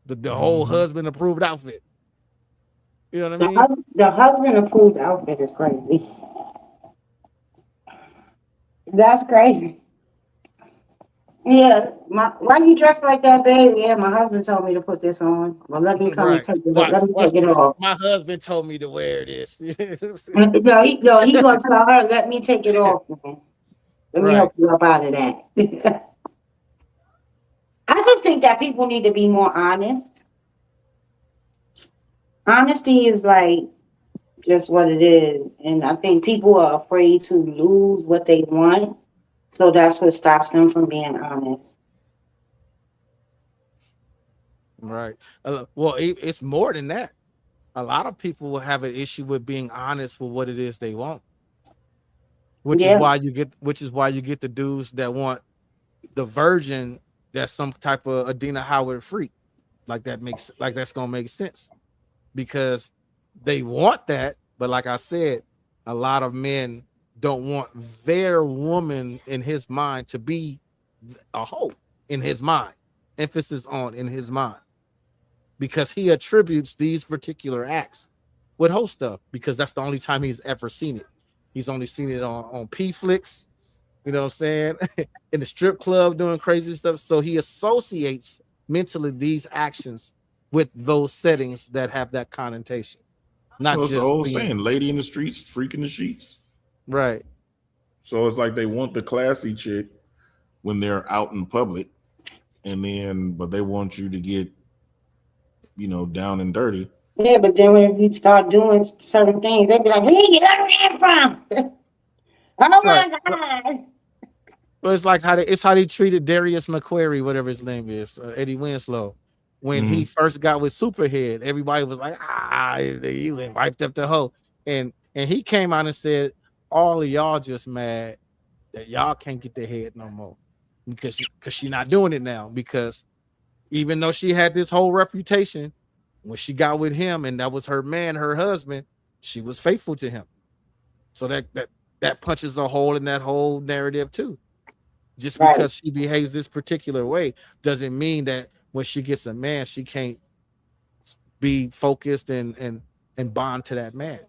The whole husband approved outfit. You know what I mean? The husband approved outfit is crazy. That's crazy. Yeah, why you dressed like that, baby? Yeah, my husband told me to put this on. Well, let me come and Right. take it. Let me Watch take it this. off. My husband told me to wear this. No, he gonna tell her, let me take it off, man. Let me Right. help you up out of that. I just think that people need to be more honest. Honesty is like just what it is. And I think people are afraid to lose what they want. So that's what stops them from being honest. Right. Well, it's more than that. A lot of people will have an issue with being honest with what it is they want, which is Yeah. why you get the dudes that want the virgin that's some type of Adina Howard freak. That's gonna make sense because they want that, but like I said, a lot of men don't want their woman in his mind to be a hoe in his mind. Emphasis on in his mind. Because he attributes these particular acts with hoe stuff because that's the only time he's ever seen it. He's only seen it on P flicks, you know what I'm saying, in the strip club doing crazy stuff. So he associates mentally these actions with those settings that have that connotation. Not Well, it's the just old being saying, lady in the streets, freak in the sheets. right. So it's like they want the classy chick when they're out in public, but they want you to get, down and dirty. Yeah, but then when you start doing certain things, they be like, "Where you learn that from?" Oh Right. my God. But it's like how they treated Darius McQuarrie, whatever his name is, Eddie Winslow. When he first got with Superhead, everybody was like, you and wiped up the hoe. And he came out and said, all of y'all just mad that y'all can't get the head no more. Because she's not doing it now. Because even though she had this whole reputation, when she got with him and that was her man, her husband, she was faithful to him. So that punches a hole in that whole narrative too. Just Right. because she behaves this particular way doesn't mean that when she gets a man, she can't be focused and bond to that man.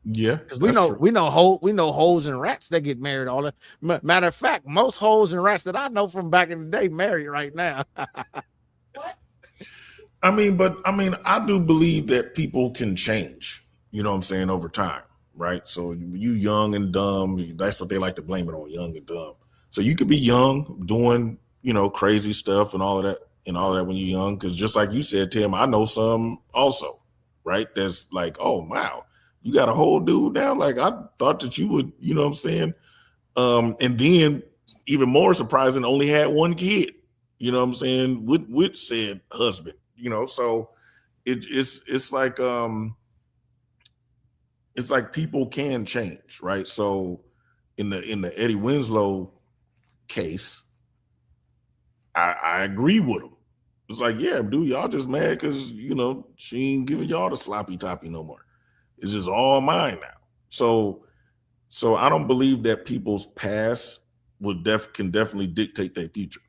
Yeah, Because we know hoes and rats that get married all the matter of fact, most hoes and rats that I know from back in the day married right now. I do believe that people can change, you know what I'm saying, over time, right? So you young and dumb, that's what they like to blame it on, young and dumb. So you could be young doing, crazy stuff and all of that when you're young. Because just like you said, Tim, I know some also, right? That's like, oh, wow, you got a whole dude now? Like, I thought that you would, you know what I'm saying? And then even more surprising, only had one kid, you know what I'm saying, with said husband, so it's like people can change, right? So in the Eddie Winslow case, I agree with him. It's like, yeah, dude, y'all just mad because she ain't giving y'all the sloppy toppy no more. It's just all mine now. So I don't believe that people's past can definitely dictate their future.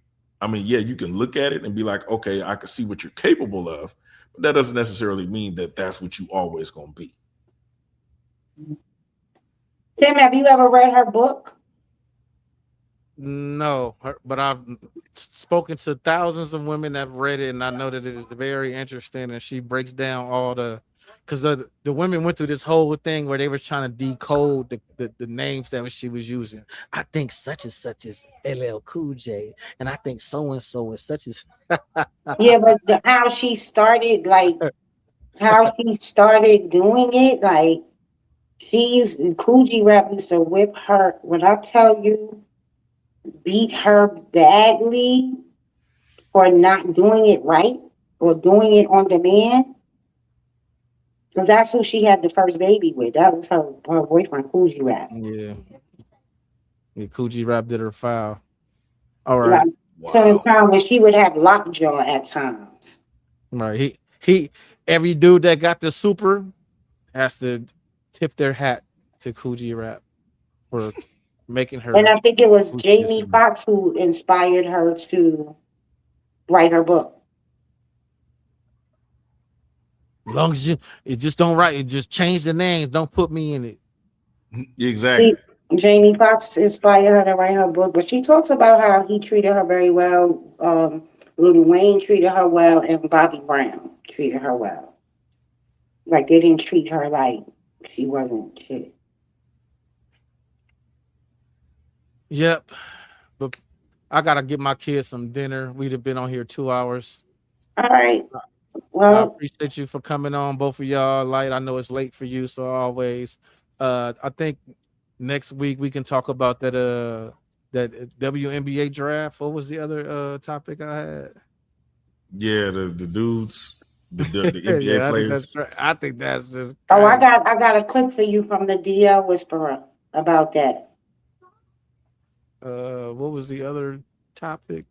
I mean, yeah, you can look at it and be like, okay, I can see what you're capable of, but that doesn't necessarily mean that that's what you always gonna be. Tim, have you ever read her book? No, but I've spoken to thousands of women that have read it, and I know that it is very interesting. And she breaks down all because the women went through this whole thing where they were trying to decode the names that she was using. I think such and such is LL Cool J, and I think so and so is such as. Yeah, but how she started, doing it, like she's Coogee Rap used to whip her. When I tell you, beat her badly for not doing it right or doing it on demand. Because that's who she had the first baby with. That was her boyfriend, Coogee Rap. Yeah, Coogee Rap did her foul. All Like, right. to the time when she would have lockjaw at times. Right. He every dude that got the super has to tip their hat to Coogee Rap for making her. And I think it was who she is Jamie today. Foxx who inspired her to write her book. As long as it just don't write, it just change the names. Don't put me in it. Exactly. Jamie Foxx inspired her to write her book, but she talks about how he treated her very well. Lil Wayne treated her well, and Bobby Brown treated her well. Like they didn't treat her like she wasn't shit. Yep. But I gotta get my kids some dinner. We'd have been on here 2 hours. All right. I Well, appreciate you for coming on, both of y'all. Light, I know it's late for you, so always. I think next week we can talk about that WNBA draft. What was the other topic I had? Yeah, the dudes, the NBA Yeah, players. I think that's just oh, crazy. I got a clip for you from the DL Whisperer about that. What was the other topic?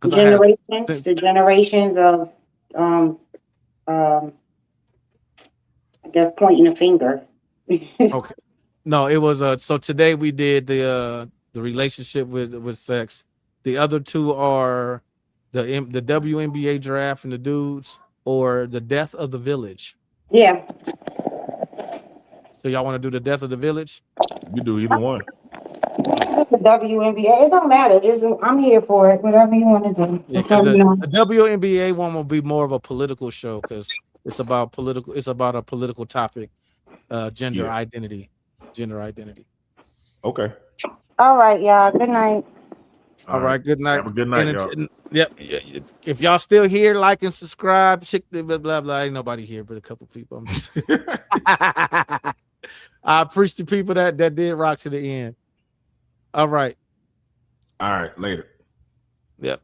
The generations of I guess pointing a finger. Okay. No, it was so today we did the relationship with sex. The other two are the WNBA draft and the dudes, or the death of the village. Yeah. So y'all want to do the death of the village? You do either one. The WNBA, it don't matter. I'm here for it. Whatever you want to do. Yeah, Because because the WNBA one will be more of a political show because it's about a political topic, gender identity. Okay. All right, y'all. Good night. All right. Good night. Have a good night, y'all. Yep. If y'all still here, like and subscribe. Check the blah blah blah. Ain't nobody here but a couple people. I'm just I appreciate the people that did rock to the end. All right. All right. Later. Yep.